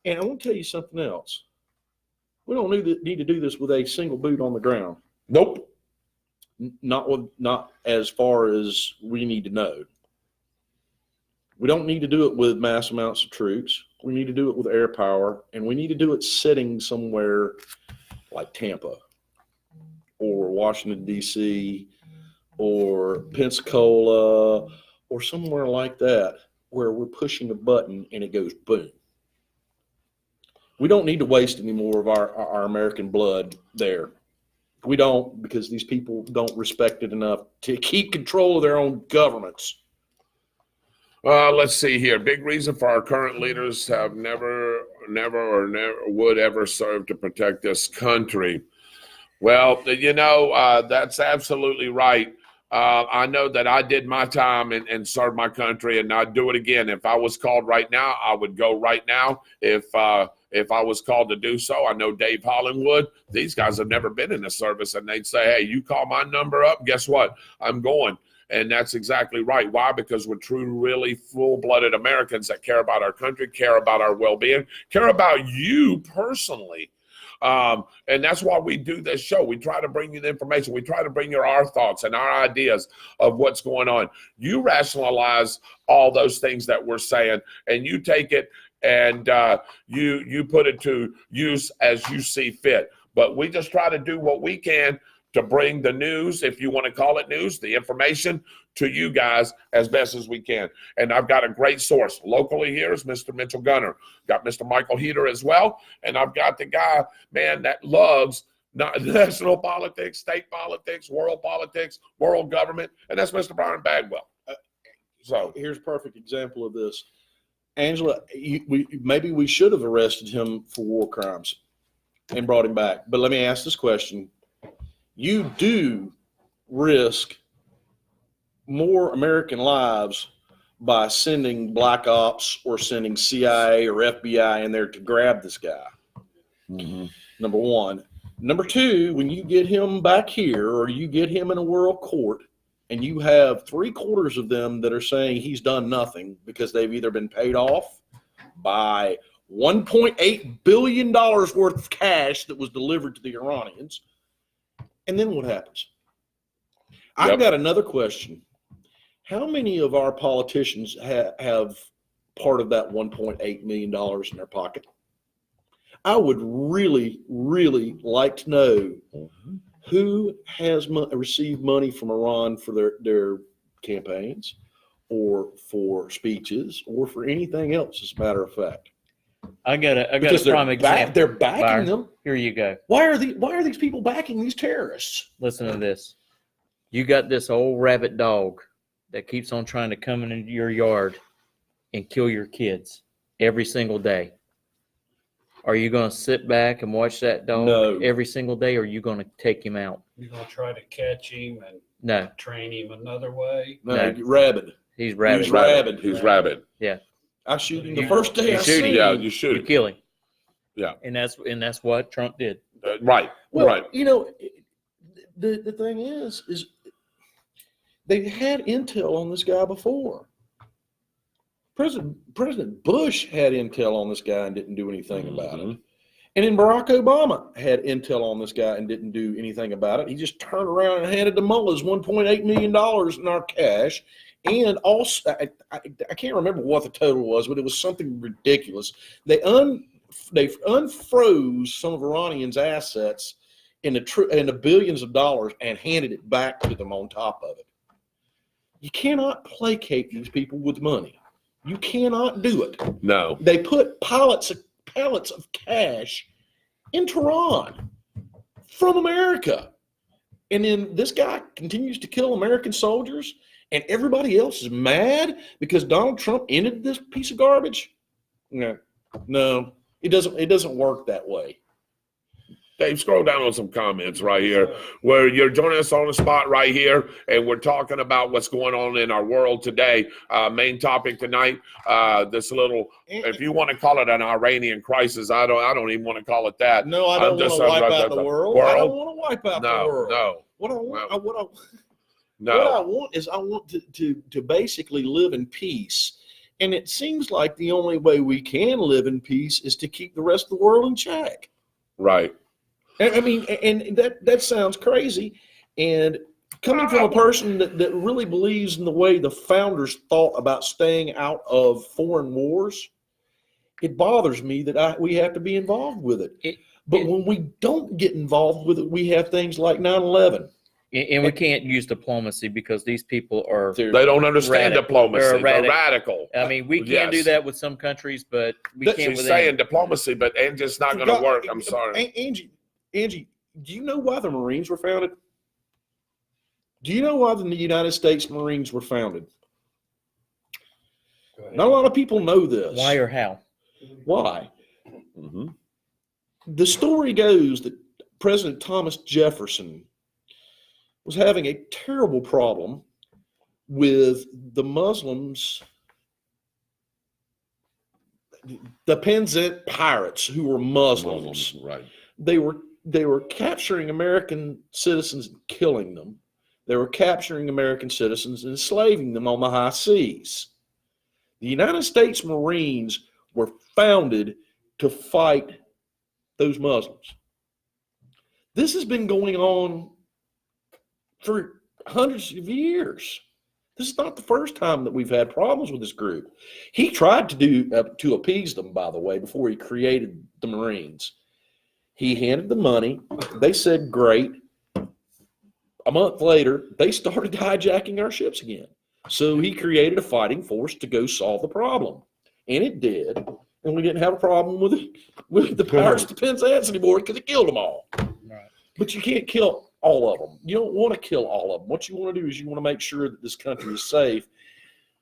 And I want to tell you something else. We don't need to do this with a single boot on the ground. Nope. Not as far as we need to know. We don't need to do it with mass amounts of troops. We need to do it with air power, and we need to do it sitting somewhere like Tampa or Washington, D.C., or Pensacola, or somewhere like that, where we're pushing a button and it goes boom. We don't need to waste any more of our American blood there. We don't, because these people don't respect it enough to keep control of their own governments. Let's see here. Big reason for our current leaders have never would ever serve to protect this country. Well, that's absolutely right. I know that I did my time and served my country, and I'd do it again. If I was called right now, I would go right now. If I was called to do so, I know Dave Holland would. These guys have never been in the service, and they'd say, hey, you call my number up, guess what? I'm going. And that's exactly right. Why? Because we're true, really full-blooded Americans that care about our country, care about our well-being, care about you personally. And that's why we do this show. We try to bring you the information. We try to bring you our thoughts and our ideas of what's going on. You rationalize all those things that we're saying, and you take it and you put it to use as you see fit. But we just try to do what we can to bring the news, if you want to call it news, the information to you guys as best as we can. And I've got a great source. Locally here is Mr. Mitchell Gunner. Got Mr. Michael Heater as well. And I've got the guy, man, that loves national politics, state politics, world government, and that's Mr. Brian Bagwell. So here's a perfect example of this. Angela, maybe we should have arrested him for war crimes and brought him back. But let me ask this question. You do risk more American lives by sending black ops or sending CIA or FBI in there to grab this guy. Mm-hmm. Number one. Number two, when you get him back here or you get him in a world court and you have 3/4 of them that are saying he's done nothing because they've either been paid off by $1.8 billion worth of cash that was delivered to the Iranians. And then what happens? I've got another question. How many of our politicians have part of that $1.8 million in their pocket? I would really, really like to know who has received money from Iran for their campaigns or for speeches or for anything else, as a matter of fact. I got a prime example. They're backing them. Here you go. Why are these people backing these terrorists? Listen to this. You got this old rabid dog that keeps on trying to come into your yard and kill your kids every single day. Are you going to sit back and watch that dog every single day, or are you going to take him out? You're going to try to catch him and train him another way? No. Rabid. He's rabid. He's rabid. Yeah. I shoot him the first day I shoot see him. Yeah, him. you shoot You him. kill him. Yeah. And that's what Trump did. Right. Well, right. The thing is they had intel on this guy before. President Bush had intel on this guy and didn't do anything about it. And then Barack Obama had intel on this guy and didn't do anything about it. He just turned around and handed the mullahs $1.8 million in our cash. And also, I can't remember what the total was, but it was something ridiculous. They unfroze some of Iranians' assets in the billions of dollars and handed it back to them on top of it. You cannot placate these people with money. You cannot do it. No. They put pallets of cash in Tehran from America. And then this guy continues to kill American soldiers, and everybody else is mad because Donald Trump ended this piece of garbage. No, it doesn't work that way. Dave, scroll down on some comments right here where you're joining us on the spot right here, and we're talking about what's going on in our world today. Main topic tonight, this little, if you want to call it an Iranian crisis, I don't even want to call it that. No, I don't want to wipe out the world. I don't want to wipe out the world. No. What I want is I want to basically live in peace. And it seems like the only way we can live in peace is to keep the rest of the world in check. Right. I mean, and that sounds crazy. And coming from a person that really believes in the way the founders thought about staying out of foreign wars, it bothers me that we have to be involved with it. But when we don't get involved with it, we have things like 9/11. And we can't use diplomacy because these people are. They don't understand Radical. diplomacy. They're They're radical. I mean, we can do Yes. that with some countries, but we That's- can't She's with saying them. diplomacy, but it's not going to work. I'm sorry. Angie, do you know why the Marines were founded? Do you know why the United States Marines were founded? Not a lot of people know this. Why or how? Why? Mhm. The story goes that President Thomas Jefferson was having a terrible problem with the Muslims, the Penzance pirates, who were Muslims. Right. They were capturing American citizens and killing them. They were capturing American citizens and enslaving them on the high seas. The United States Marines were founded to fight those Muslims. This has been going on for hundreds of years. This is not the first time that we've had problems with this group. He tried to appease them, by the way, before he created the Marines. He handed the money. They said, great. A month later, they started hijacking our ships again. So he created a fighting force to go solve the problem. And it did. And we didn't have a problem with the pirates of Penzance anymore because it killed them all. Right. But you can't kill all of them. You don't want to kill all of them. What you want to do is you want to make sure that this country is safe.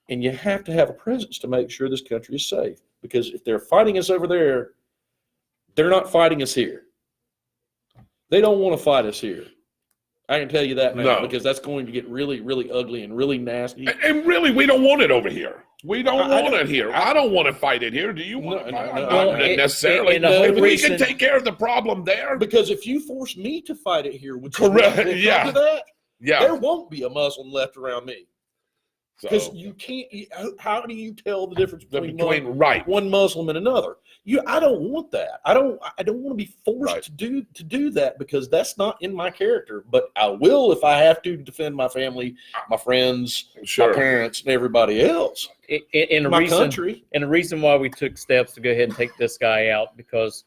And you have to have a presence to make sure this country is safe. Because if they're fighting us over there, they're not fighting us here. They don't want to fight us here. I can tell you that now, because that's going to get really, really ugly and really nasty. And really, we don't want it over here. We don't I want don't- it here. I don't want to fight it here. Do you want to No, fight no, it? no. Not necessarily. And the whole If we reason- can take care of the problem there. Because if you force me to fight it here, which Correct, will come yeah. to that, Yeah. there won't be a Muslim left around me. Because So, you can't. How do you tell the difference between right. one Muslim and another? I don't want that. I don't want to be forced Right. to do that, because that's not in my character. But I will if I have to defend my family, my friends, my Sure. parents, and everybody else. And the My reason, country. and the reason why we took steps to go ahead and take this guy out, because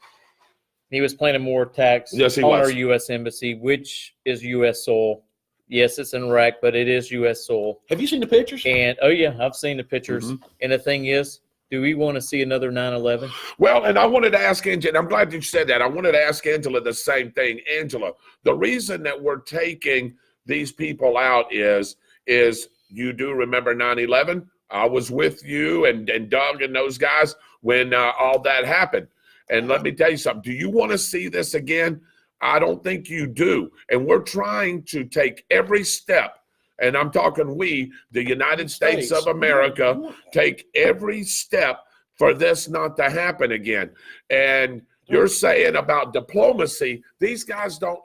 he was planning more attacks Yes, he on was. our U.S. embassy, which is U.S. soil. Yes, it's in Iraq, but it is U.S. soil. Have you seen the pictures? And oh yeah, I've seen the pictures. Mhm. And the thing is, do we want to see another 9/11? Well, and I wanted to ask Angela, and I'm glad you said that. I wanted to ask Angela the same thing. Angela, the reason that we're taking these people out is you do remember 9/11? I was with you and Doug and those guys when all that happened. And let me tell you something. Do you want to see this again? I don't think you do. And we're trying to take every step, and I'm talking we, the United States of America, take every step for this not to happen again. And you're saying about diplomacy, these guys don't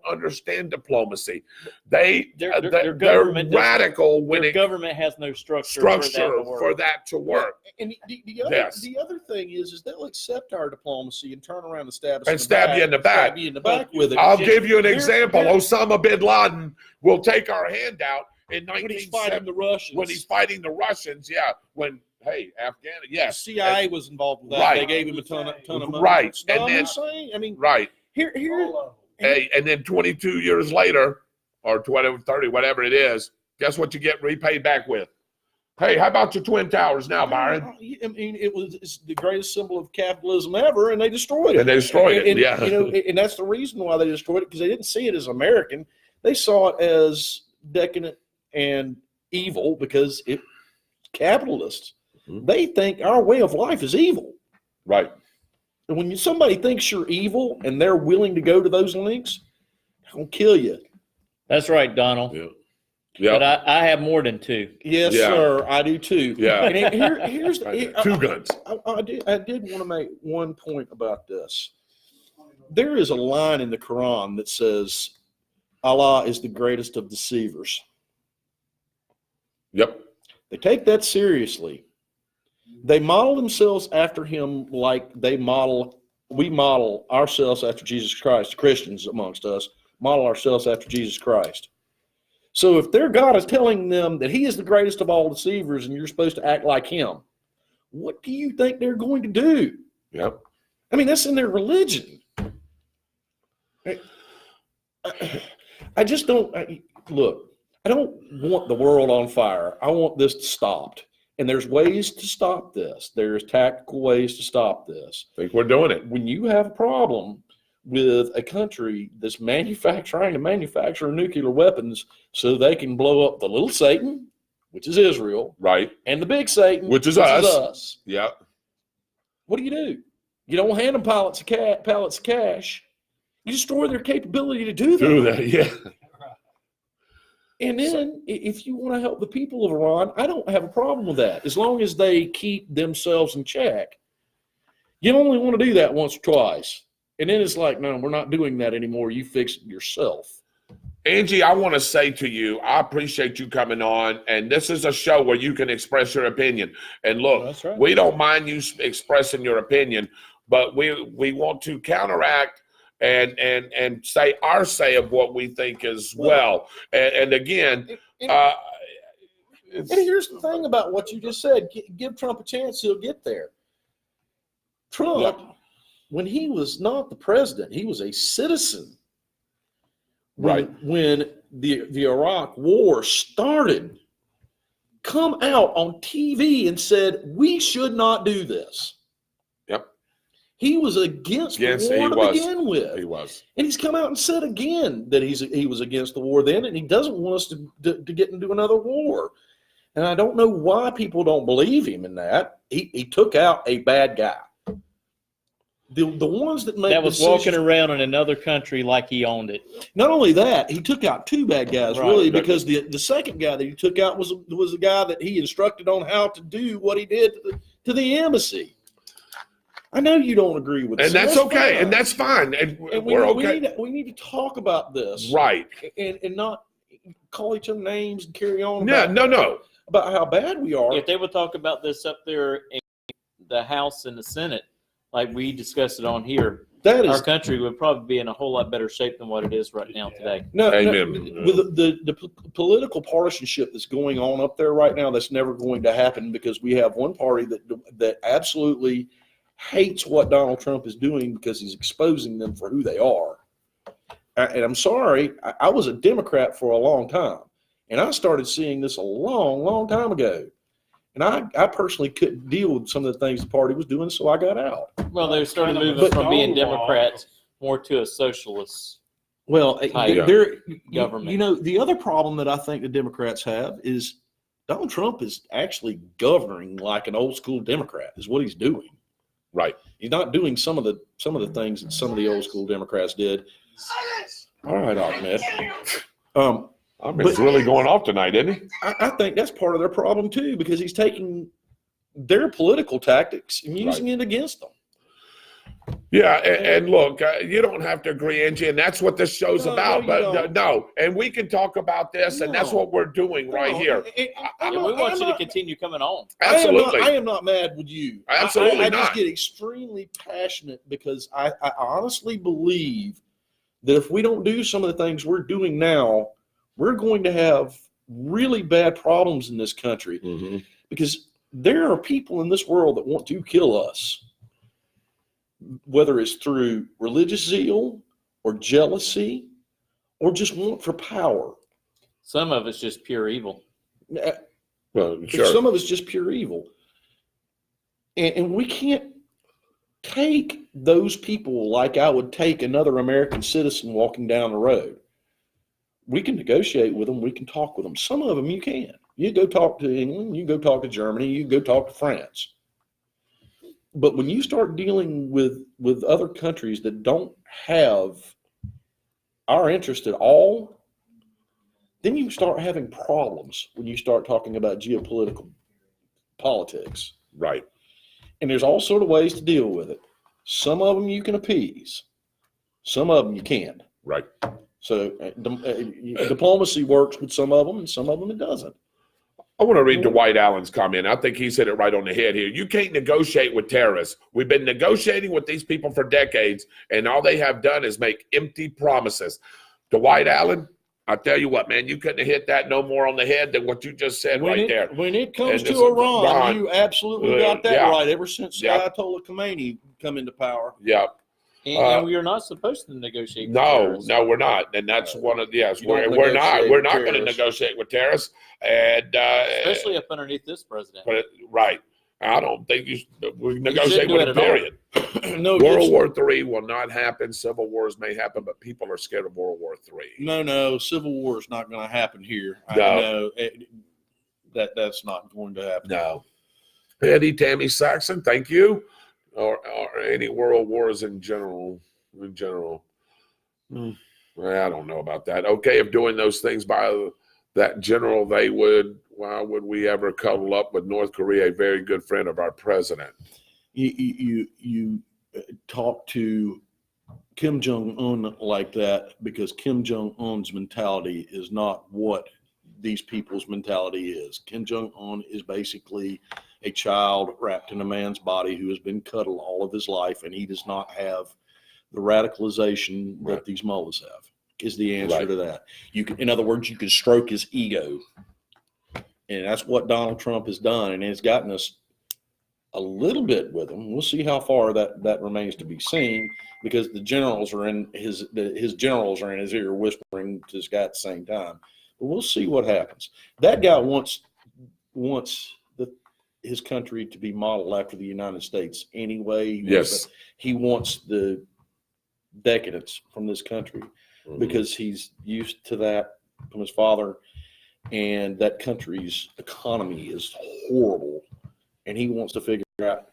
understand diplomacy. Their They're government radical when Their it government has no structure, for that to work. And the Yes. other thing is they'll accept our diplomacy and turn around and stab us And stab you in the back. Stab you in the back with it. I'll give you an Here- example. here- Osama bin Laden will take our hand out in when he's 1970 fighting the Russians. when he's fighting the Russians. Yeah, Afghanistan. the Yes, CIA was involved with that. Right. They gave him a ton of money. Right. No, And I'm then- just saying. I mean, right. here. All of them. Hey, and then 22 years later, or 20, 30, whatever it is, guess what you get repaid back with? Hey, how about your Twin Towers now, Byron? I mean, it's the greatest symbol of capitalism ever, and they destroyed it. And they destroyed it, And, yeah. and that's the reason why they destroyed it, because they didn't see it as American. They saw it as decadent and evil because it's capitalists. Mhm. They think our way of life is evil. Right. And when somebody thinks you're evil and they're willing to go to those lengths, they'll kill you. That's right, Donald. Yeah. But Yeah. I have more than two. Yes, Yeah. sir. I do too. Yeah. And here's Two guns. I did want to make one point about this. There is a line in the Quran that says, Allah is the greatest of deceivers. Yep. They take that seriously. They model themselves after him like we model ourselves after Jesus Christ. Christians amongst us model ourselves after Jesus Christ. So if their God is telling them that he is the greatest of all deceivers and you're supposed to act like him, what do you think they're going to do? Yep. I mean, that's in their religion. I just don't look. I don't want the world on fire. I want this stopped. And there's ways to stop this. There's tactical ways to stop this. I think we're doing it. When you have a problem with a country that's trying to manufacture nuclear weapons so they can blow up the little Satan, which is Israel, Right. and the big Satan, Which is us. Yeah. What do? You don't hand them pallets of cash. You destroy their capability to do that. Do that. Yeah. And then, if you want to help the people of Iran, I don't have a problem with that, as long as they keep themselves in check. You only want to do that once or twice. And then it's like, no, we're not doing that anymore. You fix it yourself. Angie, I want to say to you, I appreciate you coming on. And this is a show where you can express your opinion. And look, That's right. we don't mind you expressing your opinion, but we want to counteract and say our say of what we think as well. And again, And here's the thing about what you just said. Give Trump a chance, he'll get there. Trump, when he was not the president, he was a citizen. Right. When the Iraq war started, come out on TV and said, we should not do this. Yep. He was against the war to begin with. He was. And he's come out and said again that he was against the war then, and he doesn't want us to get into another war. And I don't know why people don't believe him in that. He took out a bad guy. The ones that make That was decisions, walking around in another country like he owned it. not only that, he took out two bad guys, Right. really, because the second guy that he took out was the guy that he instructed on how to do what he did to the embassy. I know you don't agree with this. And that's okay. fine. And that's fine. And And we're okay. we need to talk about this. Right. And not call each other names and carry on Yeah, about how bad we are. If they would talk about this up there in the House and the Senate, like we discussed it on here, That our is country would probably be in a whole lot better shape than what it is right now today. no, Amen. with the political partisanship that's going on up there right now. That's never going to happen because we have one party that absolutely hates what Donald Trump is doing because he's exposing them for who they are. And I'm sorry, I was a Democrat for a long time, and I started seeing this a long, long time ago. And I personally couldn't deal with some of the things the party was doing, so I got out. Well, they started Kind of a moving from being stonewall. Democrats more to a socialist. Well, Type government. the other problem that I think the Democrats have is Donald Trump is actually governing like an old school Democrat, is what he's doing. Right. He's not doing some of the things that some of the old school Democrats did. All right, Ahmed. I mean, he's really going off tonight, isn't he? I think that's part of their problem too, because he's taking their political tactics and using it against them. Yeah, and look, you don't have to agree, Angie, and that's what this show's No, about. no, you But don't. no, and we can talk about this, and that's No. what we're doing right here. And we want you to continue coming on. Absolutely. I am not mad with you. Absolutely I not. just get extremely passionate because I honestly believe that if we don't do some of the things we're doing now, we're going to have really bad problems in this country Mhm. because there are people in this world that want to kill us, whether it's through religious zeal or jealousy or just want for power. Some of it's just pure evil. Well, sure. Some of it's just pure evil. And we can't take those people like I would take another American citizen walking down the road. We can negotiate with them. We can talk with them. Some of them you can. You go talk to England. You go talk to Germany. You go talk to France. But when you start dealing with other countries that don't have our interest at all, then you start having problems when you start talking about geopolitical politics. Right. And there's all sort of ways to deal with it. Some of them you can appease. Some of them you can't. Right. So diplomacy works with some of them, and some of them it doesn't. I want to read Dwight Allen's comment. I think he's hit it right on the head here. You can't negotiate with terrorists. We've been negotiating with these people for decades, and all they have done is make empty promises. Dwight Allen, I tell you what, man, you couldn't have hit that no more on the head than what you just said there. When it comes And to this- Iran, Iran, you absolutely got that yeah. right ever since Yeah. Ayatollah Khomeini come into power. Yeah. And we are not supposed to negotiate. with No, terrorists. no, we're not, and that's one of You don't we're not negotiate we're with not going to terrorists. negotiate with terrorists, and Especially up underneath this president. but right. I don't think we negotiate shouldn't do with it him. at all. Period. No, World War III will not happen. Civil wars may happen, but people are scared of World War III. no, Civil War is not going to happen here. No. I know that's not going to happen. No. Eddie, Tammy Saxon, thank you. Or any world wars in general. I don't know about that. Okay, if doing those things by that general, they would. Why would we ever cuddle up with North Korea, a very good friend of our president? You talk to Kim Jong-un like that because Kim Jong-un's mentality is not what these people's mentality is. Kim Jong-un is basically a child wrapped in a man's body who has been cuddled all of his life, and he does not have the radicalization that these mullahs have, is the answer to that. In other words, you can stroke his ego. And that's what Donald Trump has done, and it's gotten us a little bit with him. We'll see how far that remains to be seen, because the generals are in his generals are in his ear whispering to this guy at the same time. But we'll see what happens. That guy wants his country to be modeled after the United States anyway. Yes. He wants the decadence from this country because he's used to that from his father. And that country's economy is horrible, and he wants to figure out,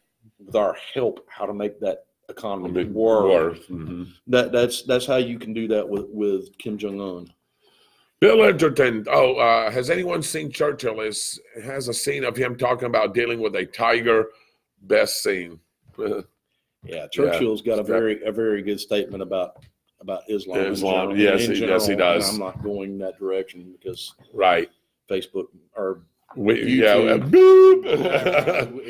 with our help, how to make that economy work. That's how you can do that with Kim Jong-un. Bill Edgerton. Has anyone seen Churchill? Has a scene of him talking about dealing with a tiger. Best scene. Yeah, Churchill's got a very good statement about Islam. Islam, in yes, general, yes, he does. I'm not going that direction because Facebook or YouTube.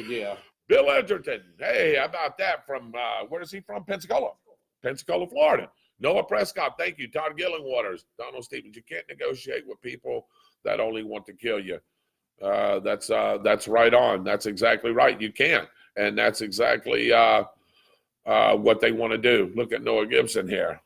Yeah. Bill Edgerton. Hey, how about that? From where is he from? Pensacola, Florida. Noah Prescott. Thank you. Todd Gillingwaters. Donald Stevens. You can't negotiate with people that only want to kill you. That's right on. That's exactly right. You can't, and that's exactly what they want to do. Look at Noah Gibson here.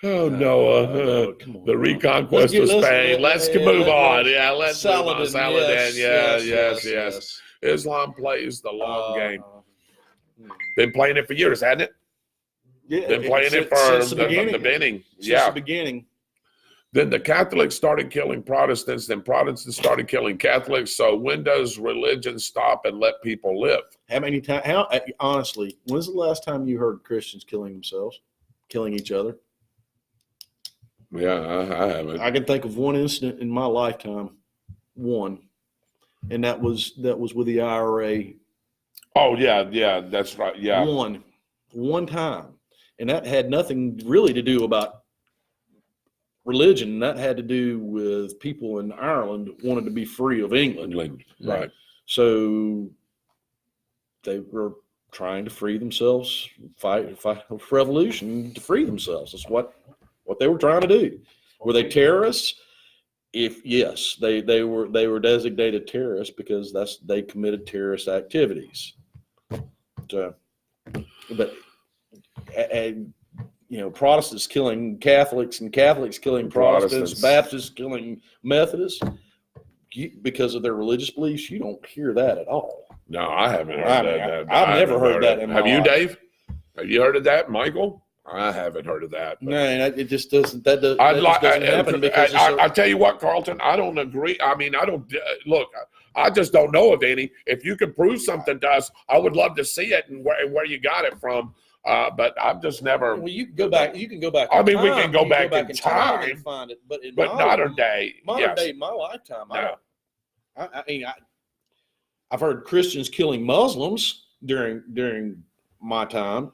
Noah, the reconquest of Spain. Let's move on. Yeah, let's move on. Saladin. Yes. Islam plays the long game. Been playing it for years, hasn't it? Yeah, been playing it since from the the beginning. Yeah, the beginning. Then the Catholics started killing Protestants. Then Protestants started killing Catholics. So when does religion stop and let people live? How many times? Honestly, when's the last time you heard Christians killing each other? Yeah, I haven't. I can think of one incident in my lifetime, and that was with the IRA. Oh yeah, that's right. Yeah, one time, and that had nothing really to do about religion. That had to do with people in Ireland wanted to be free of England. Right. So they were trying to free themselves, fight a revolution to free themselves. That's what they were trying to do. Were they terrorists? Yes, they were designated terrorists because they committed terrorist activities. So, but Protestants killing Catholics and Catholics killing Protestants, Baptists killing Methodists because of their religious beliefs, you don't hear that at all. No, I haven't heard that. I've never heard that in my life. Have you, Dave? Have you heard of that, Michael? I haven't heard of that. No, it just doesn't. That doesn't happen because I tell you what, Carlton, I don't agree. I mean, I don't look. I just don't know of any. If you can prove something to us, I would love to see it and where you got it from. But I've just never. Well, you can go back. You can go back. I mean, we can go back in time and find it, but in modern day, day, my lifetime. No. I mean, I've heard Christians killing Muslims during my time,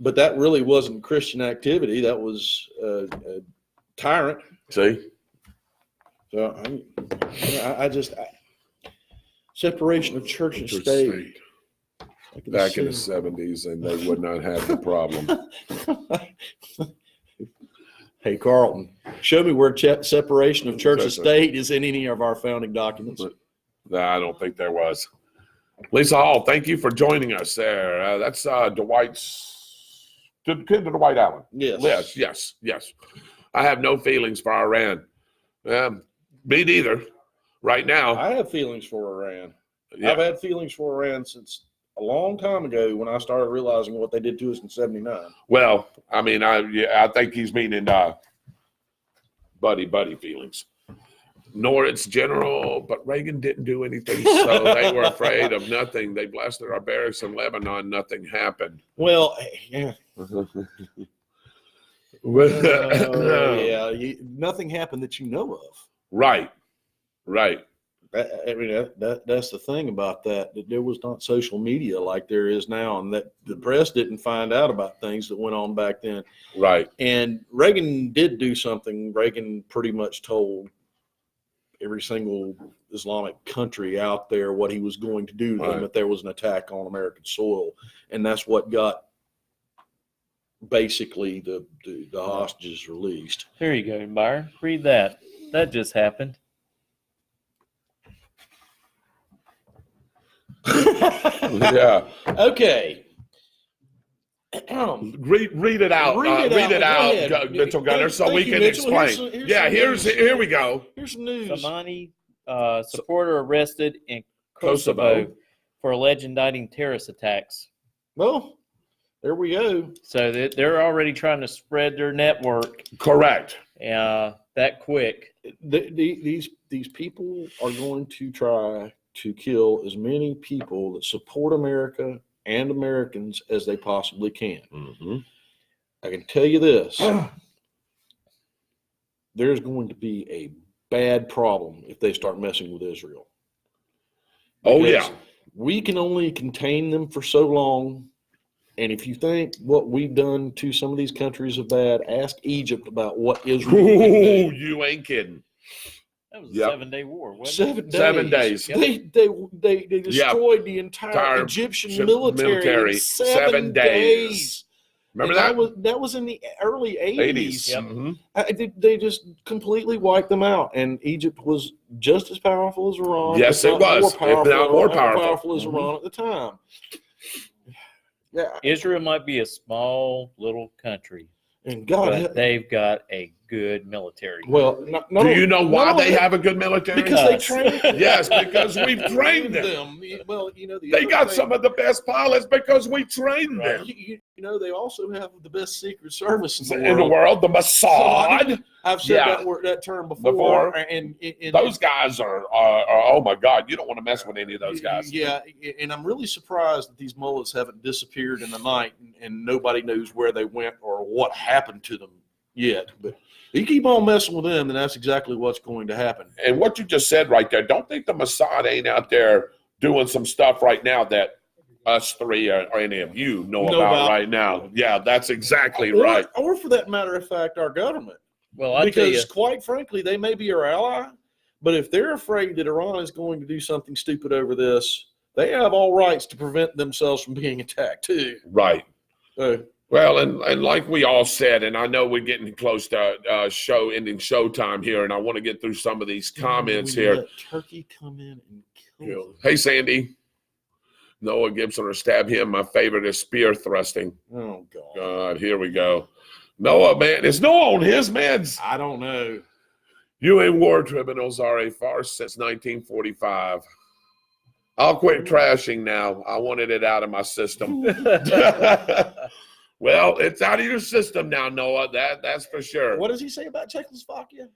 but that really wasn't Christian activity. That was a tyrant. See. So I just separation of church and state. Back in the 70s, and they would not have the problem. Hey, Carlton, show me where separation of church and state is in any of our founding documents. No, I don't think there was. Lisa Hall, thank you for joining us there. That's Dwight's kid to Dwight Allen. Yes. I have no feelings for Iran. Me neither. Right now, I have feelings for Iran. yeah. I've had feelings for Iran since a long time ago when I started realizing what they did to us in '79. Well, I mean, I think he's meaning buddy feelings. Norris general, but Reagan didn't do anything, so they were afraid of nothing. They blasted our barracks in Lebanon. Nothing happened. Well, yeah. Nothing happened that you know of. Right. I mean, that's the thing about that there was not social media like there is now, and that the press didn't find out about things that went on back then. Right. And Reagan did do something. Reagan pretty much told every single Islamic country out there what he was going to do to them if there was an attack on American soil, and that's what got basically the hostages released. Here you go, Byron. Read that. That just happened. Yeah. Okay. Read it out. Read it out, Mitchell Gunner, so we can explain. Here we go. Here's some news. Somani supporter arrested in Kosovo for alleged inciting terrorist attacks. Well, there we go. So they're already trying to spread their network. Correct. That quick. These people are going to try to kill as many people that support America and Americans as they possibly can. Mm-hmm. I can tell you this. There's going to be a bad problem if they start messing with Israel. Because we can only contain them for so long. And if you think what we've done to some of these countries is bad, ask Egypt about what Israel Ooh, you ain't kidding. That was a 7-day war, wasn't it? 7 days. They destroyed the entire Egyptian military in 7 days. Remember that? That was in the early 80s. Yep. Mm-hmm. They just completely wiped them out, and Egypt was just as powerful as Iran. Yes, it was. If not more powerful as Iran at the time. Yeah. Israel might be a small little country, And God, but they've got a good military. well, Do you know why they have a good military? Because they trained. Yes, because we've trained them. Well, you know, They got some of the best pilots because we trained them. You know, they also have the best secret service In the world, the Mossad. I've said that term before. And those guys are, oh my God, you don't want to mess with any of those guys. Yeah, and I'm really surprised that these mullets haven't disappeared in the night and nobody knows where they went or what happened to them yet. But you keep on messing with them, and that's exactly what's going to happen. And what you just said right there, don't think the Mossad ain't out there doing some stuff right now that us three or any of you know about right now. Yeah, that's exactly right. Or for that matter of fact, our government. Well, Because quite frankly, they may be our ally, but if they're afraid that Iran is going to do something stupid over this, they have all rights to prevent themselves from being attacked too. Right. Well, and like we all said, and I know we're getting close to ending showtime here, and I want to get through some of these comments here. Let Turkey come in and kill them. Hey, Sandy. Noah Gibson or stab him. My favorite is spear thrusting. Oh, God. God, here we go. Noah, man. Is Noah on his meds? I don't know. UN war tribunals are a farce since 1945. I'll quit trashing now. I wanted it out of my system. Well, it's out of your system now, Noah. That's for sure. What does he say about Czechoslovakia?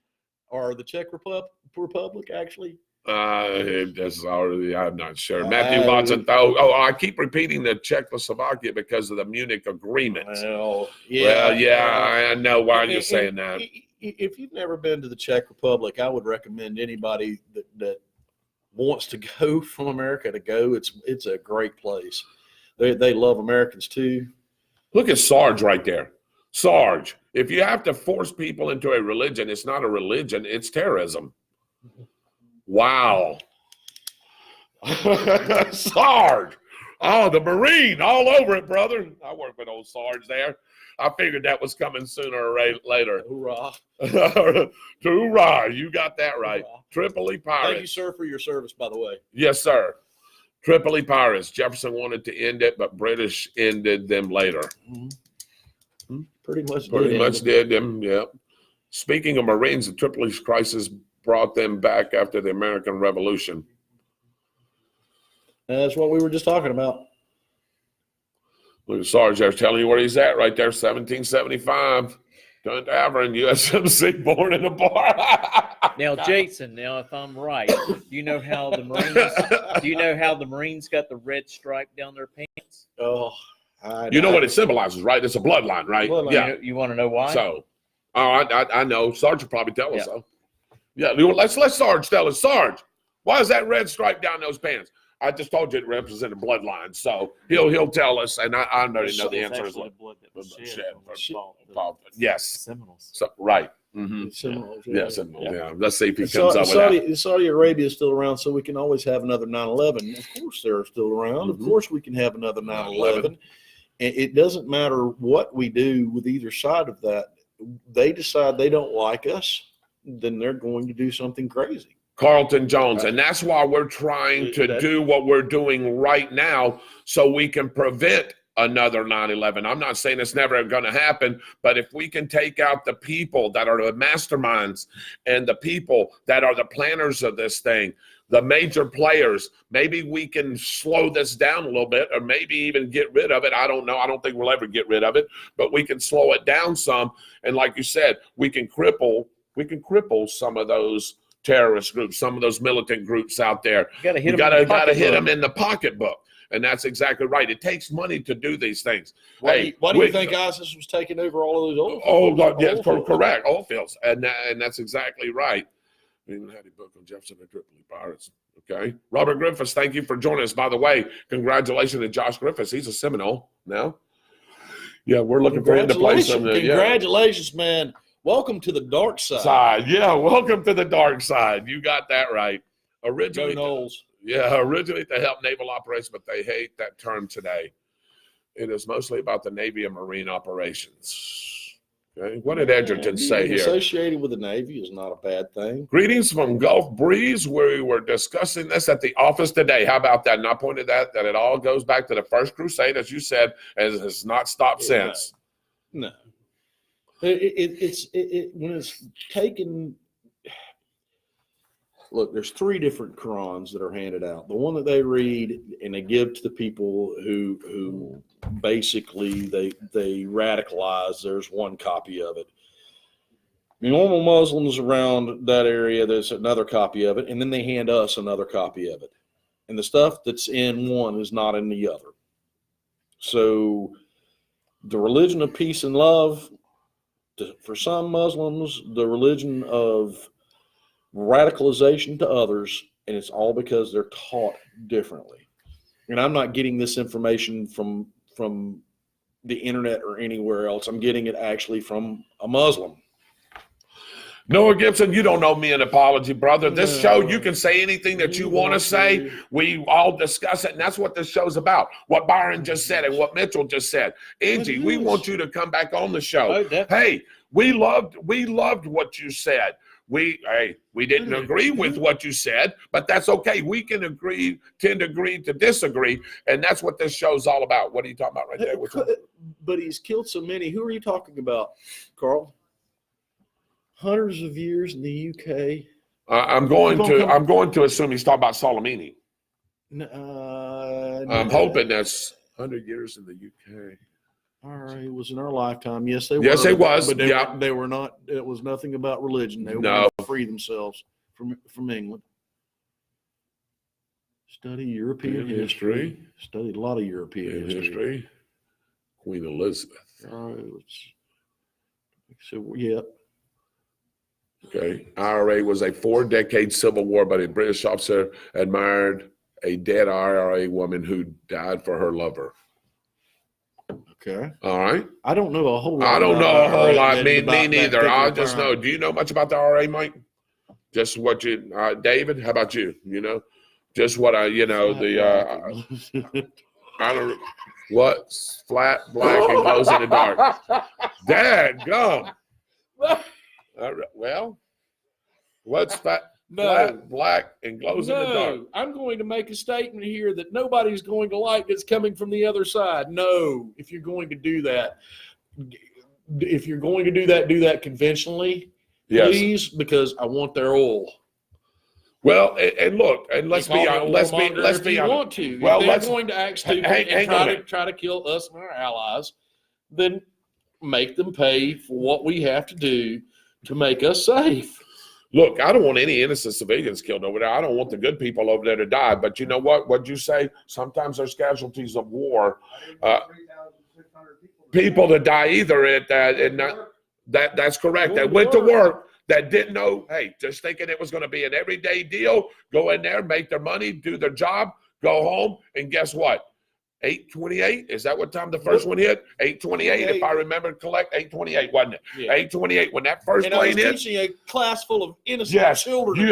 Or the Czech Republic, actually? That's already, I'm not sure. Matthew Watson, I keep repeating the Czechoslovakia because of the Munich Agreement. Well, yeah. I know why you're saying that. If you've never been to the Czech Republic, I would recommend anybody that wants to go from America to go. It's a great place. They love Americans too. Look at Sarge right there. Sarge, if you have to force people into a religion, it's not a religion, it's terrorism. Wow. Sarge. Oh, the Marine all over it, brother. I work with old Sarge there. I figured that was coming sooner or later. Hoorah. Hoorah. You got that right. Hoorah. Tripoli Pirates. Thank you, sir, for your service, by the way. Yes, sir. Tripoli Pirates. Jefferson wanted to end it, but British ended them later. Pretty much Did them, yeah. Speaking of Marines, the Tripoli crisis brought them back after the American Revolution. That's what we were just talking about. Look at Sarge there telling you where he's at right there, 1775. Dun Tavern, USMC, born in a bar. Now, Jason, if I'm right, do you know how the Marines got the red stripe down their pants? Oh, you know what it symbolizes, right? It's a bloodline, right? Bloodline. Yeah. You want to know why? So, I know. Sarge will probably tell us so. Yeah, let's let Sarge tell us. Sarge, why is that red stripe down those pants? I just told you it represented bloodline, so he'll tell us, and I already know the answer is the blood that was shed yes, Seminoles. so, right. Mm-hmm. Seminoles, Yeah, Seminoles, yeah. Let's see if he Saudi, comes up with that. Saudi Arabia is still around, so we can always have another 9/11. Of course, they're still around. Mhm. Of course, we can have another 9/11. And it doesn't matter what we do with either side of that. They decide they don't like us, then they're going to do something crazy. Carlton Jones, and that's why we're trying to do what we're doing right now so we can prevent another 9/11. I'm not saying it's never going to happen, but if we can take out the people that are the masterminds and the people that are the planners of this thing, the major players, maybe we can slow this down a little bit or maybe even get rid of it. I don't know. I don't think we'll ever get rid of it, but we can slow it down some. And like you said, we can cripple some of those terrorist groups, some of those militant groups out there. You You got to hit them in the pocketbook. And that's exactly right. It takes money to do these things. Why do you think ISIS was taking over all of those oil fields? Yes, correct. Oil fields. And that's exactly right. We even had a book on Jefferson and Tripoli Pirates. Okay. Robert Griffiths, thank you for joining us. By the way, congratulations to Josh Griffiths. He's a Seminole now. Yeah, we're looking for him to play some. Congratulations, man. Welcome to the dark side. Yeah, welcome to the dark side. You got that right. Originally, Go Noles. Originally to help naval operations, but they hate that term today. It is mostly about the Navy and Marine operations. Okay, what did Edgerton say Being here? Associated with the Navy is not a bad thing. Greetings from Gulf Breeze. We were discussing this at the office today. How about that? And I pointed out that it all goes back to the First Crusade, as you said, and has not stopped since. No. It's when it's taken. Look, there's 3 different Qurans that are handed out. The one that they read and they give to the people who basically they radicalize. There's one copy of it. The normal Muslims around that area, there's another copy of it, and then they hand us another copy of it. And the stuff that's in one is not in the other. So the religion of peace and love, for some Muslims, the religion of radicalization to others, and it's all because they're taught differently. And I'm not getting this information from the internet or anywhere else. I'm getting it actually from a Muslim. Noah Gibson, you don't know me an apology, brother. This show, you can say anything that you want to say. We all discuss it, and that's what this show's about. What Byron just said and what Mitchell just said. Angie, we want you to come back on the show. Hey, we loved what you said. We didn't agree with what you said, but that's okay. We can tend to agree to disagree, and that's what this show's all about. What are you talking about right there? But he's killed so many. Who are you talking about, Carl? Hundreds of years in the UK. I'm going to assume he's talking about Soleimani. I'm hoping that's 100 years in the UK. All right, it was in our lifetime. Yes, they were. Yes, it was. But they were not. It was nothing about religion. They were to free themselves from England. Study European history. Studied a lot of European history. Queen Elizabeth. All right. So, yeah. Okay. IRA was a 4-decade civil war, but a British officer admired a dead IRA woman who died for her lover. Okay. All right. I don't know a whole lot. I don't know a whole lot. Me neither. I just know. Do you know much about the IRA, Mike? Just what you, David? How about you? You know, just what I don't. What's flat, black, and glows in the dark? Dad, gum. Well, what's fat? black, and glows in the dark. No, I'm going to make a statement here that nobody's going to like that's coming from the other side. No, if you're going to do that, do that conventionally, Yes. please, because I want their oil. Well, and look, and let's be honest. Let's be honest. Want to. Well, if they're let's going to act stupid and try to kill us and our allies, then make them pay for what we have to do to make us safe. Look, I don't want any innocent civilians killed over there. I don't want the good people over there to die. But you know what? What'd you say? Sometimes there's casualties of war. People that die either that's correct. That went to work, that didn't know, hey, just thinking it was going to be an everyday deal, go in there, make their money, do their job, go home, and guess what? 8:28, is that what time the first one hit? 8:28, if I remember correct, 8:28, wasn't it? Yeah. 8:28, when that first And I plane was hit. teaching a class full of innocent children.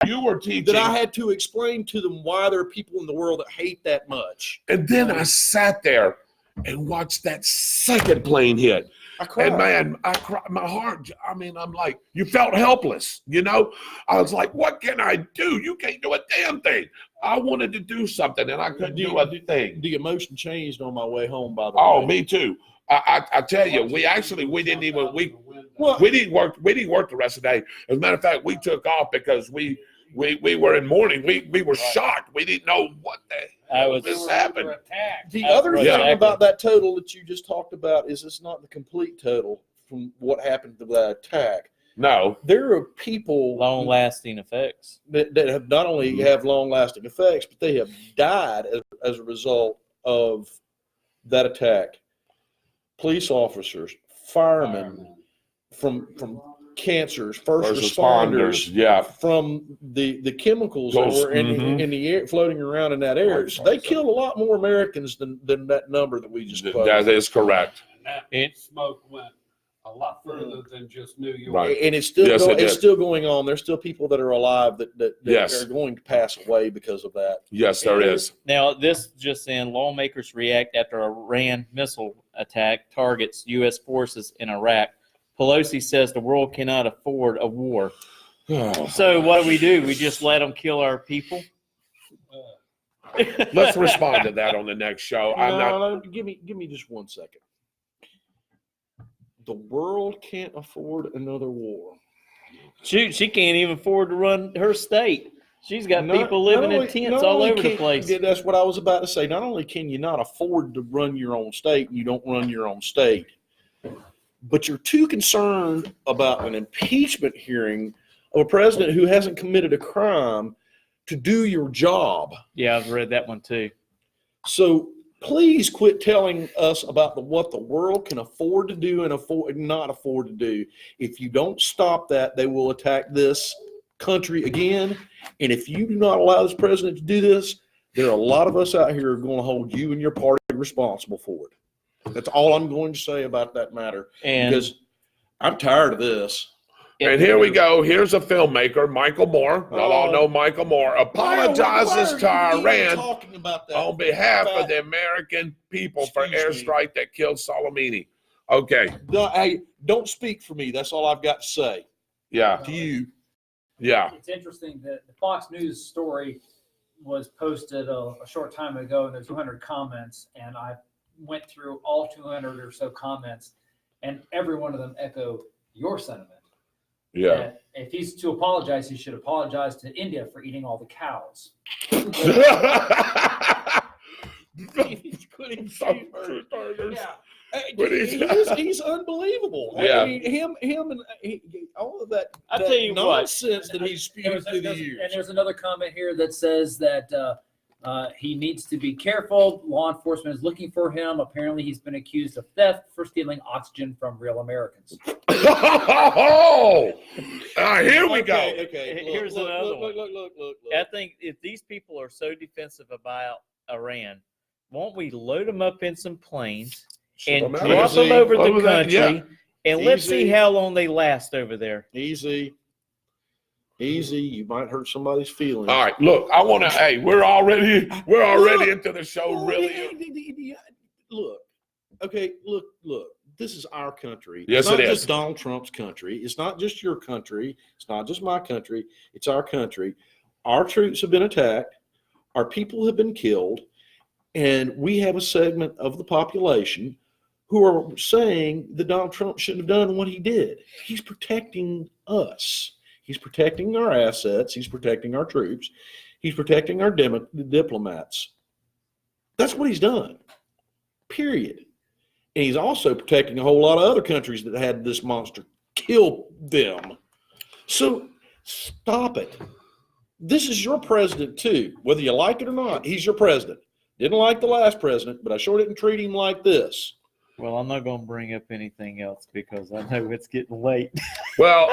You were teaching. That I had to explain to them why there are people in the world that hate that much. And then I sat there and watched that second plane hit. I cried. And man, I cried. My heart, I mean, I'm like, you felt helpless, you know? I was like, what can I do? You can't do a damn thing. I wanted to do something and I couldn't do a thing. The emotion changed on my way home, by the way. Oh, me too. I tell you, we didn't work the rest of the day. As a matter of fact, we took off because we were in mourning. We were shocked. We didn't know what this happened. The other thing about that total that you just talked about is it's not the complete total from what happened to that attack. No. There are people Long-lasting effects. that have not only have long-lasting effects, but they have died as a result of that attack. Police officers, firemen, from cancers, first responders, yeah, from the chemicals that were in the air, floating around in that air. So they killed a lot more Americans than that number that we just quoted. That is correct. And that smoke went a lot further than just New York. Right. And it's still it's still going on. There's still people that are alive that Yes. are going to pass away because of that. Yes, there is. Now, this just in, lawmakers react after Iran missile attack targets U.S. forces in Iraq. Pelosi says the world cannot afford a war. So what do? We just let them kill our people? Let's respond to that on the next show. No, give me just 1 second. The world can't afford another war. Shoot, she can't even afford to run her state. She's got people living in tents all over the place. That's what I was about to say. Not only can you not afford to run your own state, and you don't run your own state, but you're too concerned about an impeachment hearing of a president who hasn't committed a crime to do your job. Yeah, I've read that one too. So please quit telling us about what the world can afford to do and not afford to do. If you don't stop that, they will attack this country again. And if you do not allow this president to do this, there are a lot of us out here who are going to hold you and your party responsible for it. That's all I'm going to say about that matter. Because I'm tired of this. And here we go. Here's a filmmaker, Michael Moore. Y'all all know Michael Moore. Apologizes to Iran on behalf of the American people for airstrike that killed Soleimani. Okay. Hey, don't speak for me. That's all I've got to say. Yeah. To you. Yeah. It's interesting that the Fox News story was posted a short time ago, and there's 200 comments, and I went through all 200 or so comments, and every one of them echo your sentiment. Yeah. That if he's to apologize, he should apologize to India for eating all the cows. He's unbelievable. Yeah. I mean, him, and all of that. I tell you nonsense that he's spewed through the years. And there's another comment here that says that he needs to be careful. Law enforcement is looking for him. Apparently, he's been accused of theft for stealing oxygen from real Americans. Here we go. Okay. Here's another one. Look. I think if these people are so defensive about Iran, won't we load them up in some planes and drop them over the country, and let's see how long they last over there. Easy. You might hurt somebody's feelings. All right, look, I want to. Hey, we're already into the show. Really, Look. Okay. Look. this is our country. Yes, it's not it is. just Donald Trump's country. It's not just your country. It's not just my country. It's our country. Our troops have been attacked. Our people have been killed. And we have a segment of the population who are saying that Donald Trump shouldn't have done what he did. He's protecting us. He's protecting our assets. He's protecting our troops. He's protecting our diplomats. That's what he's done, period. And he's also protecting a whole lot of other countries that had this monster kill them. So stop it. This is your president too, whether you like it or not. He's your president. Didn't like the last president, but I sure didn't treat him like this. Well, I'm not going to bring up anything else because I know it's getting late. Well,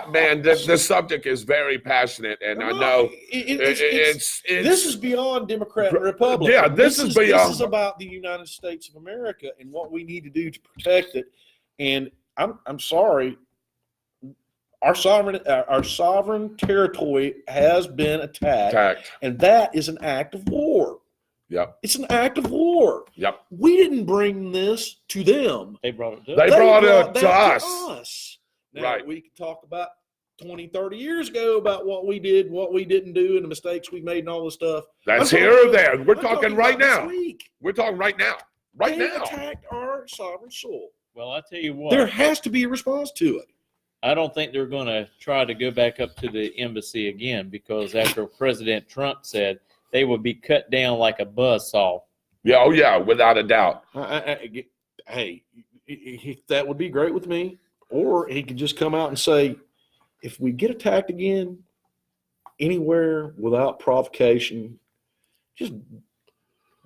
man, this subject is very passionate, and I know it's this is beyond Democrat and Republican. Yeah, this is beyond. This is about the United States of America and what we need to do to protect it. And I'm sorry, our sovereign territory has been attacked, and that is an act of war. Yep. It's an act of war. Yep. We didn't bring this to them. They brought it to They brought it to that us. Now, Right. we could talk about 20, 30 years ago about what we did, what we didn't do, and the mistakes we made and all this stuff. That's I'm here talking or there. We're I'm talking right about this now. week. We're talking right now. Right They now. attacked our sovereign soil. Well, I tell you what, There has to be a response to it. I don't think they're going to try to go back up to the embassy again because after President Trump said they would be cut down like a buzzsaw. Yeah, oh yeah, without a doubt. Hey, that would be great with me. Or he could just come out and say, if we get attacked again anywhere without provocation, just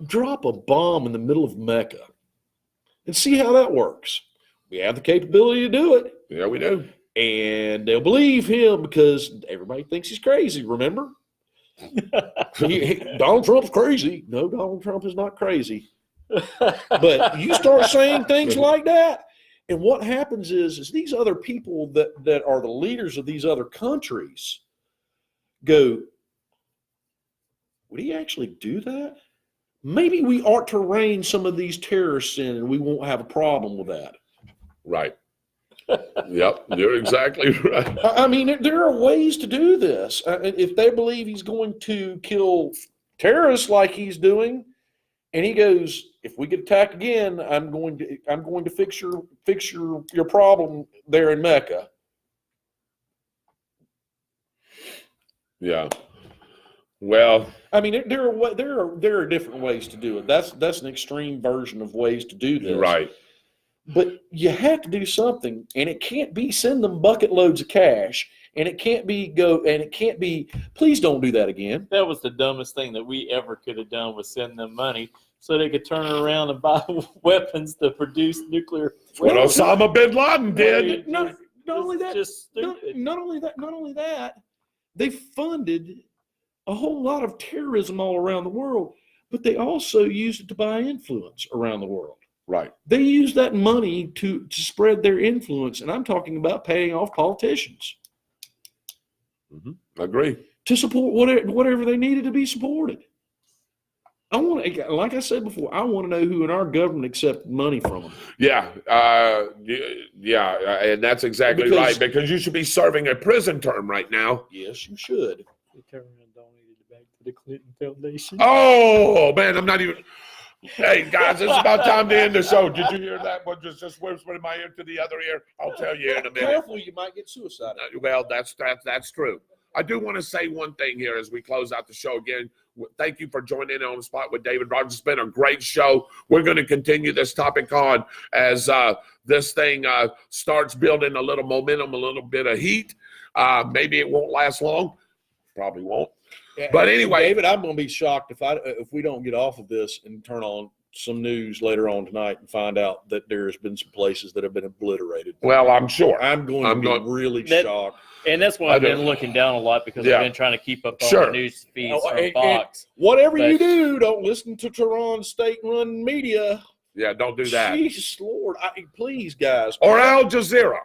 drop a bomb in the middle of Mecca and see how that works. We have the capability to do it. Yeah, we do. And they'll believe him because everybody thinks he's crazy, remember? Donald Trump's crazy. No, Donald Trump is not crazy. But you start saying things like that, and what happens is these other people that are the leaders of these other countries go, would he actually do that? Maybe we ought to rein some of these terrorists in and we won't have a problem with that. Right. Yep, you're exactly right. I mean, there are ways to do this. If they believe he's going to kill terrorists like he's doing, and he goes, if we get attacked again, I'm going to fix your problem there in Mecca. Yeah. Well, I mean, there are different ways to do it. That's an extreme version of ways to do this. you're right. But you have to do something, and it can't be send them bucket loads of cash, and it can't be please don't do that again. That was the dumbest thing that we ever could have done was send them money so they could turn around and buy weapons to produce nuclear What weapons. Osama bin Laden did. Not only that, Just stupid. not only that, they funded a whole lot of terrorism all around the world, but they also used it to buy influence around the world. Right. They use that money to spread their influence, and I'm talking about paying off politicians Agree. to support whatever they needed to be supported. I want to, like I said before, I want to know who in our government accepted money from them. Yeah. Yeah. And that's exactly right, because you should be serving a prison term right now. Yes, you should. They turned around and donated it back to the Clinton Foundation. Oh, man, I'm not even. Hey, guys, it's about time to end the show. Did you hear that one just whispering in my ear to the other ear? I'll tell you in a minute. Careful, you might get suicidal. Well, that's true. I do want to say one thing here as we close out the show again. Thank you for joining in on the spot with David Rodgers. It's been a great show. We're going to continue this topic on as this thing starts building a little momentum, a little bit of heat. Maybe it won't last long. Probably won't. But anyway, David, I'm going to be shocked if we don't get off of this and turn on some news later on tonight and find out that there's been some places that have been obliterated. Well, I'm sure. I'm going to be really shocked. And that's why I've been looking down a lot because Yeah. I've been trying to keep up on Sure. the news feeds Oh, from and- Fox. Whatever you But- do, don't listen to Tehran state-run media. Yeah, don't do that. Jesus Lord, please, guys. Or Al Jazeera.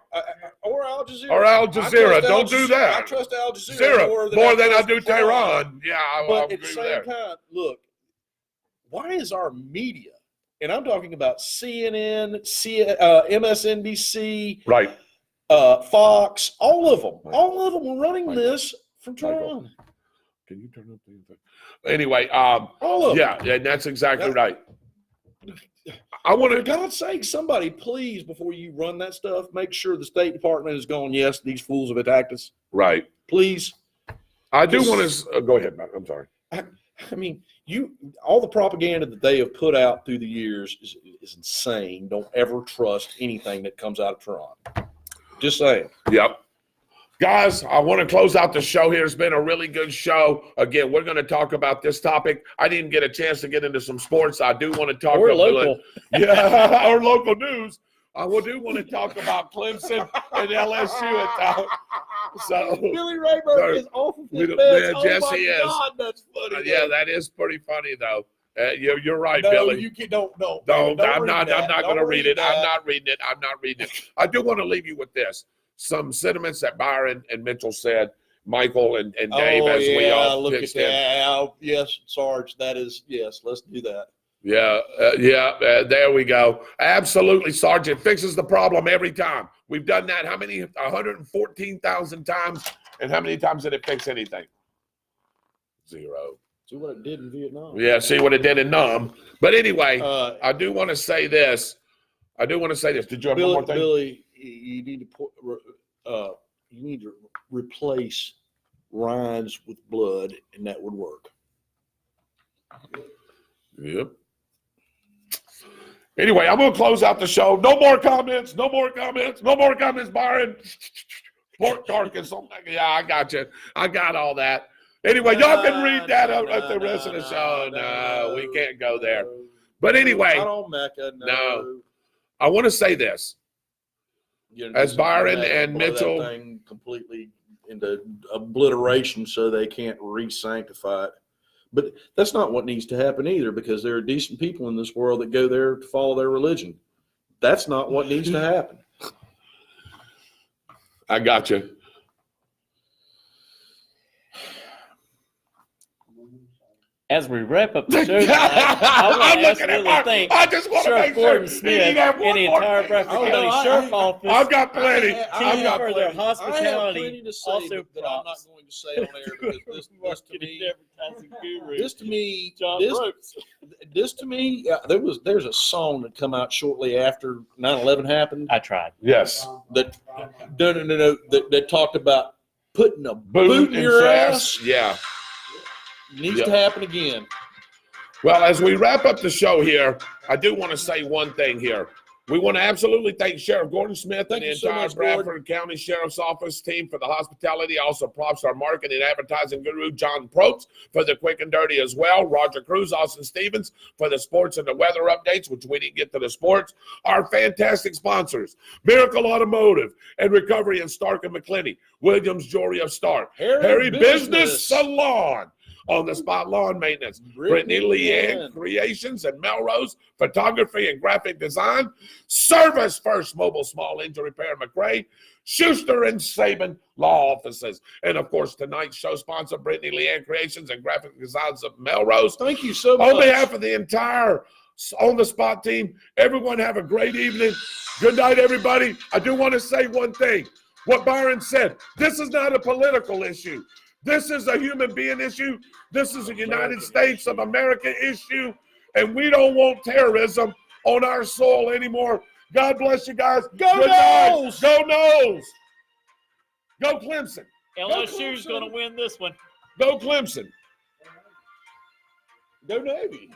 Or Al Jazeera. Or Al I Jazeera. trust Al Don't do Jazeera. that. I trust Al Jazeera Zero. More than I trust do Tehran. Yeah, I'll But at agree the with same that. time, look, why is our media and I'm talking about CNN, MSNBC, Right. Fox, all of them. Right. All of them were running Michael. this from Michael. Tehran. Can you turn up the thing? Anyway, All of yeah, them. and that's exactly Yeah. right. I want For to. God's sake, somebody please, before you run that stuff, make sure the State Department has gone, yes, these fools have attacked us. Right. Please. I do want to go ahead, Matt. I'm sorry. I mean, all the propaganda that they have put out through the years is insane. Don't ever trust anything that comes out of Tehran. Just saying. Yep. Guys, I want to close out the show here. It's been a really good show. Again, we're going to talk about this topic. I didn't get a chance to get into some sports. I do want to talk Or about local. Yeah, or local news. I do want to talk about Clemson and LSU at times. So, Billy Rayburn is off of his we- beds. yeah, Oh yes, my he is. God, that's funny. yeah, that is pretty funny, though. You're right, no, Billy. you can, don't. No, Don't I'm read not. that. I'm not going to Don't read it. I'm that. not reading it. I'm not reading it. I do want to leave you with this: some sentiments that Byron and Mitchell said, Michael and Dave, Oh, as we all look at pitched in. that. Oh, yes, Sarge, that is, yes, let's do that. Yeah, there we go. Absolutely, Sergeant. Fixes the problem every time. We've done that how many? 114,000 times. And how many times did it fix anything? 0. See what it did in Vietnam. Yeah, see what it did in Nam. But anyway, Uh, I do want to say this. Did you have one more thing? Billy, you need to replace rinds with blood, and that would work. Yep. Anyway, I'm going to close out the show. No more comments. No more comments. No more comments, Byron. Pork carcass. Yeah, I got you. I got all that. Anyway, y'all can read that at the rest of the show. No, we can't go there. But anyway, Not on Mecca, No. I want to say this. As Byron and blow that Mitchell- thing completely into obliteration so they can't re-sanctify it. But that's not what needs to happen either, because there are decent people in this world that go there to follow their religion. That's not what needs to happen. I got you. As we wrap up the show, tonight, I want I'm to ask looking at Billy Mark. thank I just want to Sheriff make sure. Gordon Smith He have one and the more entire thing. Bradford Oh, County no, Sheriff Office. I've got plenty. Team I've got for their plenty. I have hospitality. plenty to say, Also but I'm not props. going to say on air because this to Marketing me, advertising guru. this to me, John this, Brooks. this to me, there's a song that come out shortly after 9/11 happened I tried. Yes. that that talked about putting a boot in and your trash. ass. Yeah. Needs Yeah. to happen again. Well, as we wrap up the show here, I do want to say one thing here. We want to absolutely thank Sheriff Gordon Smith Thank and the you so entire much, Gordon. Bradford County Sheriff's Office team for the hospitality. Also, props to our marketing and advertising guru, John Probst, for the quick and dirty as well. Roger Cruz, Austin Stevens for the sports and the weather updates, which we didn't get to the sports. Our fantastic sponsors, Miracle Automotive and Recovery in Stark and McClinney, Williams Jewelry of Stark, Harry Business Salon, On the Spot Lawn Maintenance, Brittany Leanne Creations and Melrose Photography and Graphic Design, Service First Mobile Small Engine Repair McRae, Schuster and Saban Law Offices, and of course tonight's show sponsor Brittany Leanne Creations and Graphic Designs of Melrose. Thank you so much. On behalf of the entire On the Spot team, everyone have a great evening. Good night, everybody. I do want to say one thing. What Byron said, this is not a political issue. This is a human being issue. This is a United States of America issue, and we don't want terrorism on our soil anymore. God bless you guys. Go Good night. Noles! Go Noles! Go Clemson. LSU's going to win this one. Go Clemson. Go Navy.